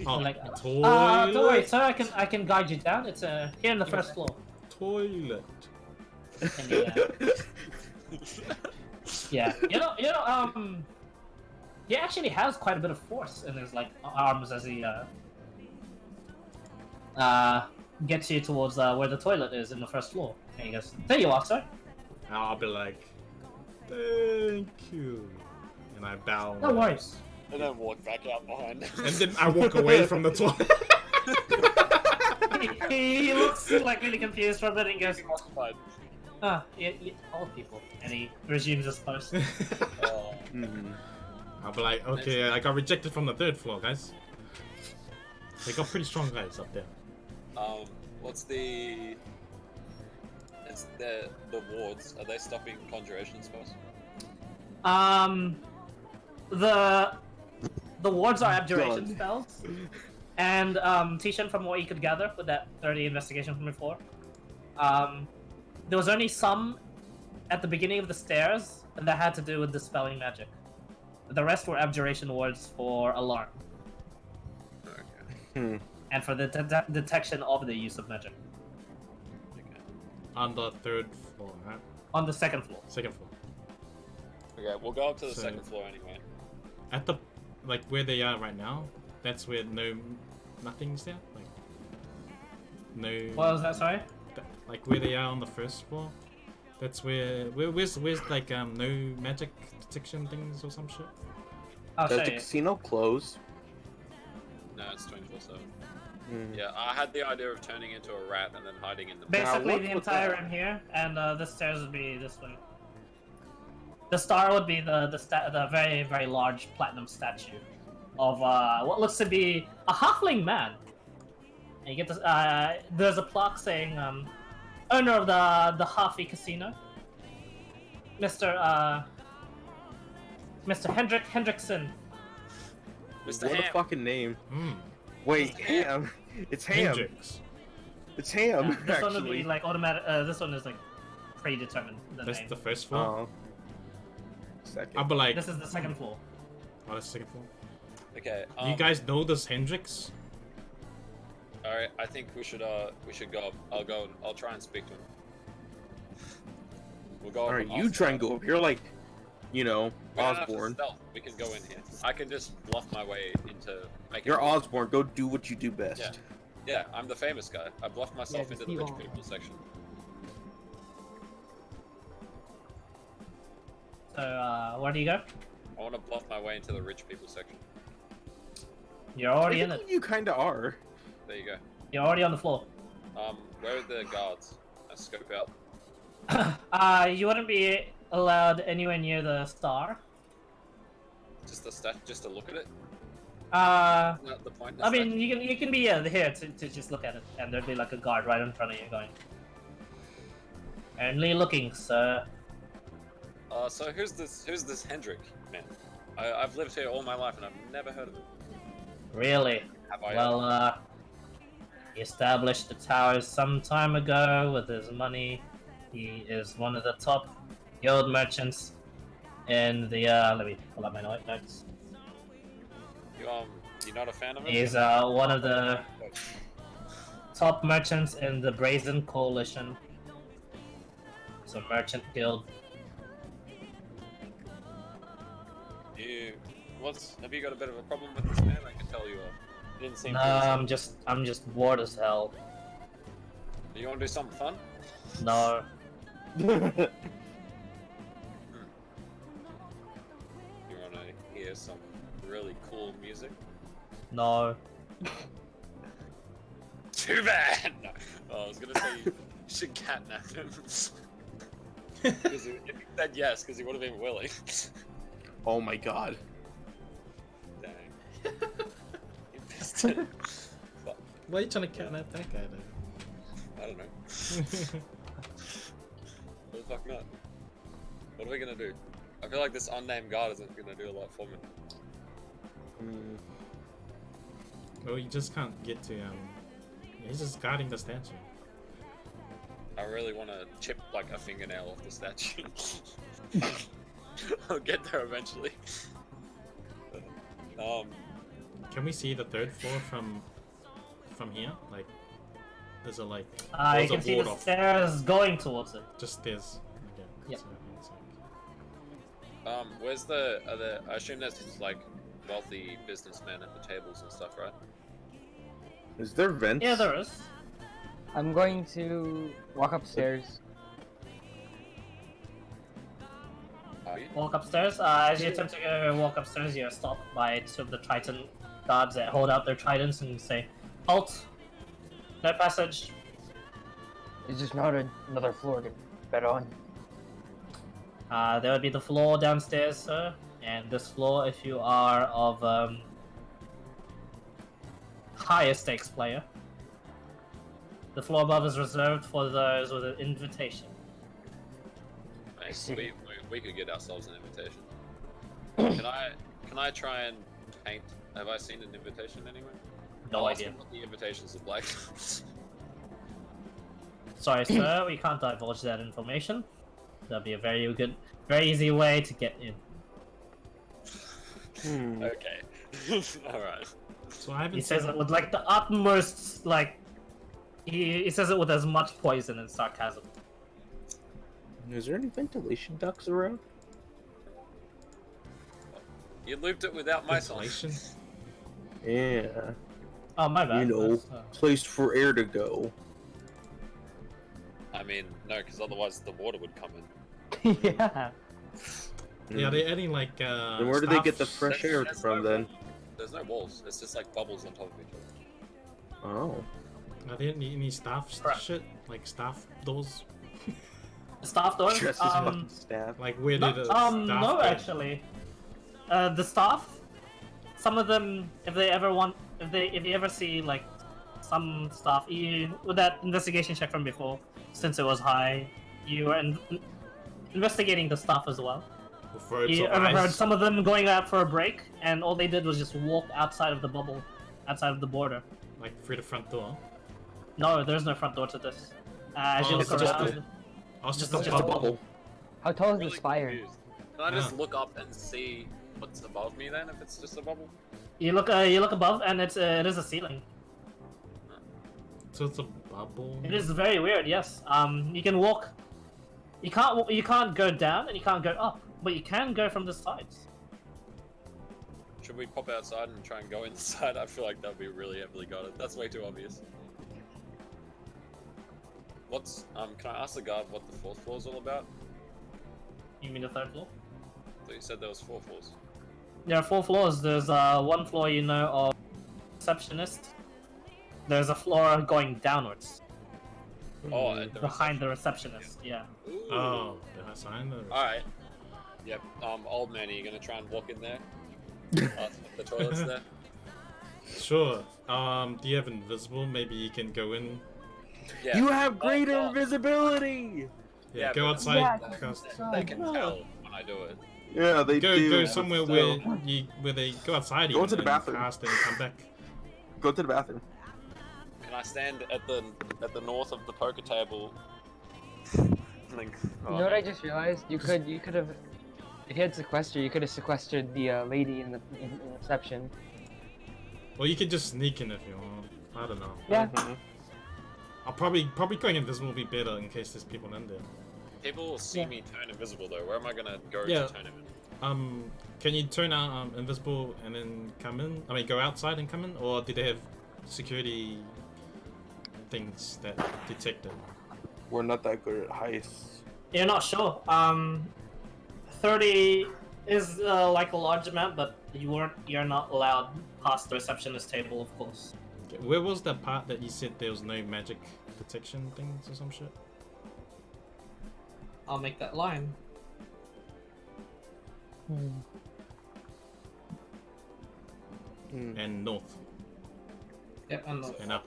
Oh, Like, toilet. don't worry, sir. I can guide you down. It's here on the first floor. Toilet. And yeah, he actually has quite a bit of force in his like arms as he gets you towards where the toilet is in the first floor. And he goes, "There you are, sir." I'll be like, thank you. And I bow. No worries. and then walk back out behind. And then I walk away from the toilet. He looks like really confused for a bit and goes, Fine. old people. And he resumes his post. Oh. I'll be like, okay, I got rejected from the 3rd floor, guys. They got pretty strong guys up there. What's the? Is the wards? Are they stopping conjuration spells? The wards are abjuration Done. spells. And Tishan, from what you could gather with that 30 investigation from before, there was only some at the beginning of the stairs that had to do with dispelling magic. The rest were abjuration wards for alarm Okay. and for the detection of the use of magic. Okay. On the 3rd floor, right? On the 2nd floor. 2nd floor. Okay, we'll go up to the So- 2nd floor anyway. At the, like, where they are right now, that's where nothing's there? Like, no... What was that, sorry? Like, where they are on the 1st floor? That's where's like, no magic detection things or some shit? I'll Does show the you. casino close? No, it's 24/7. Mm. Yeah, I had the idea of turning into a rat and then hiding in the. Basically, what's the with entire that? room here, and the stairs would be this way. The star would be the very, very large platinum statue of what looks to be a halfling man. And you get this. There's a plaque saying, "Owner of the Halfie Casino, Mr. Hendrickson." Mr. What a Ham. fucking name. Hmm. Wait, Ham. It's Ham. Hendrix. It's Ham. Yeah, this one would actually. be like automatic. This one is like predetermined. The That's name. the 1st floor? Oh. Second. I'll be like, This is the 2nd floor. oh, that's the 2nd floor. Okay. You guys know this Hendrix? All right. I think we should go up. I'll try and speak to him. We'll go. All up right, and you ask try him. and go up. You're like, you know, We don't have to Osborne. stealth. We can go in here. I can just bluff my way into making. You're Osborne. Go do what you do best. Yeah. Yeah, I'm the famous guy. I bluffed myself just into the rich Elon. people section. So, where do you go? I want to bluff my way into the rich people section. You're already in I it. think you kind of are. There you go. You're already on the floor. Where are the guards? I scope out. You wouldn't be allowed anywhere near the star. Just just to look at it. Uh, Not the point. I mean, you can be here to just look at it, and there'd be like a guard right in front of you going. Only looking, sir. So who's this Hendrik man? I've lived here all my life and I've never heard of him. Really? Have I? Well, he established the towers some time ago with his money. He is one of the top guild merchants in the. Let me pull up my notes. You're not a fan of him? He's one of the top merchants in the Brazen Coalition. It's a merchant guild. Have you got a bit of a problem with this man? I can tell you didn't seem. No, I'm just bored as hell. You want to do something fun? No. You want to hear some really cool music? No. Too bad. No. Oh, I was gonna say you should catnap him. 'Cause if he said yes, because he would have been willing. Oh my god. Dang. You missed it. Fuck. Why are you trying to catnap that guy though? I don't know. What the fuck not? What are we gonna do? I feel like this unnamed guard isn't gonna do a lot for me. Well, you just can't get to He's just guarding the statue. I really want to chip like a fingernail off the statue. I'll get there eventually. Can we see the third floor from here? Like, there's a like. You there's can a see ward the off. stairs going towards it. Just stairs. Okay. Yep. So it's like... Where's the other? I assume there's like wealthy businessmen at the tables and stuff, right? Is there vents? Yeah, there is. I'm going to walk upstairs. Are you? Walk upstairs. As you attempt to walk upstairs, you're stopped by two of the Triton guards that hold out their tridents and say, "Halt! No passage." It's just not another floor to bet on. There would be the floor downstairs, sir, and this floor, if you are of higher stakes player. The floor above is reserved for those with an invitation. Mate, see. we could get ourselves an invitation. Can I try and paint? Have I seen an invitation anywhere? No I'll ask idea. them what the invitations look like. Sorry, sir, we can't divulge that information. That'd be a very easy way to get in. Okay. Alright. So I haven't He seen... says it with like the utmost, like, he says it with as much poison and sarcasm. Is there any ventilation ducts around? You looped it without my song. Ventilation? Yeah. Oh, my bad. You know, That's, place for air to go. I mean, no, because otherwise the water would come in. Yeah. Yeah, they're adding like Then where do they get the staff- fresh air There's from no then? walls. There's no walls. It's just like bubbles on top of each other. Oh. Are there any staff Crap. shit? Like staff doors? staff doors? Just as fucking staff. Like where No, did the staff no, go? actually. The staff, some of them, if you ever see like some staff, with that investigation check from before, since it was high, you were investigating the staff as well. Referred You to ever eyes. heard some of them going out for a break, and all they did was just walk outside of the bubble, outside of the border. Like through the front door? No, there's no front door to this. As you Oh, look it's just around, Oh, it's just Just a a bubble. bubble. How tall is Really the spire? confused. Can I just Yeah. look up and see what's above me then, if it's just a bubble? you look above, and it is a ceiling. So it's a bubble. It is very weird. Yes. You can walk. You can't go down, and you can't go up, but you can go from the sides. Should we pop outside and try and go inside? I feel like that'd be really heavily guarded. That's way too obvious. What's can I ask the guard what the fourth floor is all about? You mean the third floor? So you said there was 4 floors. There are 4 floors. There's one floor you know of receptionist. There's a floor going downwards Oh, at the behind the receptionist. Yeah. Ooh. Oh, did I sign the... Alright. Yep, old man, are you gonna try and walk in there? The toilet's there? Sure. Do you have invisible? Maybe you can go in. Yeah. You have greater Oh, invisibility! Yeah, Yeah, go but- outside. Yeah, cast... They can tell when I do it. Yeah, they do. Go somewhere So, where they go outside. Go even to the and bathroom. Cast and come back. Go to the bathroom. Can I stand at the north of the poker table? Like, You know what I just realized? You could have, if you had sequester, you could have sequestered the lady in reception. Well, you could just sneak in if you want. I don't know. Yeah. Mhm. I'll probably going invisible will be better in case there's people in there. People will see Yeah. me turn invisible though. Where am I gonna go Yeah. to turn invisible? Can you turn out invisible and then come in? I mean, go outside and come in, or did they have security things that detect it? We're not that good at heists. You're not sure. 30 is like a large amount, but you're not allowed past the receptionist table, of course. Okay, where was that part that you said there was no magic detection things or some shit? I'll make that line. And north Yep, and and up.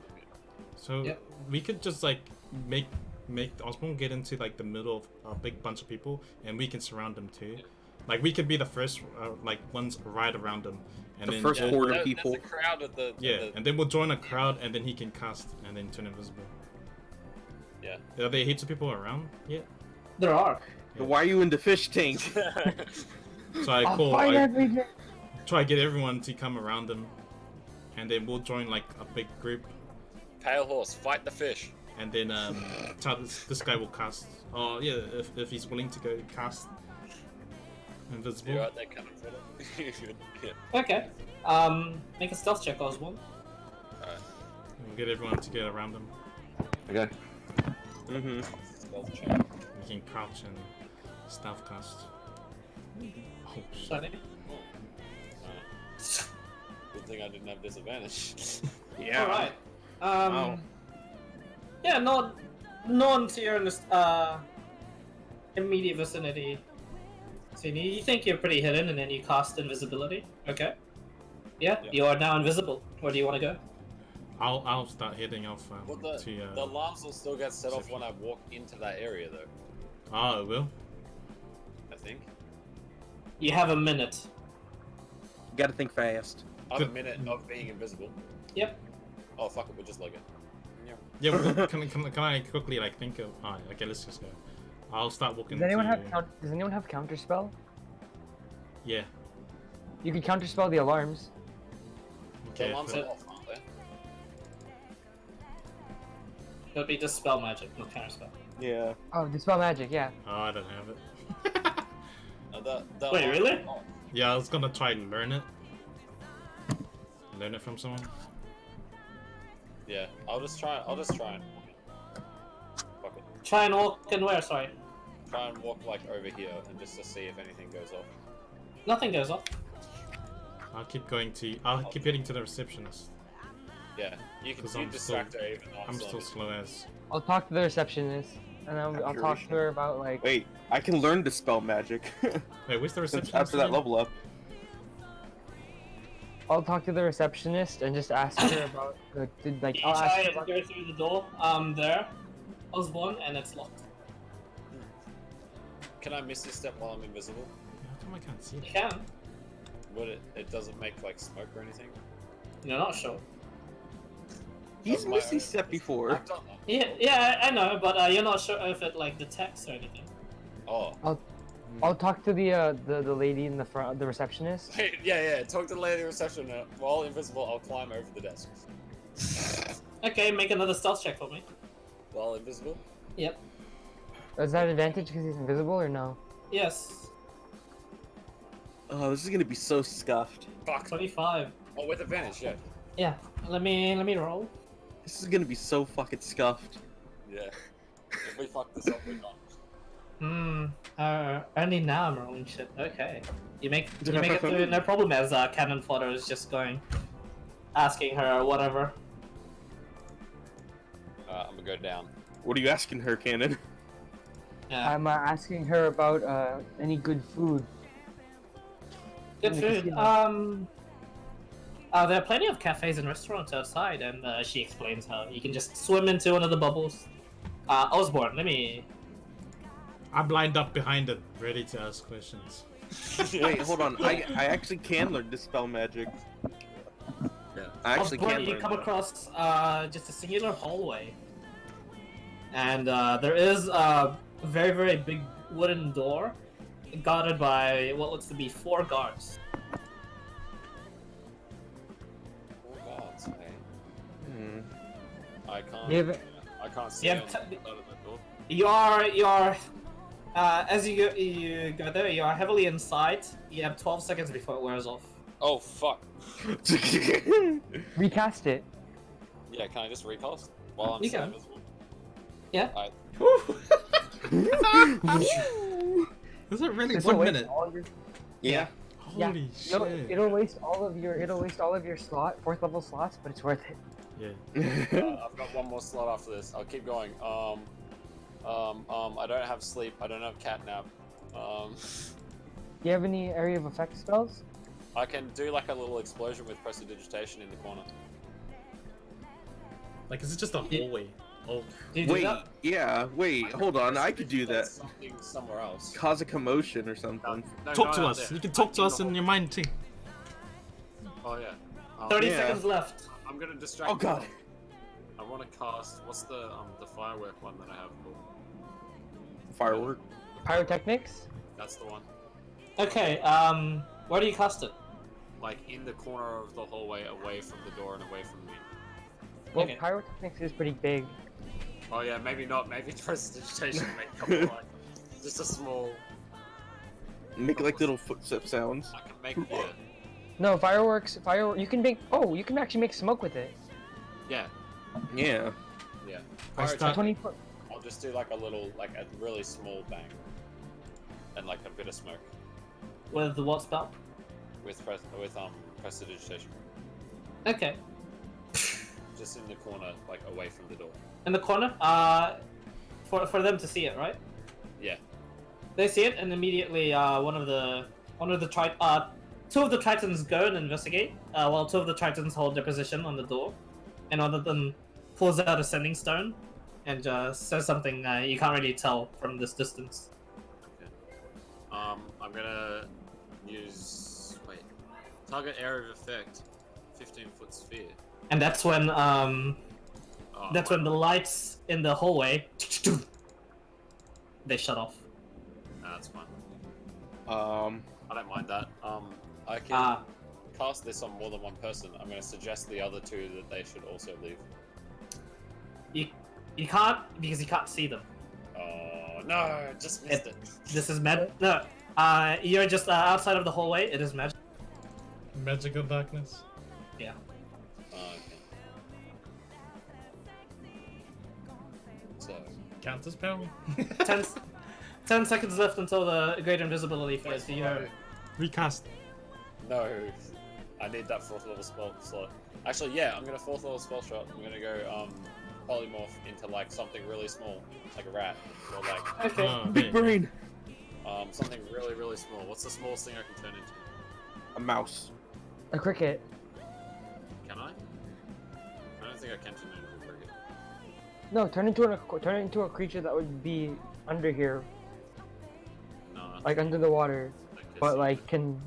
So Yep. we could just like make Osborne get into like the middle of a big bunch of people, and we can surround them too. Like we could be the first, like ones right around them, and The then first we'll- horde of There's people. a crowd at the. Yeah, At the, and then we'll join a crowd, and then he can cast and then turn invisible. yeah. Are there heaps of people around? Yeah. There are. Why are you in the fish tank? So I I'll call. fight I everything. try to get everyone to come around them, and then we'll join like a big group, Pale horse, fight the fish. and then tell this guy will cast. Oh yeah, if he's willing to go cast invisible. You're right there, coming for it. Yeah. Okay. Make a stealth check, Osborne. Alright. We'll get everyone to get around him. Okay. Mm-hmm. Stealth check. We can crouch and stealth cast. Oh shit. Sorry. Good thing I didn't have disadvantage. Yeah. All right. Wow. Yeah, no one to your immediate vicinity. So you think you're pretty hidden, and then you cast invisibility. Okay. Yeah, Yeah. you are now invisible. Where do you want to go? I'll start heading off Well, to. the alarms will still get set off when I walk into that area, though. Oh, it will. I think. You have a minute. You gotta think fast. I have a Good. minute of being invisible. Yep. Oh fuck it, we'll just log it. Yeah, well, can I quickly like think of? Alright, okay, let's just go. I'll start walking. Does anyone to, Does anyone have counter spell? Yeah. You can counter spell the alarms. The Okay. alarms but- are off, aren't they? It'll be just spell magic, not counter spell. Yeah. Oh, dispel magic. Yeah. Oh, I don't have it. The Wait, alarms really? are off. Yeah, I was gonna try and learn it. Learn it from someone. Yeah, I'll just try and fuck it. Try and walk and where? Sorry. Try and walk like over here and just to see if anything goes off. Nothing goes off. I'll keep going to. I'll keep heading to the receptionist. Yeah, you can 'Cause I'm distract her even though I'm still still slow as. I'll talk to the receptionist, and I'll talk to her about like. Wait, I can learn to spell magic Wait, where's the receptionist? after that again? level up. I'll talk to the receptionist and just ask her about like. You I'll ask try her and about, go through the door. There. Osborne, and it's locked. Can I miss this step while I'm invisible? How come I can't see You that? can. Would it doesn't make like smoke or anything? You're not sure. He's That's my missed this own- step before. I've done that. Yeah, I know, but you're not sure if it like detects or anything. Oh. I'll talk to the lady in the front, the receptionist. Yeah. Talk to the lady reception. While invisible, I'll climb over the desk. Okay, make another stealth check for me. While invisible? Yep. Is that advantage because he's invisible or no? Yes. Oh, this is gonna be so scuffed. Fuck. 25. Oh, with advantage, yeah. Yeah. Let me roll. This is gonna be so fucking scuffed. Yeah. If we fuck this up, we're done. Only now I'm rolling shit. Okay. You make it through no problem as Cannon Fodder is just going, asking her or whatever. I'm gonna go down. What are you asking her, Cannon? Yeah. I'm asking her about any good food. Good in the food. casino. There are plenty of cafes and restaurants outside, and she explains how you can just swim into one of the bubbles. Osborne, let me. I'm lined up behind it, ready to ask questions. Wait, hold on. I actually can learn dispel magic. Yeah. I actually Osborne, can you learn come that. across just a singular hallway, and there is a very, very big wooden door guarded by what looks to be 4 guards. Oh god, hey. Hmm. I can't. You have- I can't see You on have the t- side of the door. You are as you go there, you are heavily inside. You have 12 seconds before it wears off. Oh fuck. Recast it. Yeah, can I just recast while I'm You still can. invisible? Yeah. Alright. Is it really This'll 1 waste minute? all your- Yeah. Yeah, Holy It'll, shit! it'll waste all of your 4th level slots, but it's worth it. Yeah. I've got one more slot after this. I'll keep going. I don't have sleep. I don't have catnap. Do you have any area of effect spells? I can do like a little explosion with prestidigitation in the corner. Like, is it just a hallway? Oh, Do you do Wait, that? yeah, wait, hold on. I could do that. Something somewhere else. Cause a commotion or something. No, talk not to out us. there. You can talk to Like us the in your hole. mind too. Oh yeah. 30 Yeah. seconds left. I'm gonna distract. Oh god. you. I want to cast. What's the firework one that I have called? Firework. Pyrotechnics? That's the one. Okay, where do you cast it? Like in the corner of the hallway, away from the door and away from me. Well, Okay. pyrotechnics is pretty big. Oh yeah, maybe not. Maybe prestidigitation make a couple like just a small. Make like little footstep sounds. I can make yeah. No, fireworks. You can make. Oh, you can actually make smoke with it. Yeah. Yeah. Yeah. I Pyrotech- start- 20 foot. I'll just do like a little, like a really small bang, and like a bit of smoke With the what spell? with prestidigitation, Okay. just in the corner, like away from the door. In the corner? For them to see it, right? Yeah. They see it, and immediately two of the Tritons go and investigate. While two of the Tritons hold their position on the door, and one of them pulls out a sending stone and says something you can't really tell from this distance. Okay. I'm gonna use target area of effect, 15-foot sphere. And that's when Oh, that's when the lights in the hallway they shut off. Nah, that's fine. Um. I don't mind that. I can cast this on more than one person. I'm gonna suggest the other two that they should also leave. You can't because you can't see them. Oh no, just missed it. This is no. You're just outside of the hallway. It is magic. Magical darkness. Yeah. Oh, okay. So, Counter spell. 10 seconds left until the greater invisibility phase. Do you know? Recast. no, I need that 4th level spell slot. Actually, yeah, I'm gonna 4th level spell shot. I'm gonna go polymorph into like something really small, like a rat, or like Okay. Oh, Big brain. something really really small. What's the smallest thing I can turn into? A mouse. A cricket. Can I? I don't think I can turn into a cricket. No, turn it into a creature that would be under here, No. like under the water, but like can.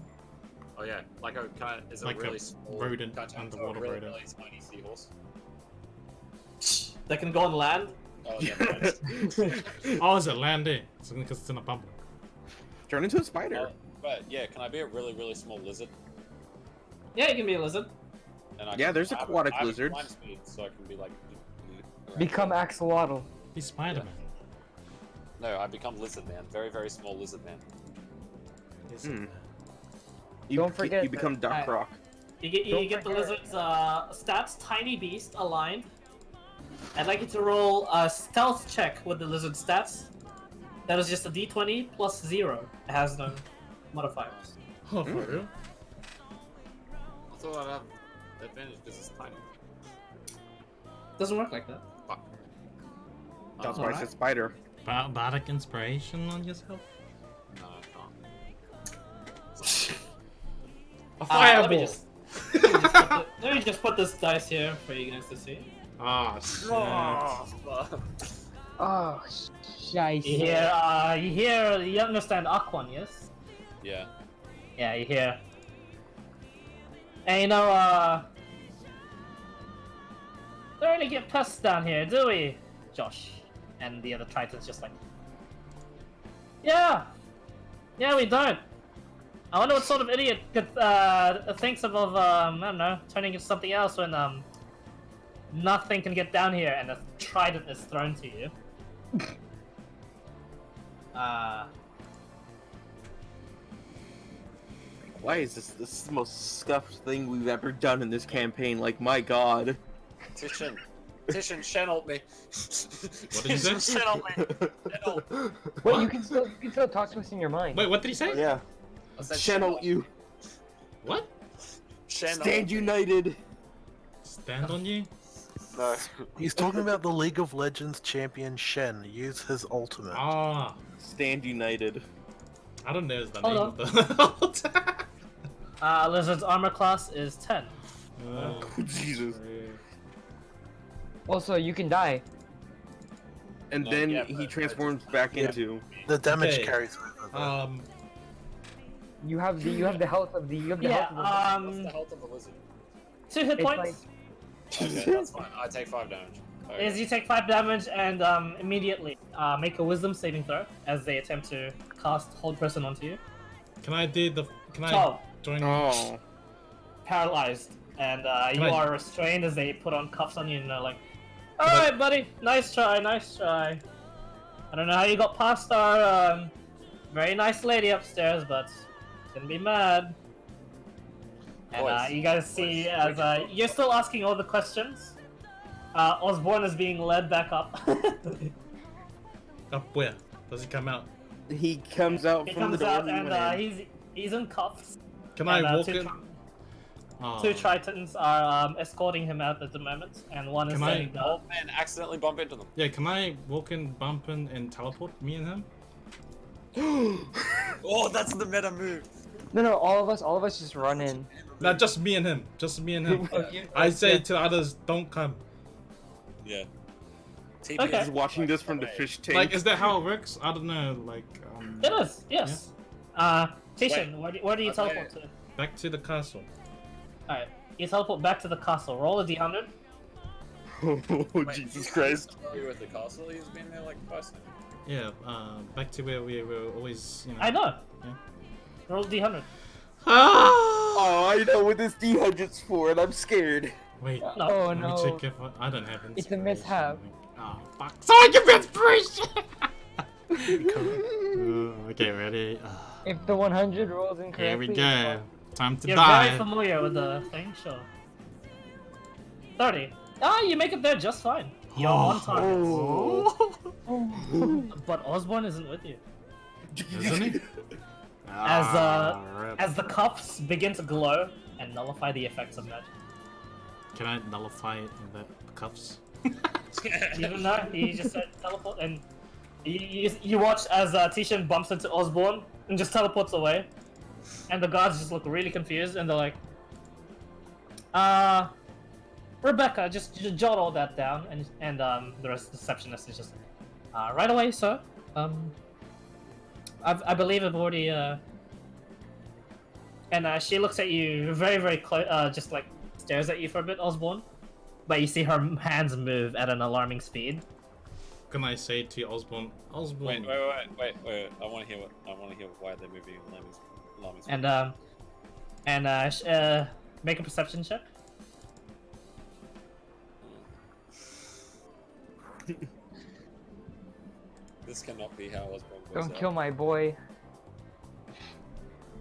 Oh yeah, like a kind of is Like a a really small rodent, can I turn into a underwater really, rodent. really tiny seahorse. They can go on land. Oh yeah. Oh, is it landing? It's because it's in a bubble. Turn into a spider. But yeah, can I be a really really small lizard? Yeah, you can be a lizard. And I Yeah, can- there's I have- aquatic I have lizards. climb speed, so I can be like. around. Become axolotl. He's Spider-Man. No, I become lizard man. Very very small lizard man. Is Hmm. it? Don't forget You become Doc Alright. Rock. You get Don't the forget- lizard's stats, tiny beast, aligned. I'd like you to roll a stealth check with the lizard stats. That is just a d20 plus 0. It has no modifiers. Oh, for real? I thought I'd have advantage because it's tiny. Doesn't work like that. Fuck. That's Oh, why I alright. said spider. Bardic inspiration on yourself? No, I can't. A Let me just let me just put this dice here for you guys to see. Ah, shit. Oh, fuck. Oh, shite. You understand Aquan, yes? Yeah. Yeah, you hear. And don't really get pests down here, do we, Josh? And the other Triton's just like, yeah, we don't. I wonder what sort of idiot thinks of I don't know, turning into something else when nothing can get down here and a trident is thrown to you. Why is this is the most scuffed thing we've ever done in this campaign? Like, my god. Tishan, channel me. What did you say? Tishan, channel me. Channel. Wait, you can still talk to us in your mind. Wait, what did he say? Yeah. I said Channel you. What? Channel. Stand united. Stand on you? No. He's talking about the League of Legends champion Shen. Use his ultimate. Ah, Stand united. I don't know the Hold name on. of the Lizard's armor class is 10. Oh, Jesus. Also, you can die. and No, then yeah, he but- transforms back Yeah. into. The damage Okay. carries over. though. You have the health of the Yeah, What's the health of a lizard? 2 hit It's points Okay, that's fine. I take 5 damage. Okay. is you take 5 damage and immediately make a wisdom saving throw as they attempt to cast hold person onto you. Can I do the? Can I 12, join? Oh. paralyzed, and you I- are restrained as they put on cuffs on you and they're like, "Alright, buddy, nice try, nice try. I don't know how you got past our very nice lady upstairs, but shouldn't be mad." And Boys, you guys see boys, as you're still asking all the questions. Osborne is being led back up. Up where? Does he come out? He comes out He from the comes door. out he and went in. he's in cuffs. Can And, I walk two, in? Oh. two Tritons are escorting him out at the moment, and one is Can I- standing The down. old man accidentally bump into them. Yeah, can I walk in, bump in, and teleport me and him? Oh, that's the meta move. No, all of us just run in. No, just me and him. Just me and him. I say to the others, don't come. Yeah. TP Okay. He's watching this from the fish tank. Like, is that how it works? I don't know. Like, It is, yes. Tishan, where do you Okay. teleport to? back to the castle. Alright, you teleport back to the castle. Roll a d100. Oh, Wait, Jesus he's Christ. familiar with the castle. He's been there like twice now. Yeah, back to where we were always, you know. I know. Yeah. Roll d100. Ah! Oh, I know what this D100's for, and I'm scared. Wait, No. Oh let me no. check if I don't have It's a inspiration. mishap. Oh, fuck. So I give inspiration! Come- Okay, ready? If the 100 rolls incorrectly. Here we it's go. Time to You're die. very familiar with the thing, sure. 30. Ah, you make it there just fine. You're on target. Oh. But Osborne isn't with you. Isn't he? As the cuffs begin to glow and nullify the effects of magic. Can I nullify it in the cuffs? Even though he just said teleport, and you watch as Tishan bumps into Osborne and just teleports away, and the guards just look really confused and they're like, Rebecca, just jot all that down, and the receptionist is just, right away, sir. I believe I've already and she looks at you very very close, just like stares at you for a bit, Osborne. But you see her hands move at an alarming speed. Can I say to Osborne, Osborne? Wait. I want to hear why they're moving alarming speed. And make a perception check. This cannot be how Osborne goes Don't out. kill my boy.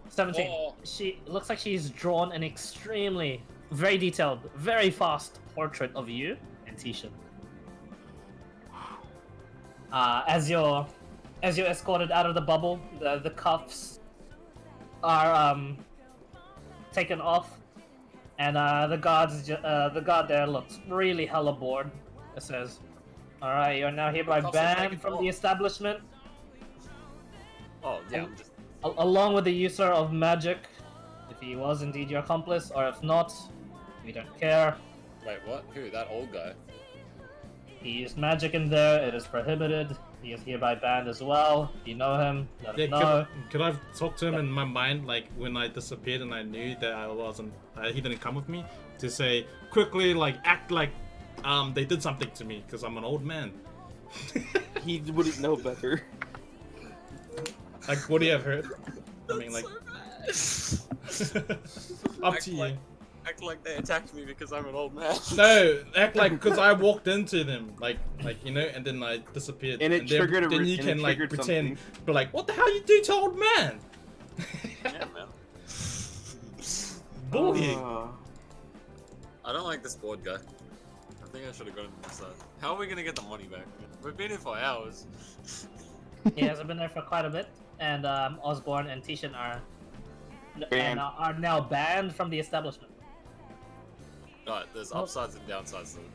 17. Oh. She looks like she's drawn an extremely, very detailed, very fast portrait of you and Tishan. As you're escorted out of the bubble, the cuffs are taken off, and the guard there looks really hella bored. It says, "All right, you're now hereby cuffs are taken banned from off. the establishment, Oh yeah, I'm just. along with the user of magic, if he was indeed your accomplice, or if not, we don't care. Wait, what? Who? That old guy? He used magic in there. It is prohibited. He is hereby banned as well. If you know him, let Yeah, him know." could I talk to him in my mind, like when I disappeared and I knew that I wasn't, he didn't come with me, to say quickly, like act like, they did something to me because I'm an old man. He wouldn't know better. Like, what do you have heard? I mean, like, up to you. Act like they attacked me because I'm an old man. No, act like because I walked into them, like you know, and then I disappeared. And it then, triggered a then re- you and can it like triggered pretend, something. but like, what the hell you do to old man? Yeah, man. Bullying. I don't like this board guy. I think I should have gone to the side. How are we gonna get the money back? Man? We've been here for hours. He hasn't been there for quite a bit, and Osborne and Tishan are Banned. are now banned from the establishment. Right, there's upsides and downsides to it.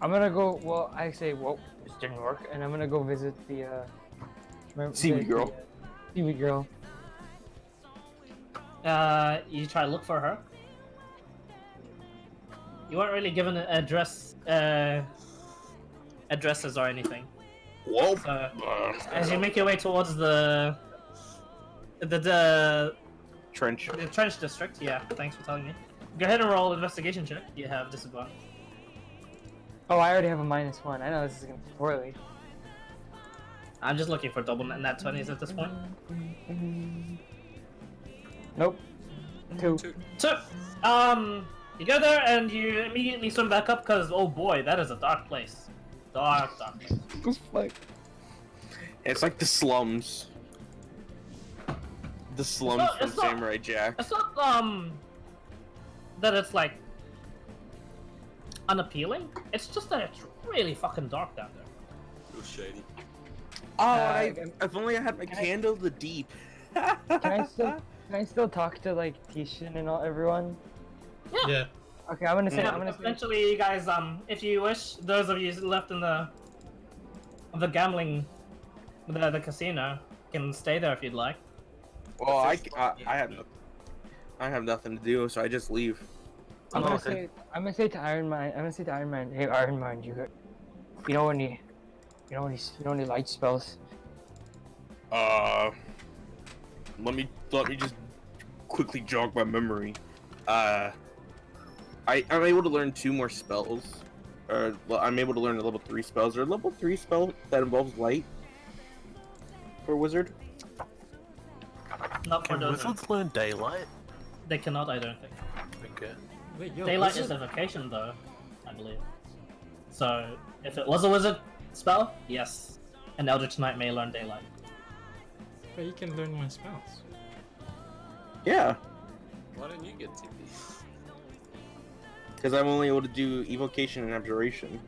I'm gonna go. Well, I say, well, this didn't work, and I'm gonna go visit the Seaweed girl. Seaweed girl. You try to look for her. You weren't really given an addresses or anything. Whoa. So as you make your way towards the the Trench. the trench district, yeah. Thanks for telling me. Go ahead and roll investigation check. You have disadvantage. Oh, I already have a -1. I know this is gonna be poorly. I'm just looking for double nat 20s at this point. Nope. 2. So, you go there and you immediately swim back up because, oh boy, that is a dark place. Dark place. It's like the slums. The slums from it's not- Samurai Jack. It's not, that it's like unappealing. It's just that it's really fucking dark down there. Real shady. Oh, can- if only I had my can I- candle the deep. Can I still talk to like Tishin and all everyone? Yeah. Okay, I'm gonna say. Yeah, I'm gonna say. eventually, you guys, if you wish, those of you left in the gambling, the casino, can stay there if you'd like. Well, I have nothing to do, so I just leave. I'm gonna okay. say. I'm gonna say to Iron Man. I'm gonna say to Iron Man. Hey, Iron Man, you know any light spells? Let me just quickly jog my memory. I'm able to learn 2 more spells. Well, I'm able to learn a level 3 spells. Or a level 3 spell that involves light for a wizard. Not for Can those. wizards learn daylight? They cannot, I don't think. Okay. Wait, yo, Daylight wizard- is a vocation, though, I believe. So, if it was a wizard spell, yes, an Eldritch Knight may learn daylight. But you can learn my spells. Yeah, Why didn't you get TP? because I'm only able to do evocation and abjuration.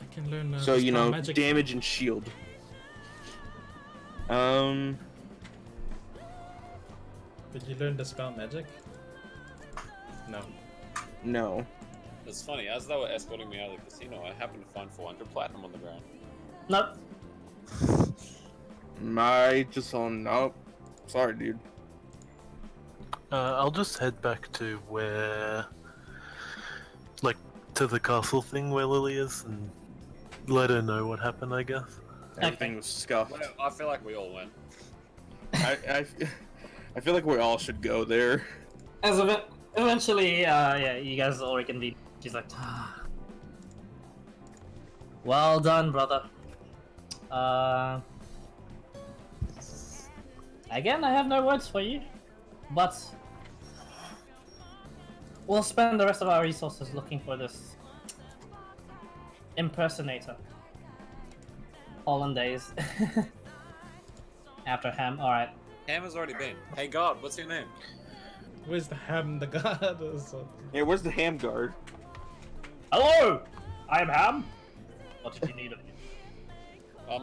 I can learn. So you dispel know, magic. damage and shield. Did you learn the spell magic? No. No. It's funny, as they were escorting me out of the casino, I happened to find 400 platinum on the ground. Nope. Nope. Sorry, dude. I'll just head back to where, like, to the castle thing where Lily is, and let her know what happened, I guess. Everything was scuffed. Well, I feel like we all went. I feel like we all should go there. As of it, eventually, yeah, you guys all reconvene. She's like, well done, brother. Again, I have no words for you, but we'll spend the rest of our resources looking for this impersonator. Hollandaise. After Ham, alright. Ham has already been. Hey God, what's your name? Where's the ham, the god, or something? Yeah, where's the ham guard? Hello! I am Ham. What did you need of me?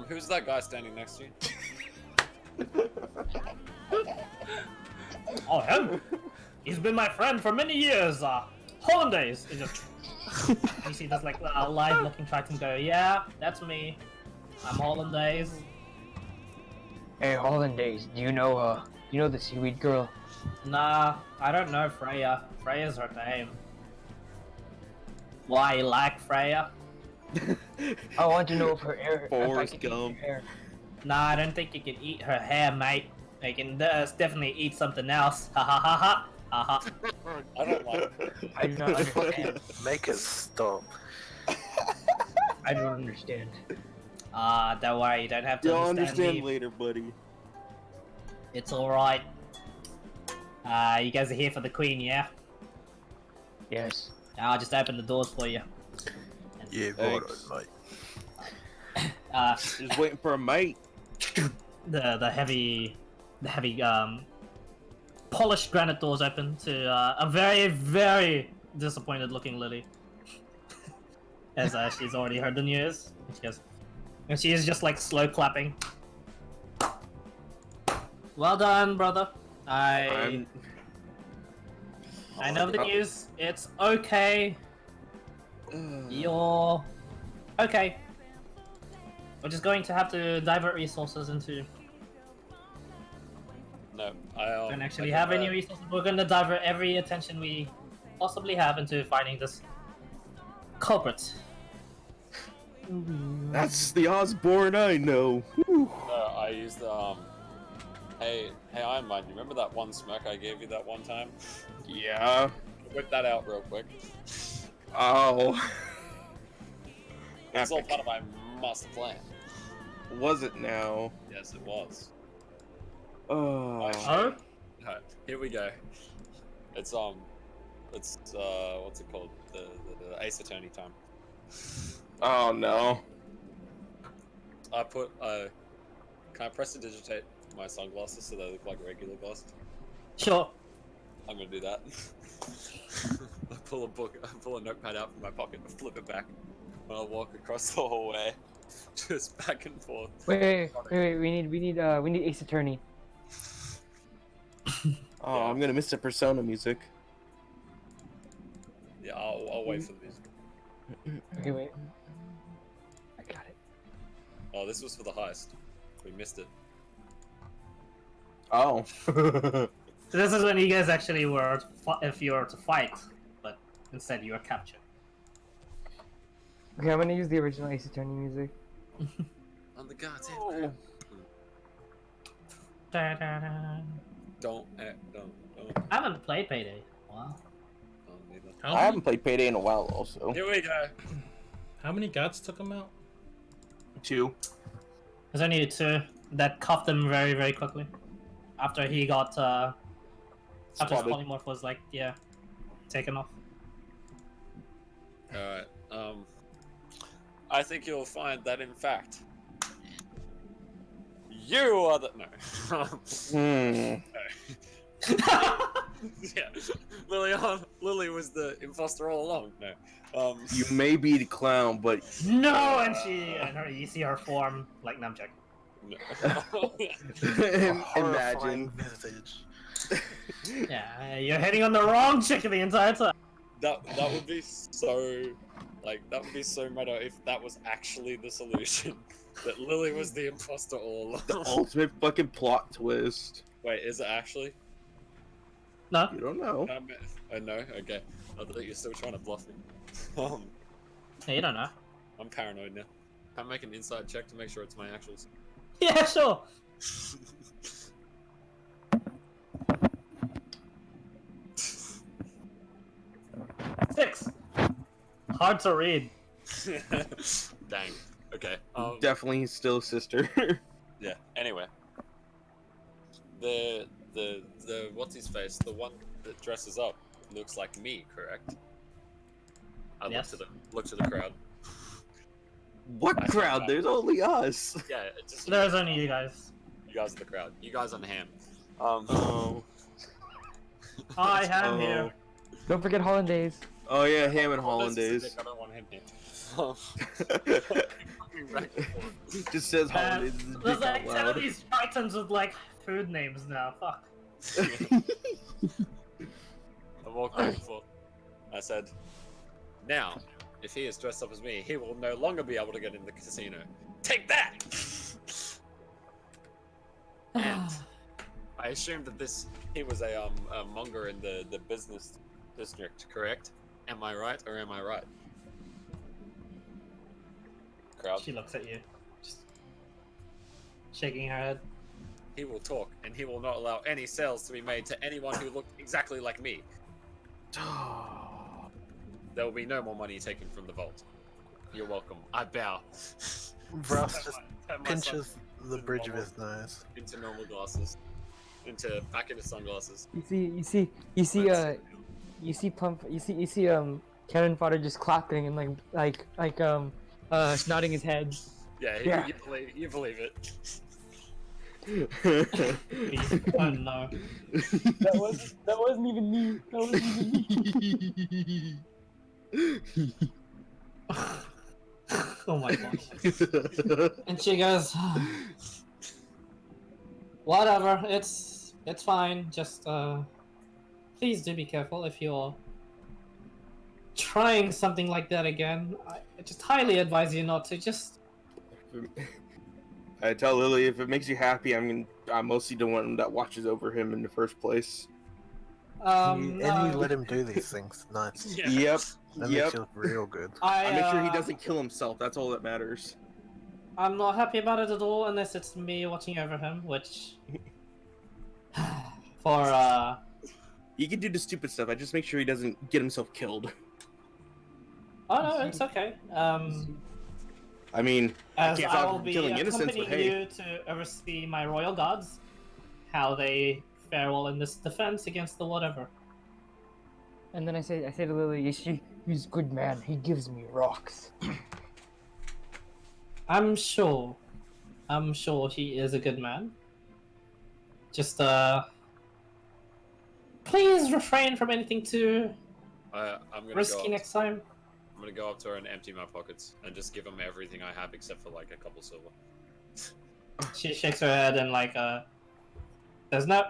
Who's that guy standing next to you? Oh, him? He's been my friend for many years, Hollandaise! It just... you see this, like, live-looking Triton go, yeah, that's me. I'm Hollandaise. Hey, Hollandaise, do you know the seaweed girl? Nah, I don't know Freya. Freya's her name. Why, you like Freya? I want to know if her hair. If I Forrest can eat her Gump. hair. Nah, I don't think you can eat her hair, mate. You can definitely eat something else. Ha ha ha ha. Ha ha. I don't like it. I do not understand. Make it stop. I don't understand. Don't worry, you don't have to You'll understand understand me. later, buddy. It's alright. You guys are here for the queen, yeah? Yes. I'll just open the doors for you. Yeah, Thanks. right, mate. Just waiting for a mate. The heavy polished granite doors open to a very, very disappointed looking Lily. As she's already heard the news. And she is just like slow clapping. Well done, brother. I know the news. It's okay. You're okay. We're just going to have to divert resources into. No, Don't actually have any resources. We're going to divert every attention we possibly have into finding this culprit. That's the Osborne I know. Whew. No, I used Hey, Iron Man, you remember that one smirk I gave you that one time? Yeah. Whip that out real quick. Oh. It's all Epic. part of my master plan. Was it now? Yes, it was. Oh. Oh? Alright, here we go. It's what's it called? The Ace Attorney time. Oh no. I put can I prestidigitate my sunglasses so they look like regular glasses? Sure. I'm gonna do that. I pull a notepad out from my pocket and flip it back. And I'll walk across the hallway, just back and forth. Wait, we need Ace Attorney. Oh, Yeah. I'm gonna miss the Persona music. Yeah, I'll wait for the music. Okay, wait. I got it. Oh, this was for the heist. We missed it. Oh. So this is when you guys actually were, if you were to fight, but instead you were captured. Okay, I'm gonna use the original Ace Attorney music. On the gods. Oh. Don't. I haven't played Payday. Wow. Neither. I haven't played Payday in a while, also. Here we go. How many guards took him out? 2. There's only 2 that cuffed him very, very quickly. After he got, after his Spotted. polymorph was like, yeah, taken off. Alright, I think you'll find that in fact, you are the. No. Hmm. Yeah, Lily was the imposter all along. No. You may be the clown, but No, and you see her form like Namjack. No. imagine. Visage. Yeah, you're hitting on the wrong chick the entire time. that would be so, that would be so meta if that was actually the solution. That Lily was the imposter all along. The ultimate fucking plot twist. Wait, is it actually? No, You don't know. I know. Okay, I thought you're still trying to bluff me. yeah, you don't know. I'm paranoid now. Can I make an inside check to make sure it's my actuals? Yeah, sure. 6. Hard to read. Dang. Okay. Definitely still sister. Yeah. Anyway. The what's his face? The one that dresses up looks like me, correct? I Yes. look to the crowd. What I crowd? said that. There's only us. Yeah, it's just There's only you guys. you guys are the crowd. You guys on ham. Oh. I am Oh. here. Don't forget Hollandaise. Oh yeah, ham and This is a hollandaise. dick, I don't want him here. Just says Man, hollandaise. there's like 10 of these titans with like food names now. Fuck. I walked back and forth. I said, now, if he is dressed up as me, he will no longer be able to get in the casino. Take that! And I assumed that he was a monger in the business district, correct? Am I right or am I right? Crowd. She looks at you, just shaking her head. He will talk, and he will not allow any sales to be made to anyone who looked exactly like me. There will be no more money taken from the vault. You're welcome. I bow. Ross just Turn my pinches the into bridge of normal- his nose. into normal glasses, back into sunglasses. You see Cannon Fodder just clapping and nodding his head. Yeah, Yeah. You believe it. Please. Oh no. That wasn't even me. That wasn't even me. Oh my gosh. And she goes, whatever, it's fine. Just please do be careful if you're trying something like that again. I just highly advise you not to. Just I tell Lily if it makes you happy, I'm mostly the one that watches over him in the first place. And you No, let him do these things. Nice. Yeah. Yep. That Yep. makes you look real good. I make sure he uh, doesn't kill himself. That's all that matters. I'm not happy about it at all unless it's me watching over him, which for He can do the stupid stuff. I just make sure he doesn't get himself killed. oh no, it's okay. I mean, As can't I stop will him be killing innocents, but accompanying hey. you to oversee my royal guards, how they fare well in this defense against the whatever. And then I say to Lily, he's a good man. He gives me rocks. I'm sure he is a good man. Just please refrain from anything too I'm gonna risky go up, next time. I'm gonna go up to her and empty my pockets and just give him everything I have except for like a couple silver. She shakes her head and like there's no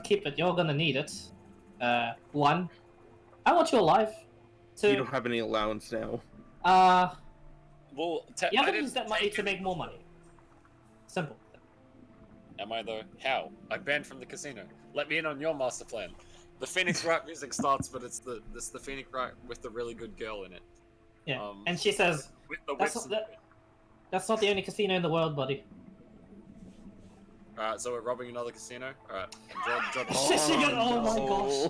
keep it, you're gonna need it. One, I want you alive. You Two, don't have any allowance now. Well, you I have to didn't use that money take to it. make more money. Simple. Am I though? How? I banned from the casino. Let me in on your master plan. The Phoenix Wright music starts, but it's the Phoenix Wright with the really good girl in it. Yeah. And she says, With the That's whips. that's not the only casino in the world, buddy. Alright, so we're robbing another casino. Alright, drop. She goes, oh my gosh.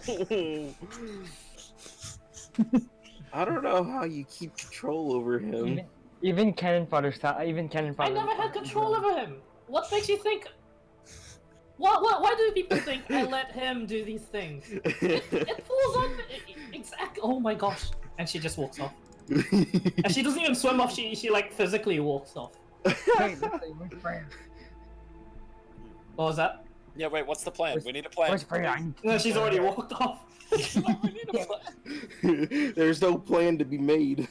I don't know how you keep control over him. Even cannon fodder. Even cannon I fodder. never had control over him. What makes you think? Why do people think I let him do these things? It falls on exactly. Oh my gosh! And she just walks off. And she doesn't even swim off. She like physically walks off. Wait, Lily, where's Freya? What was that? Yeah, wait, what's the plan? Where's- We need a plan. Where's Freya? I need to No, see she's already Freya. walked off. We need a plan. There's no plan to be made.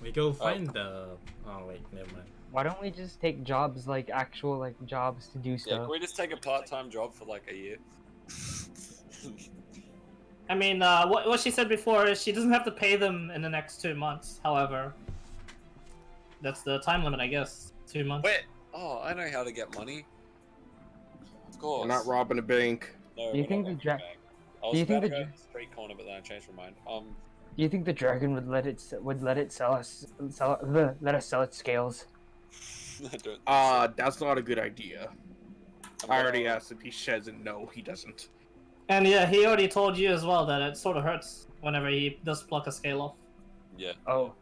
We go find the. Oh wait, never mind. Why don't we just take jobs, like actual like jobs to do Yeah, stuff? can we just take a part-time job for like a year? I mean, what she said before is she doesn't have to pay them in the next 2 months. However, that's the time limit, I guess. 2 months. Wait. Oh, I know how to get money. Of course. We're not robbing a bank. No, Do you we're think not the robbing a bank. I was do you about think to the go dra- to the street corner, but then I changed my mind. Do you think the dragon would let it sell us its scales? I don't think so. That's not a good idea. I'm I gonna- already asked if he sheds, and no, he doesn't. And yeah, he already told you as well that it sort of hurts whenever he does pluck a scale off. Yeah, Oh,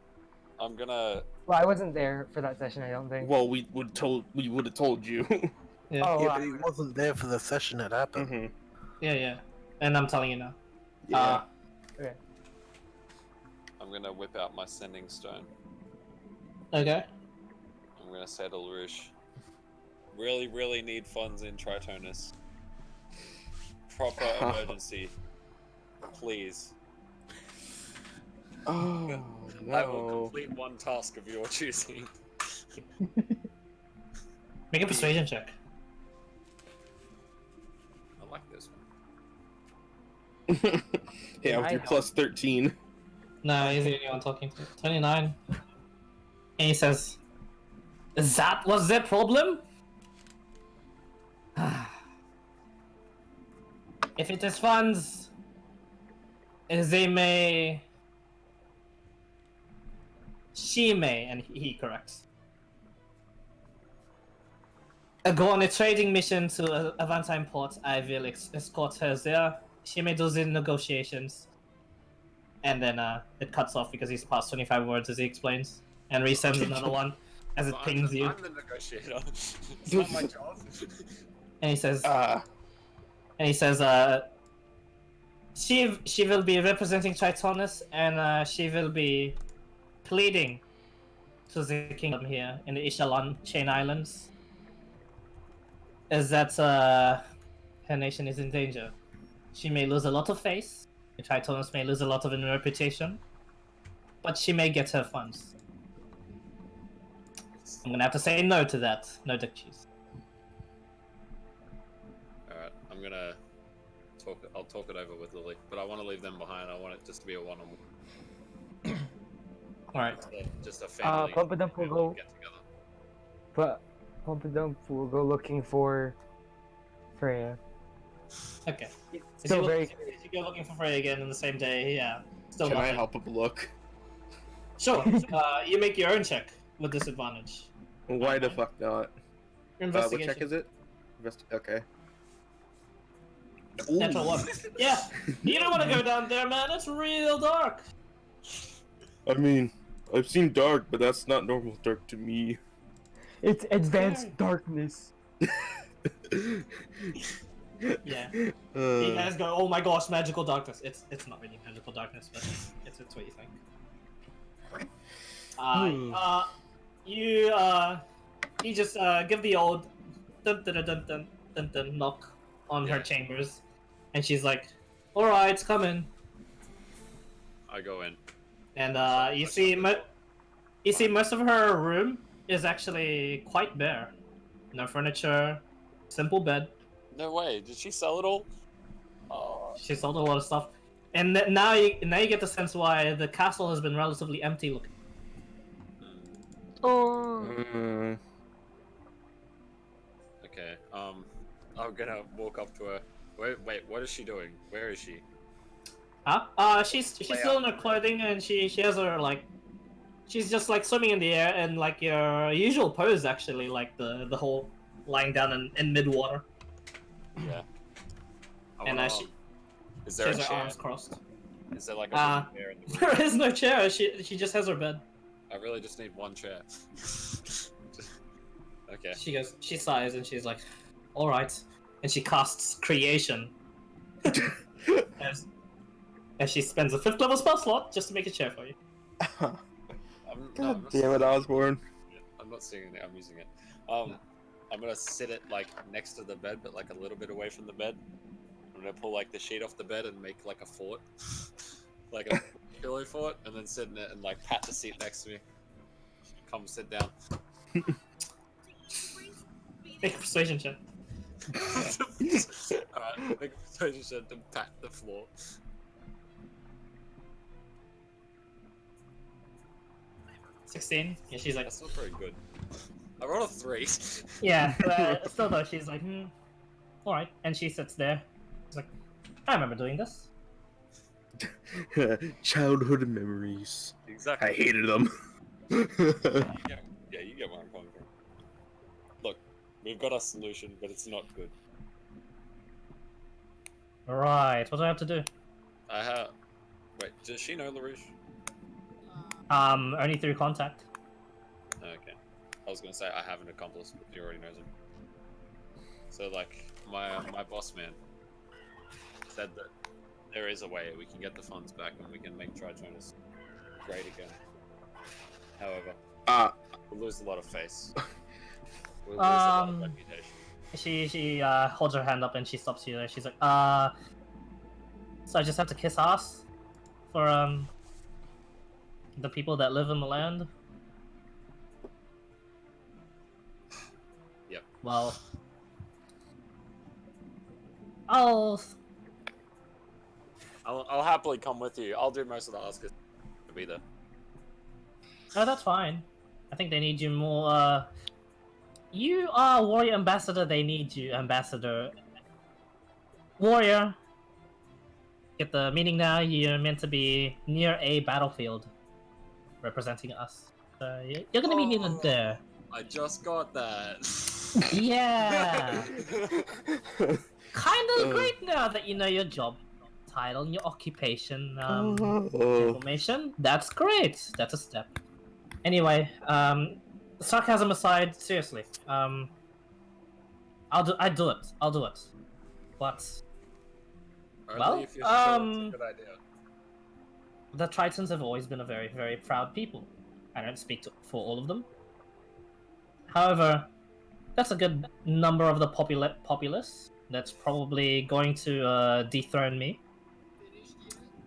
I'm gonna. well, I wasn't there for that session. I don't think. Well, we would have told you. Yeah. Oh, Yeah, but he wasn't there for the session it happened. Mhm. Yeah. And I'm telling you now. Yeah. I'm gonna whip out my sending stone. Okay. I'm gonna say to LaRouche, really need funds in Tritonus. Proper emergency. Please. Oh I will no. complete one task of your choosing. Make a persuasion check. I like this one. Yeah, with your plus 13. No, he's the only one talking to. 29. And he says, that was the problem? If it is funds, they may... She may, and he corrects. Go on a trading mission to Avantime Port. I will escort her there. She may do the negotiations. And then it cuts off because he's past 25 words as he explains. And resends another one as it pings you. I'm the negotiator. It's not my job. And he says, Uh, she will be representing Tritonus, and she will be pleading to the kingdom here in the Ishalon Chain Islands. Is that her nation is in danger. She may lose a lot of face. The Tritonus may lose a lot of reputation, but she may get her funds. I'm gonna have to say no to that. No duck cheese. Alright, I'm gonna I'll talk it over with Lily, but I want to leave them behind. I want it just to be a one-on-one. Alright. Just a family. Pumpadump will go. Get together. But Pumpadump will go looking for Freya. Okay. Still If very if you go looking for Frey again in the same day, yeah. Still Can I nothing. help him look? Sure. You make your own check with disadvantage. Why the fuck not? What Investigation. check is it? Okay. Natural Ooh. one. Yeah. You don't want to go down there, man. It's real dark. I mean, I've seen dark, but that's not normal dark to me. It's advanced Scary. darkness. Yeah. You guys go, oh my gosh, magical darkness. It's not really magical darkness, but it's what you think. You just give the old dun dun dun dun dun dun, dun knock on her Yeah. chambers, and she's like, "All right, it's coming." I go in. And you see most of her room is actually quite bare. No furniture, simple bed. No way. Did she sell it all? Oh. She sold a lot of stuff, and now you get the sense why the castle has been relatively empty looking. Mm. Okay. I'm gonna walk up to her. Wait. What is she doing? Where is she? Huh? She's still in her clothing, and she has her like, she's just like swimming in the air and like your usual pose actually, like the whole lying down in mid water. Yeah. And is she there a has her chair? arms crossed. Is there like a chair in the room? There is no chair. She just has her bed. I really just need one chair. Okay. She sighs and she's like, "All right," and she casts creation. as she spends a 5th level spell slot just to make a chair for you. God damn it, Osborne. I'm not seeing it. I'm using it. I'm gonna sit it like next to the bed, but like a little bit away from the bed. I'm gonna pull like the sheet off the bed and make like a fort, like a pillow fort, and then sit in it and like pat the seat next to me. Come sit down. Make a persuasion check. Alright, make a persuasion check to pat the floor. $16. Yeah, she's like, That's not very good. I rolled a 3. yeah. Still though, she's like, all right, and she sits there. She's like, I remember doing this. Childhood memories. Exactly. I hated them. Yeah, you get where I'm coming from. Look, we've got a solution, but it's not good. All right, what do I have to do? I have. Wait, does she know LaRouche? Only through contact. Okay. I was gonna say I have an accomplice, but he already knows him. So like, my boss man said that there is a way we can get the funds back and we can make Tritonus great again. However, we'll lose a lot of face. We'll lose a lot of reputation. She holds her hand up and she stops you there. She's like, so I just have to kiss ass for the people that live in the land? Yep. Well, I'll happily come with you. I'll do most of the asking to be there. No, that's fine. I think they need you more. You are warrior ambassador. They need you, ambassador. Warrior. Get the meaning now. You're meant to be near a battlefield, representing us. So you're gonna be needed there. I just got that. Yeah. Kind of great now that you know your job title and your occupation information. That's great. That's a step. Anyway, sarcasm aside, seriously, I'd do it. I'll do it. But Only well, if you're sure it's a good idea. the Tritons have always been a very, very proud people. I don't speak for all of them. However, that's a good number of the populace that's probably going to dethrone me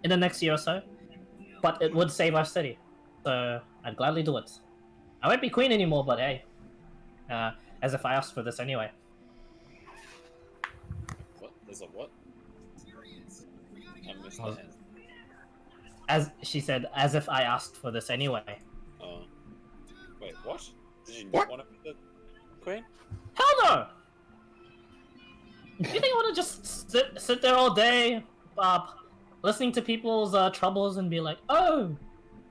in the next year or so. But it would save our city, so I'd gladly do it. I won't be queen anymore, but hey, as if I asked for this anyway. What? There's a what? I missed that. As she said, as if I asked for this anyway. Wait, what? Did you What? not want to be the queen? Hell no! You think I want to just sit there all day, listening to people's troubles and be like, oh,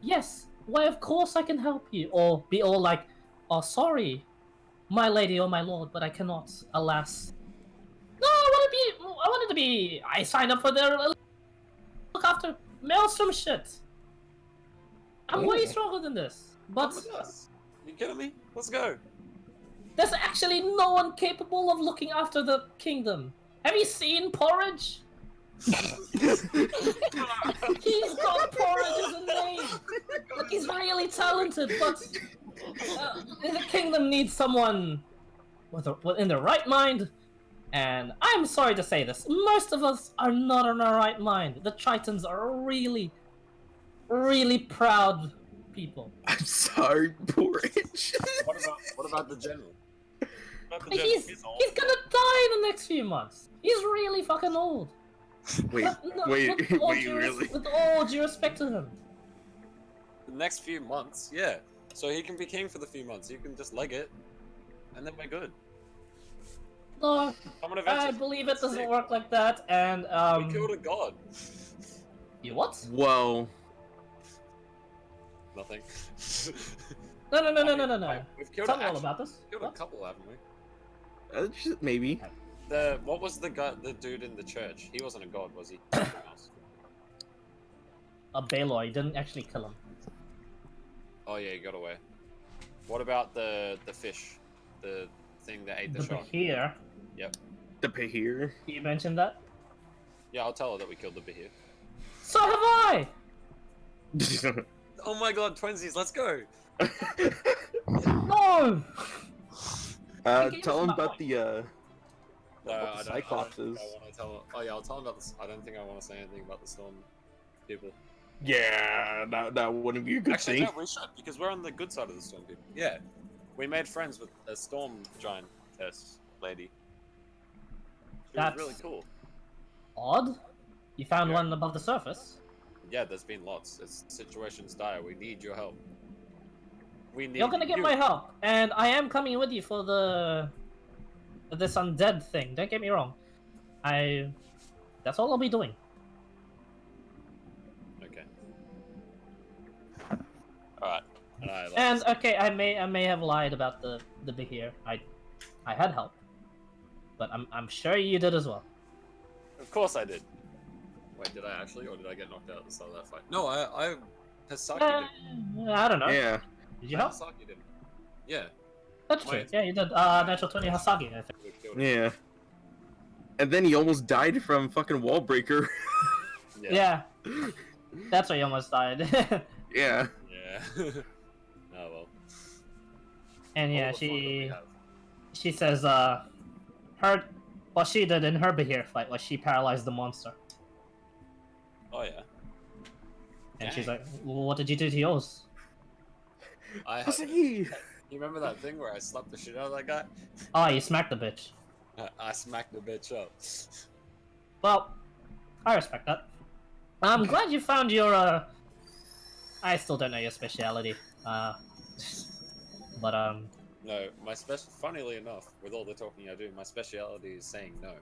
yes, why of course I can help you, or be all like, oh sorry, my lady or my lord, but I cannot, alas. No, I wanted to be. I signed up for their look after Maelstrom shit. I'm way stronger than this, but Come with us. You kidding me? Let's go. there's actually no one capable of looking after the kingdom. Have you seen Porridge? He's got Porridge as a name. Like, he's really talented, but the kingdom needs someone in the right mind. And I'm sorry to say this, most of us are not in our right mind. The Tritons are really, really proud people. I'm sorry, Porridge. What about the general? He's gonna die in the next few months. He's really fucking old. Wait, With all due respect to him. The next few months, yeah. So he can be king for the few months. You can just leg it, and then we're good. No, Someone I eventually- believe it doesn't work like that, and We killed a god. You what? Well, Nothing. No. We've killed Tell me all actually- about this. Killed a What? couple, haven't we? maybe. What was the guy, the dude in the church? He wasn't a god, was he? Something else. A Baylor, you didn't actually kill him. Oh yeah, he got away. What about the fish? The thing that ate the shark? Here, The Pahir. you mentioned that. Yeah, I'll tell her that we killed the behir. So have I. Oh my god, twinsies, let's go! No. gave Tell us him my about point. the I don't Cyclopses. think I want to tell. Oh yeah, I'll tell him about this. I don't think I want to say anything about the storm people. Yeah, that wouldn't be a good Actually, thing. no, we should because we're on the good side of the storm people. Yeah, we made friends with a storm giantess lady. She That's- was really cool. Odd. You found Yeah. one above the surface. Yeah, there's been lots. It's situation's dire. We need your help. We need. You're gonna get you. my help, and I am coming with you for this undead thing. Don't get me wrong. That's all I'll be doing. Okay. All right. And I. Like And okay, I may have lied about the Behir. I had help, but I'm sure you did as well. Of course I did. Wait, did I actually, or did I get knocked out at the start of that fight? No, I Hasaki did. I don't know. Yeah. Did you help? Hasaki did. Yeah. That's true. Wait. Yeah, you did. Natural 20 Hasagi, I think. We killed him. Yeah. And then he almost died from fucking wall breaker. Yeah. That's why you almost died. Yeah. Yeah. Oh well. And yeah, All the fun that we have. she says what she did in her Behir fight was she paralyzed the monster. Oh yeah. And she's Dang. like, well, what did you do to yours? I What's had, he? you remember that thing where I slapped the shit out of that guy? Oh, you smacked the bitch. I smacked the bitch up. Well, I respect that. I'm glad you found your I still don't know your speciality. But No, my special. Funnily enough, with all the talking I do, my speciality is saying no.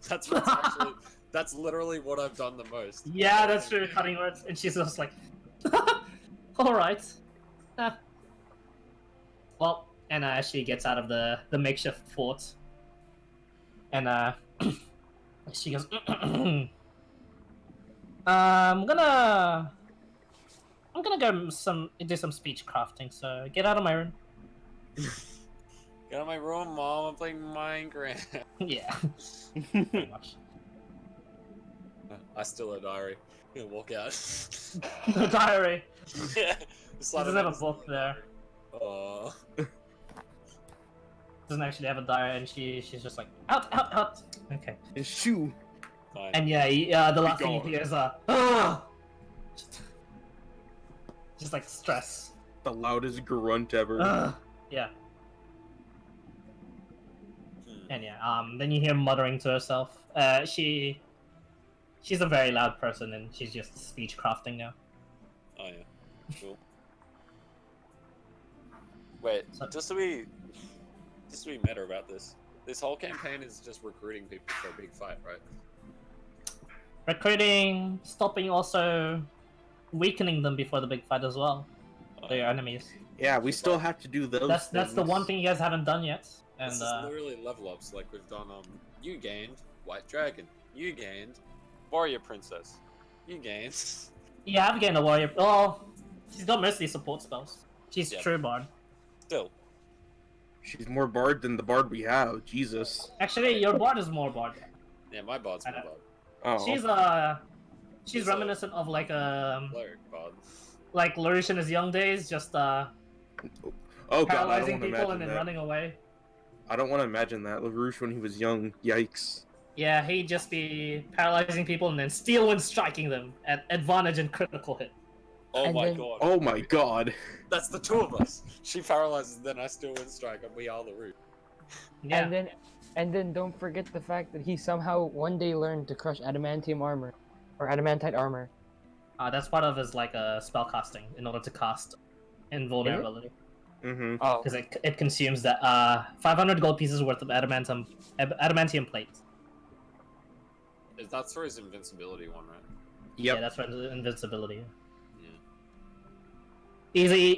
That's what's actually. That's literally what I've done the most. yeah, that's true, cutting words. And she's just like, alright. Well, and she gets out of the makeshift fort. And she goes, I'm gonna go do some speech crafting, so get out of my room. Get out of my room, Mom. I'm playing Minecraft. Yeah, pretty much. I still a diary. I'm gonna walk out. The diary. Yeah. Slide Doesn't it have a in. book there. Aw. Doesn't actually have a diary, and she's just like, out. Okay. His shoe. Fine. And yeah, the last thing you going. hear is ah! Just like stress. The loudest grunt ever. Yeah. Hmm. And yeah, then you hear muttering to herself. She's a very loud person, and she's just speech crafting now. Oh yeah. Cool. Wait, So- just so we meta about this. This whole campaign is just recruiting people for a big fight, right? Recruiting, stopping, also weakening them before the big fight as well. Uh, Their enemies. Yeah, we still have to do those. That's the one thing you guys haven't done yet. And This is literally level ups. Like we've done. You gained White Dragon. You gained Warrior Princess. You gained. you have gained a warrior. Oh, she's got mostly support spells. She's Yeah. true bard. Still. She's more bard than the bard we have. Jesus. Actually, your bard is more bard. Yeah, my bard's I my know. Oh. She's She's a- reminiscent of like Cleric bard. like Lurish in his young days, just Oh god, I don't paralyzing want to people imagine and then that. running away. I don't want to imagine that. LaRouche when he was young. Yikes. Yeah, he'd just be paralyzing people and then steel wind striking them at advantage and critical hit. Oh And my then- god. Oh my god. That's the two of us. She paralyzes, then I still win strike, and we are the root. Yeah. And then don't forget the fact that he somehow one day learned to crush adamantium armor, or adamantite armor. That's part of his like spell casting in order to cast invulnerability. Mm-hmm. Oh, Because it consumes that 500 gold pieces worth of adamantium plates. That's for his invincibility one, right? Yeah, Yep. that's right, invincibility. Yeah.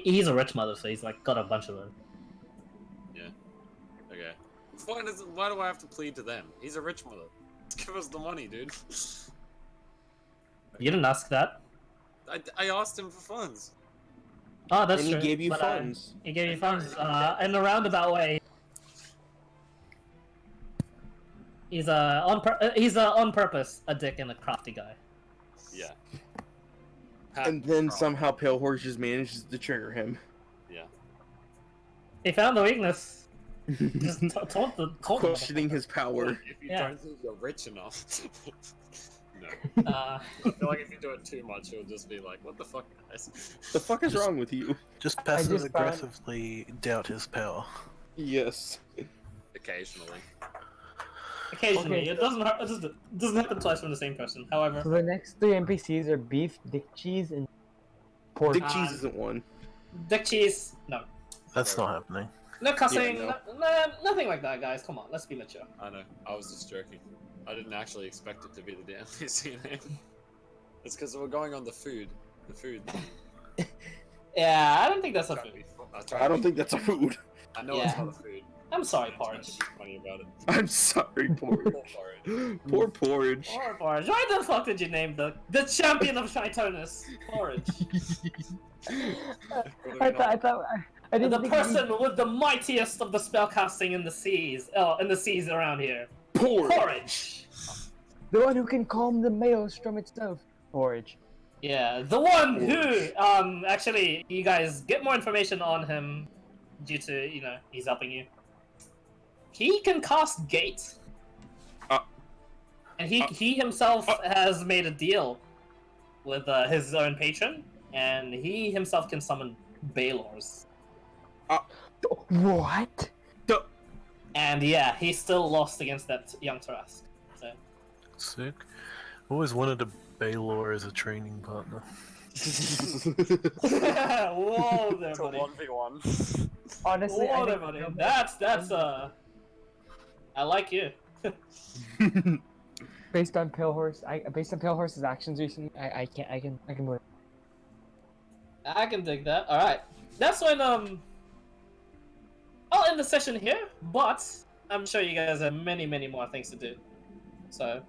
He's a rich mother, so he's like got a bunch of them. Okay. Why do I have to plead to them? He's a rich mother. Just give us the money, dude. You didn't ask that. I asked him for funds. Oh, that's And he true. gave you but, funds. He gave you funds in a roundabout way. He's on purpose a dick and a crafty guy. Yeah. And then somehow Pale Horse just manages to trigger him. Yeah. He found the weakness. Just told the Questioning his power. If you Yeah. don't think you're rich enough. No. Uh, I feel like if you do it too much, he'll just be like, what the fuck, guys? The fuck is wrong with you? Just just passive found- aggressively doubt his power. Yes. Occasionally. occasionally, Okay. it doesn't happen twice from the same person. However, so the next three NPCs are beef, dick cheese, and pork. Dick Cheese isn't one. dick cheese, no, That's not happening. no cussing, Yeah, nothing like that, guys. Come on, let's be mature. I know. I was just joking. I didn't actually expect it to be the NPC name. It's because we're going on the food. The food. Yeah, I don't think that's a Trying to food. be I don't think that's a food. I know Yeah. it's not a food. I'm sorry, I'm trying porridge. to be funny about it. I'm sorry, porridge. Porridge. Poor porridge. Or porridge. Why the fuck did you name the champion of Shytonus porridge? I thought I didn't The think person with the mightiest of the spellcasting in the seas, around here. Porridge. Porridge. the one who can calm the maelstrom itself. Porridge. Yeah, the one who, actually, you guys get more information on him due to, he's helping you. He can cast Gate. Uh, And he himself has made a deal with his own patron, and he himself can summon Baelors. What? And yeah, he still lost against that young Tarask. So. Sick. Always wanted a Baelor as a training partner. Whoa there, It's a buddy. 1v1. Honestly, Whoa I there, think buddy. That's I like you. based on Pale Horse's actions recently, I can believe. I can dig that. Alright. That's when I'll end the session here, but I'm sure you guys have many more things to do. So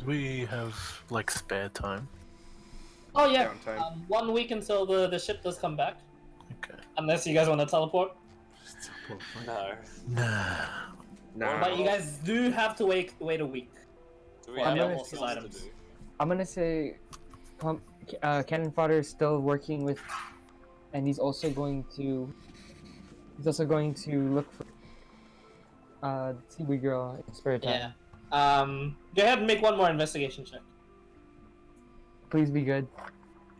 We have like spare time. oh yeah. Downtime. 1 week until the ship does come back. Okay. Unless you guys want to teleport. No. Nah. Nah. But you guys do have to wait a week. Do we I'm have gonna more see stuff to items. do? I'm gonna say, Cannon Fodder is still working with, and he's also going to look for Seaweed Girl in spare time. Yeah. Go ahead and make one more investigation check. Please be good.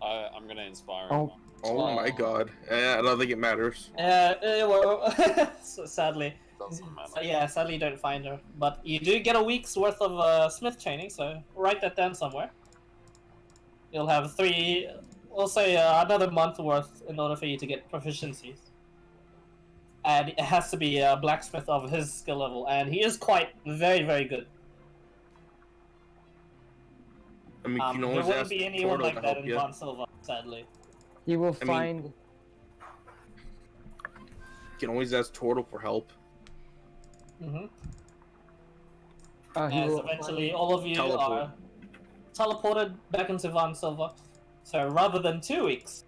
I'm gonna inspire him. Oh. Oh my god. I don't think it matters. Well, so sadly. Doesn't matter. So yeah, sadly you don't find her. But you do get a week's worth of smith training, so write that down somewhere. You'll have we'll say another month worth in order for you to get proficiencies. and it has to be a blacksmith of his skill level, and he is quite very, very good. I mean, you can There always wouldn't ask be anyone Torto like to that help in you. Von Silva, sadly. He will I mean- find. You can always ask Torto for help. Mm-hmm. He As will eventually find- all of you Teleport. are teleported back into Von Silva. So rather than 2 weeks,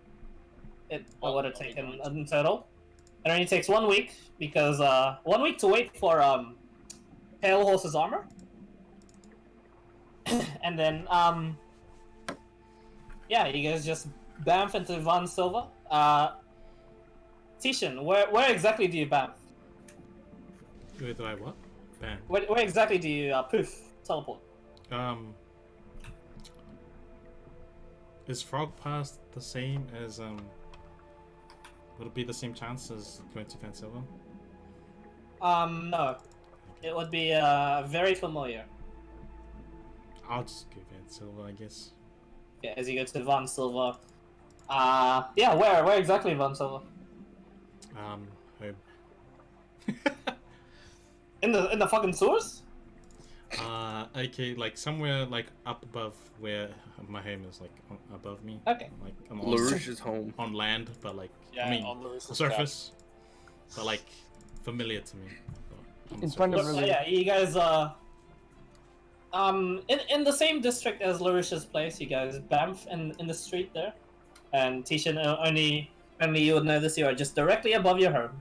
it Well, would have are we taken going to? in total. It only takes 1 week because 1 week to wait for Pale Horse's armor, and then yeah, you guys just bamf into Von Silva. Tishan, where exactly do you bamf? Wait, do I what? Bam. Where exactly do you poof teleport? Is Frog Pass the same as would it be the same chance as going to Van Silva? No. It would be very familiar. I'll just go Van Silva, I guess. Yeah, as you go to Von Silva. Yeah, where exactly Von Silva? Home. In the fucking sewers? Okay, like somewhere like up above where my home is, like above me. Okay. Like I'm LaRouche's home. on land, but like Yeah, I mean on Larissa's surface, but like familiar to me. But on In the front of surface. Really? Yeah, you guys in the same district as LaRouche's place, you guys bamf in the street there. And Tishan, only you would know this, you are just directly above your home.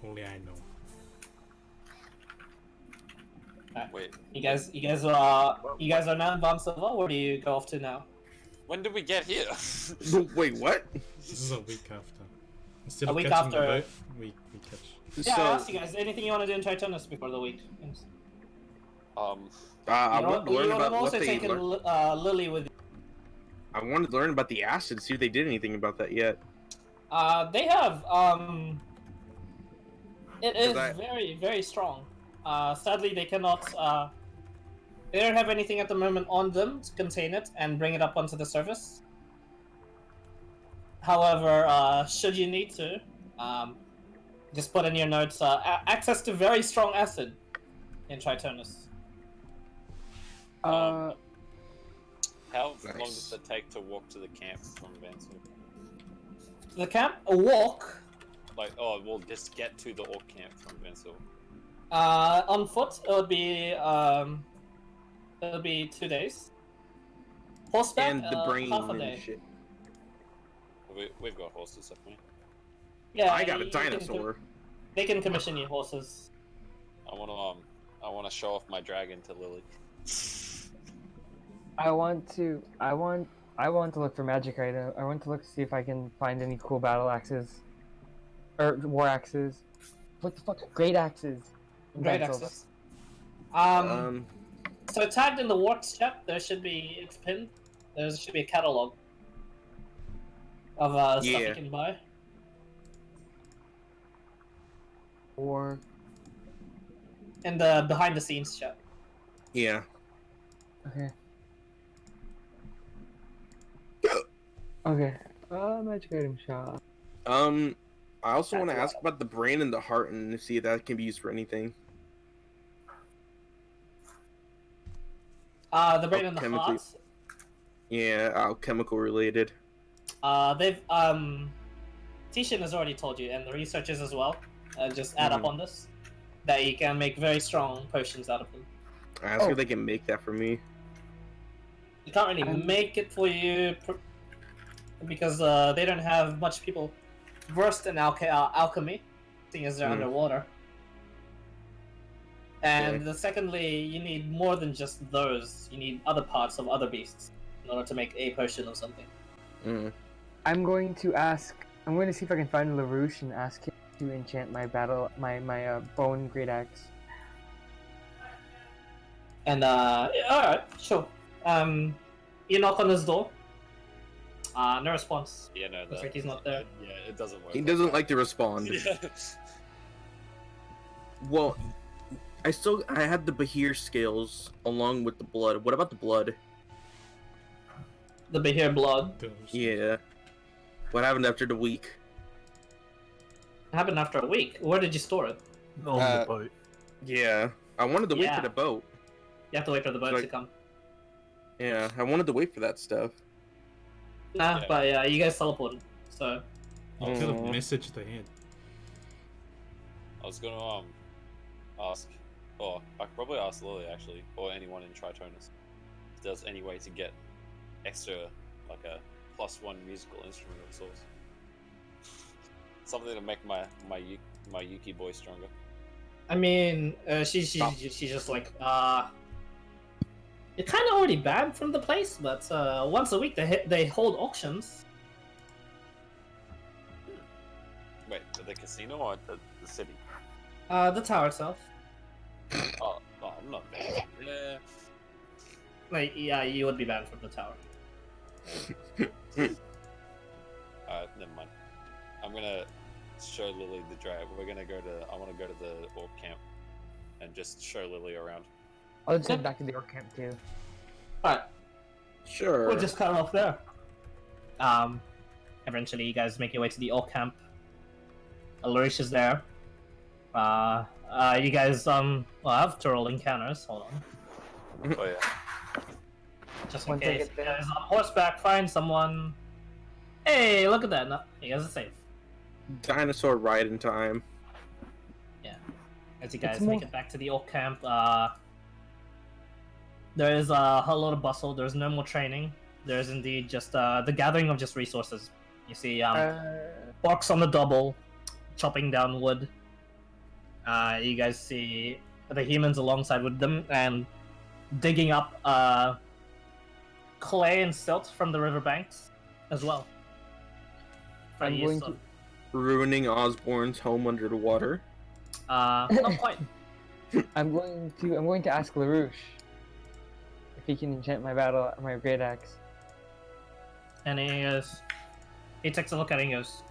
Only I know. Wait, You guys are now in Von Silva. Where do you go off to now? when did we get here? Wait, what? This is a week after. Instead A of week catching after- the boat, we catch. Yeah, I So, asked you guys, anything you want to do in Tritonus before the week? Yes. I You wanted to learn would about have what also they taken learned. Lily with you. I wanted to learn about the acid, see if they did anything about that yet. They have. It is I- very, very strong. Sadly, they cannot. They don't have anything at the moment on them to contain it and bring it up onto the surface. However, should you need to, just put in your notes access to very strong acid in Tritonus. How long Nice. does it take to walk to the camp from Vancouver? The camp, a walk. Like, oh, we'll just get to the orc camp from Vancouver. On foot, it'll be 2 days. Horseback, And the brain half a and day. shit. We've got horses, haven't we? Yeah, I got a you can dinosaur. They can commission you horses. I wanna show off my dragon to Lily. I want to look for magic items. I want to look to see if I can find any cool battle axes. Or war axes. What the fuck? Great axes. in Great Van Silva. access. Um, So tagged in the WOrcs chat, there should be, it's pinned. There should be a catalog of stuff Yeah. you can buy. Or In the behind the scenes chat. yeah. okay. Okay. Magic item shop. I also want to That's ask about the brain and the heart and see if that can be used for anything. The brain and the Chemically- heart. Yeah, alchemical related. They've Tishan has already told you, and the researchers as well. Just add up Mhm. on this that you can make very strong potions out of them. I ask Oh. if they can make that for me. You can't really Um, make it for you because they don't have much people versed in alchemy, seeing as they're Hmm. underwater. And Okay. secondly, you need more than just those. You need other parts of other beasts in order to make a potion of something. Mm. I'm going to see if I can find LaRouche and ask him to enchant my bone great axe. And alright, sure. You knock on his door. No response. Yeah, no, Looks like he's not there. Yeah, it doesn't work. He doesn't like to respond. Yeah. Well, I had the Bahir scales along with the blood. What about the blood? The Behir blood. Those. Yeah. What happened after the week? happened after a week. Where did you store it? On the boat. Yeah, I wanted to wait Yeah. for the boat. You have to wait for the boat Like- to come. Yeah, I wanted to wait for that stuff. Nah, Yeah. but yeah, you guys teleported. So You could have Aw. messaged ahead. I was gonna ask, or I could probably ask Lily actually, or anyone in Tritonus, if there's any way to get extra, like a +1 musical instrument of sorts. Something to make my Yuki boy stronger. I mean, she's just like You're kind of already banned from the place, but once a week they hold auctions. Wait, at the casino or at the city? The tower itself. Oh, I'm not bad. Yeah. Like, yeah, you would be banned from the tower. Never mind. I'm gonna show Lily the drive. I want to go to the orc camp and just show Lily around. I'll just head back to the orc camp too. Alright, Sure. we'll just cut off there. Eventually you guys make your way to the orc camp. Alarish is there. You guys have Turtle encounters. Hold on. Oh yeah. Just in Once I case. get You there. guys on horseback, find someone. Hey, look at that. No, you guys are safe. Dinosaur ride in time. As you guys It's make more- it back to the orc camp, there is a whole lot of bustle. There's no more training. There's indeed just the gathering of just resources. You see orcs on the double, chopping down wood. You guys see the humans alongside with them and digging up clay and silt from the riverbanks as well. For I'm use going of- Ruining Osborne's home under the water. not quite. I'm going to ask LaRouche if he can enchant my great axe. And he takes a look at it and goes,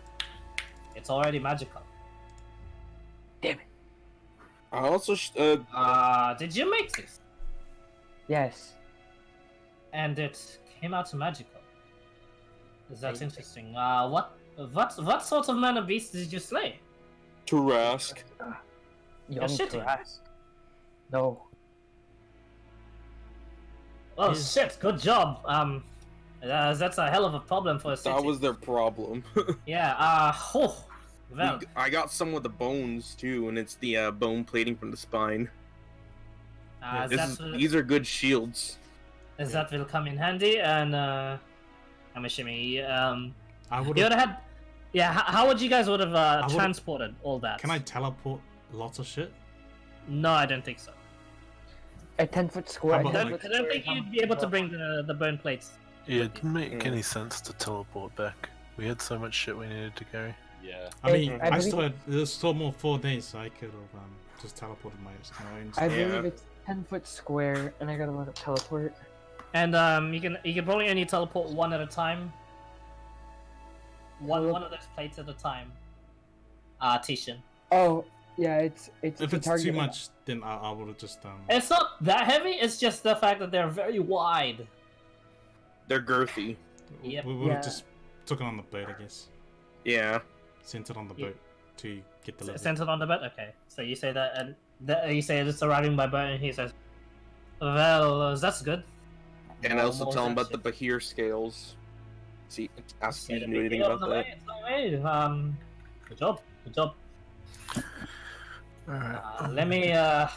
it's already magical. I also Did you make this? Yes. And it came out magical. That's Thank you. interesting. What sort of man of beast did you slay? Tarask. Young shitting. Tarask. No. Oh Yes. shit! Good job. That's a hell of a problem for a city. That was their problem. Yeah. Well, I got some with the bones too, and it's the bone plating from the spine. These are good shields. that will come in handy, and I'm assuming I would you would have. have had. Yeah. How would you guys would have would've- transported all that? Can I teleport lots of shit? No, I don't think so. A 10-foot square. How I about, don't, like- I don't think you'd be able to bring the bone plates. Yeah, it didn't make Mm. any sense to teleport back. We had so much shit we needed to carry. Yeah. I mean, I I believe- still had. There's still more 4 days, so I could have just teleported my own. I stuff. Yeah. believe it's 10-foot square, and I gotta look up teleport. And you can probably only teleport one at a time. One of those plates at a time. Tishan. Oh, yeah, it's If the it's target too of- much, then I would have just It's not that heavy. It's just the fact that they're very wide. They're girthy. Yep. We would have Yeah. just took it on the boat, I guess. Yeah. Sent it on the Yeah. boat to get delivered. Sent it on the boat. Okay, so you say that, and you say it's arriving by boat, and he says, "Well, that's good." And I also More tell him than about the shit. Bahir scales. See, ask Yeah, if you the knew anything big deal about on the that. way, it's on the way. Good job. Good job. Alright, Let me. I'm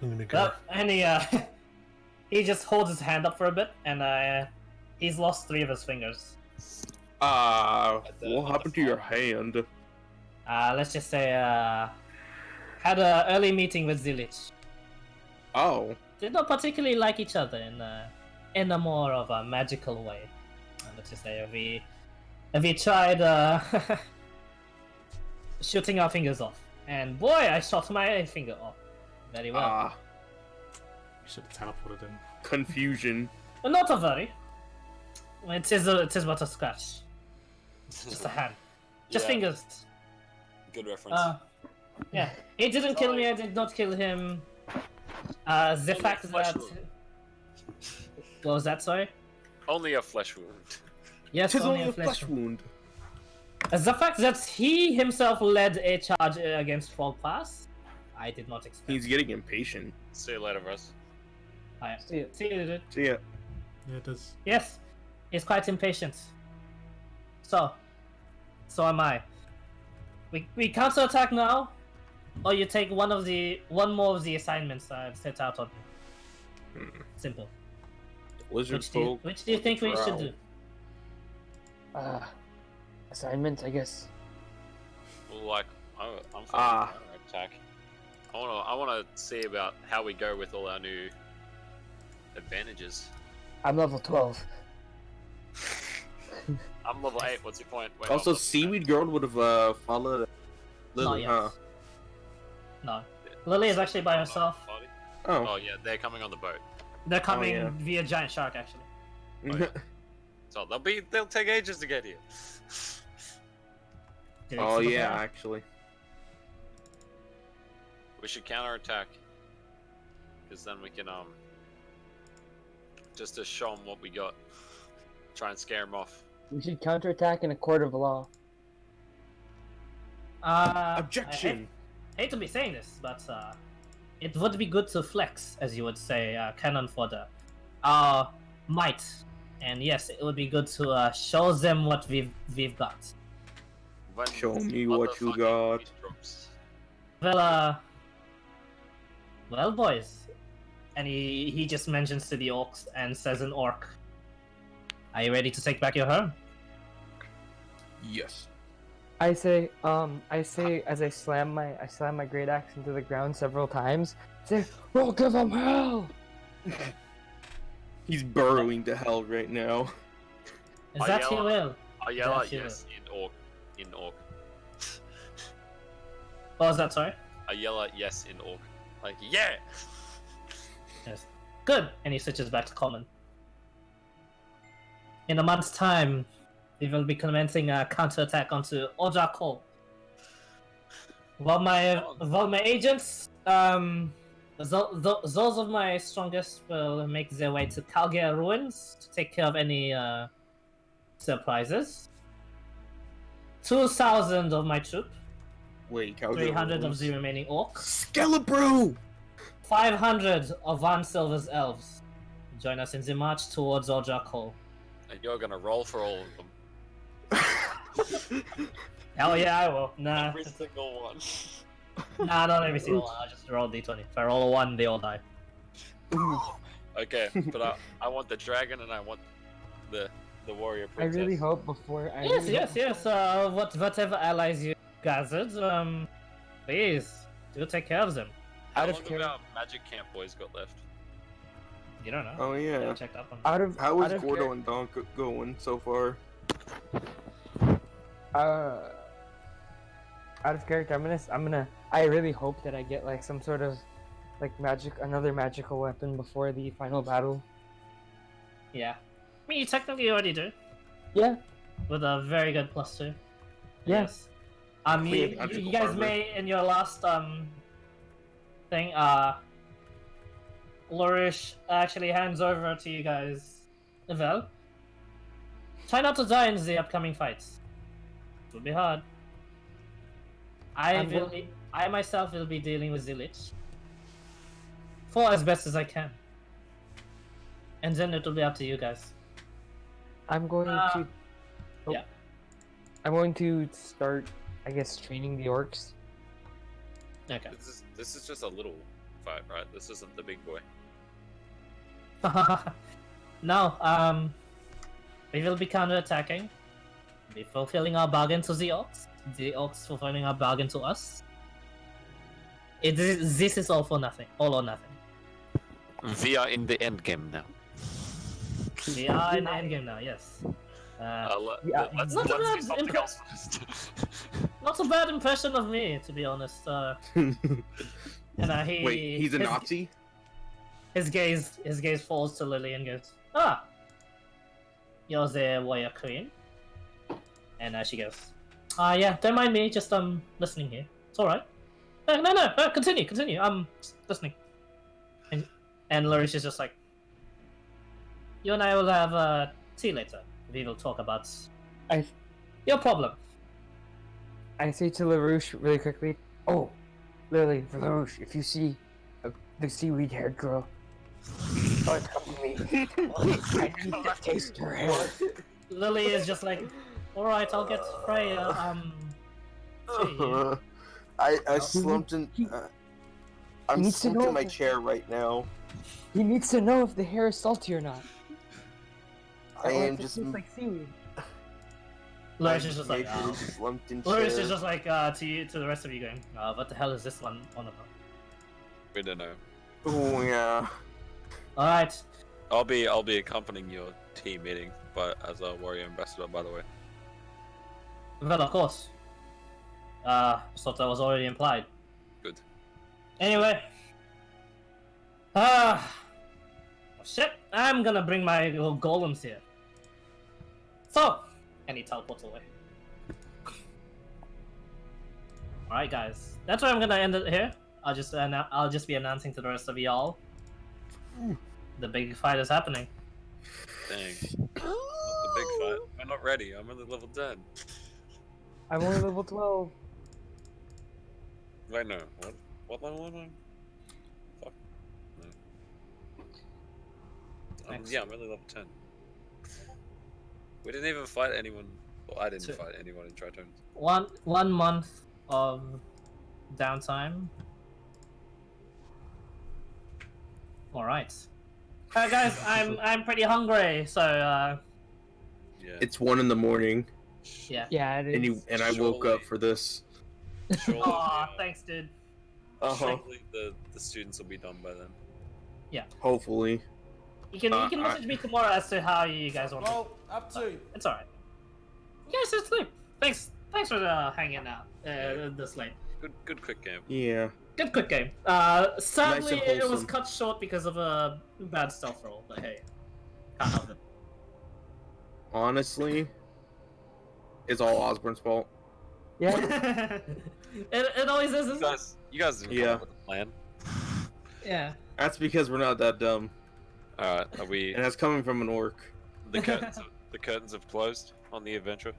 gonna go. And he just holds his hand up for a bit, and he's lost 3 of his fingers. At the What happened to your farm. hand? Let's just say, had an early meeting with Zilich. Oh. Did not particularly like each other in a more of a magical way. Let's just say if we tried shooting our fingers off, and boy, I shot my finger off very well. Ah. We should have teleported in. Confusion. But not a very. It is but a scratch, just a hand, just Yeah, fingers. Good reference. Yeah, he didn't kill me. I did not kill him. The Only fact a flesh that wound. what was that? Sorry. Only a flesh wound. Yes, Tis only a flesh wound. wound. As the fact that he himself led a charge against Frog Pass, I did not expect. He's getting impatient. See you later, Russ. Alright. See it. See you, dude. So yeah. Yeah, it is. Yes, he's quite impatient. So am I. We counter-attack now, or you take one more of the assignments I've set out on you. Simple. Lizard Which do you think we should do? Assignment, I guess. Well, like, I'm for Ah. attack. I wanna see about how we go with all our new advantages. I'm level 12. I'm level 8. What's your point? Wait, Also, I'm level Seaweed Girl would have followed Lily, Not huh? yet. No. Lily is actually by 8. herself. Oh. Oh yeah, they're coming on the boat. They're coming yeah. via giant shark, actually. Oh, yeah. So they'll take ages to get here. Oh yeah, actually. We should counterattack, because then we can just to show them what we got. Try and scare them off. We should counterattack in a court of law. Objection. I hate to be saying this, but it would be good to flex, as you would say, cannon fodder, our might. And yes, it would be good to show them what we've got. When Show me what you motherfucking got. beat drops. Well, boys. And he just mentions to the orcs and says an orc. Are you ready to take back your home? Yes. I say as I slam my great axe into the ground several times. Say, we'll give them hell. He's burrowing to hell right now. Is I that yell your will? I yell out That's your yes in orc. In orc. What was that, sorry? I yell out yes in orc. Like, yeah! Yes. Good! And he switches back to common. In a month's time, we will be commencing a counterattack onto Oja Cole. While my agents, those of my strongest will make their way to Calgary ruins to take care of any surprises. 2,000 of my troop, Wait, 300 of the remaining orcs, Skelebro! 500 of Van Silver's elves. Join us in the march towards Oja Cole. And you're gonna roll for all of them. Hell yeah, I will. Nah, Every single one. nah, not every single one. I'll just roll d20. If I roll a 1, they all die. Okay, but I want the dragon and I want the warrior I princess. really hope before I. Yes, really yes, hope- yes. Whatever allies you gathered, please do take care of them. How Out of long care- have our magic camp boys got left? You don't know. Oh yeah. Haven't checked up on. Out of How out is of Gordo char- and Donk going so far? out of character, I really hope that I get like some sort of like another magical weapon before the final battle. Yeah. I mean, you technically already do. Yeah. With a very good +2. Yeah. Yes. We have You magical guys armor. may in your last thing Flourish actually hands over to you guys. Well, try not to die in the upcoming fights. It will be hard. I myself will be dealing with the Lich for as best as I can, and then it will be up to you guys. I'm going to. Oh. yeah. I'm going to start, I guess, training the orcs. Okay. This is just a little fight, right? This isn't the big boy. No, we will be counter-attacking. Be fulfilling our bargain to the orcs. The orcs fulfilling our bargain to us. This is all for nothing. All or nothing. We are in the end game now. We are in the endgame now, yes. Yeah, Let's not do bad something imp- else first. Not a bad impression of me, to be honest. And he. Wait, he's a his- Nazi? His gaze falls to Lily and goes, "Ah, you're the warrior queen." And she goes, yeah, don't mind me, just listening here. It's all right. No, continue. I'm just listening." And Larish is just like, "You and I will have tea later. We will talk about I your problem." I say to LaRouche really quickly. Oh, Lily, LaRouche, if you see the seaweed-haired girl, oh, come to me. I need to taste her hair. Lily is just like, all right, I'll get Freya. To you. I slumped in. I'm needs to slumped know in my if- chair right now. He needs to know if the hair is salty or not. I Or if am it just. tastes like seaweed. Lurch is just like, majorly slumped in Lurch chair. is just like to you, to the rest of you going, what the hell is this one on about? We don't know. Oh yeah. All right. I'll be accompanying your team meeting, but as a warrior ambassador, by the way. Well, of course. Thought that was already implied. Good. Anyway. Shit. I'm gonna bring my little golems here. So, and he teleports away. Alright, guys. That's where I'm gonna end it here. I'll just be announcing to the rest of y'all. The big fight is happening. Dang. Not the big fight. I'm not ready. I'm only level 10. I'm only level 12. Wait, no. What level am I? Fuck. No. Thanks. Yeah, I'm only level 10. We didn't even fight anyone. Well, I didn't So- fight anyone in Tritones. One month of downtime. Alright. Guys, I'm pretty hungry, so Yeah. It's 1 in the morning, yeah. Yeah, it is. and I woke up Surely. for this. Surely, Aw, thanks, dude. surely the students will be done by then. Hopefully. You can I- message me tomorrow as to how you guys want to. Well, up to. It's alright. You guys just sleep. Thanks for hanging out this late. Good quick game. Yeah. Good quick game. Sadly, Nice and it was wholesome. cut short because of a bad stealth roll. But hey, can't help it. Honestly, it's all Osborne's fault. Yeah. it always is, isn't it? You guys didn't come Yeah. up with a plan. Yeah. That's because we're not that dumb, Alright, are we... and that's coming from an orc. The curtains have closed on the adventure?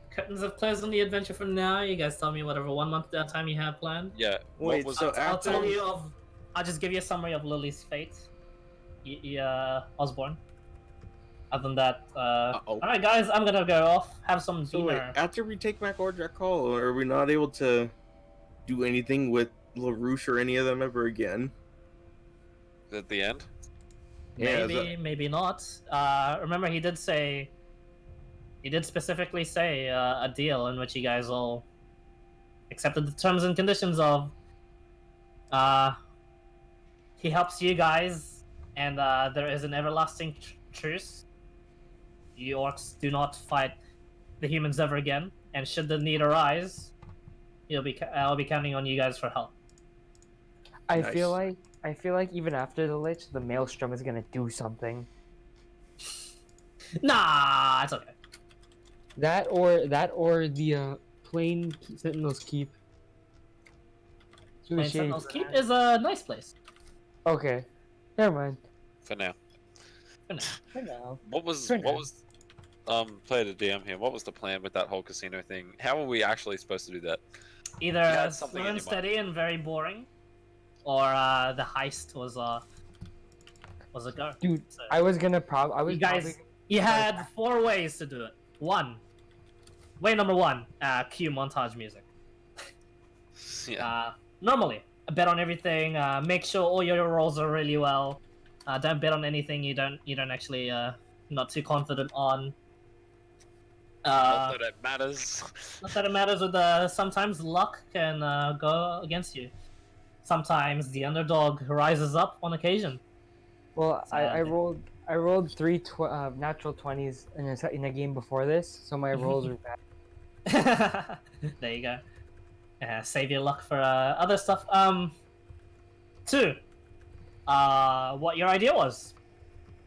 Curtains have closed on the adventure for now. You guys tell me whatever 1 month time you have planned. Yeah. Wait, what was so I'll after tell you of. I'll just give you a summary of Lily's fate. Osborne. Other than that, Uh-oh. alright, guys, I'm gonna go off. Have some So wait, dinner. after we take back Ordrak Hall, are we not able to do anything with LaRouche or any of them ever again? at the end? Yeah, Maybe not. Remember, he did specifically say a deal in which you guys all accepted the terms and conditions of. He helps you guys, and there is an everlasting truce. You orcs do not fight the humans ever again, and should the need arise, I'll be counting on you guys for help. I Nice. feel like even after the Lich, the Maelstrom is gonna do something. Nah, it's okay. That or the Plain Sentinel's Keep. Two Plain shades Sentinel's of Keep that. is a nice place. Okay, never mind. For now. For now. For now. What was For now. play the DM here, what was the plan with that whole casino thing? How were we actually supposed to do that? Either You had something slow in and your mind. steady and very boring, or the heist was a go. Dude, So, I was gonna you guys, you had 4 ways to do it. Way number 1, cue montage music. Yeah. Normally, bet on everything. Make sure all your rolls are really well. Don't bet on anything you don't actually not too confident on. Not that it matters. Not that it matters with sometimes luck can go against you. Sometimes the underdog rises up on occasion. Well, I Sadly. rolled 3 natural 20s in a game before this, so my rolls are bad. There you go. Save your luck for other stuff. 2. What your idea was.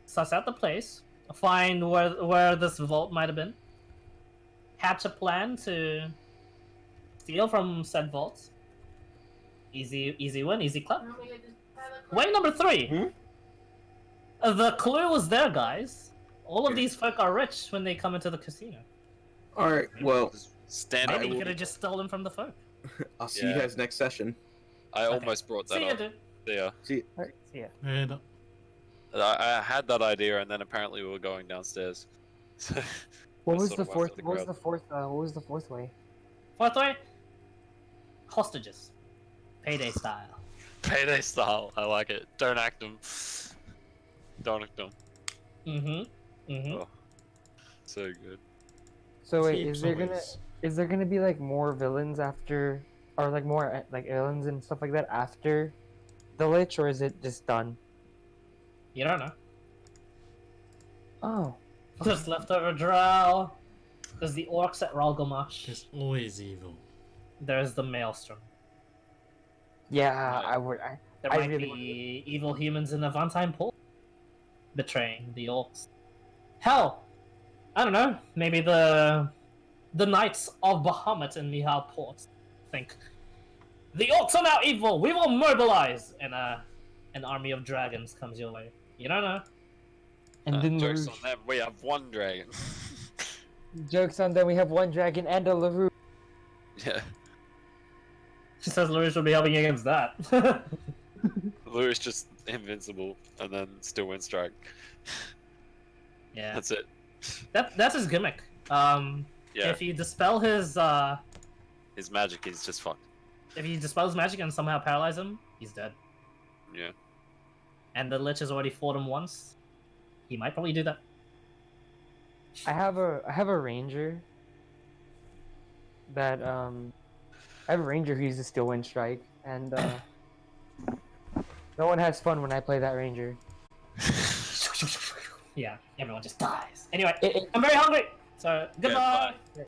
Suss out the place. Find where this vault might have been. Hatch a plan to steal from said vault. Easy win, easy clap. Way number 3. The clue was there, guys. All of these folk are rich when they come into the casino. All right. Well, Stand Maybe up. you could have just stolen from the folk. I'll see you Yeah. guys next session. I almost brought that See ya, up. dude. Yeah. Alright, see ya. And I had that idea, and then apparently we were going downstairs. What I was sort the of went fourth? with the What was crowd. the fourth? What was the fourth way? Fourth way, hostages, payday style. Payday style. I like it. Don't act them. Don't act them. Mm-hmm. So good. So wait, keeps is there gonna be like more villains after, or like more like aliens and stuff like that after the Lich, or is it just done? You don't know. Oh, There's leftover drow. There's the orcs at Ralgamash. There's always evil. There's the maelstrom. yeah, I would. There I might really be evil humans in the Vantine Port betraying the orcs. Hell, I don't know. Maybe the knights of Bahamut in Mihal Port think the orcs are now evil. We will mobilize, and an army of dragons comes your way. You don't know. And then Jokes LaRouche. on them. We have one dragon. Jokes on them. We have one dragon and a LaRouche. Yeah. She says LaRouche will be helping against that. Louis just invincible, and then still win strike. Yeah, That's it. that's his gimmick. Yeah. If you dispel his His magic is just fucked. if you dispel his magic and somehow paralyze him, he's dead. Yeah. And the Lich has already fought him once. He might probably do that. I have a ranger. That I have a ranger who uses Steel Wind Strike, and no one has fun when I play that ranger. Yeah, everyone just dies. Anyway, It, I'm very hungry. So goodbye. Goodbye.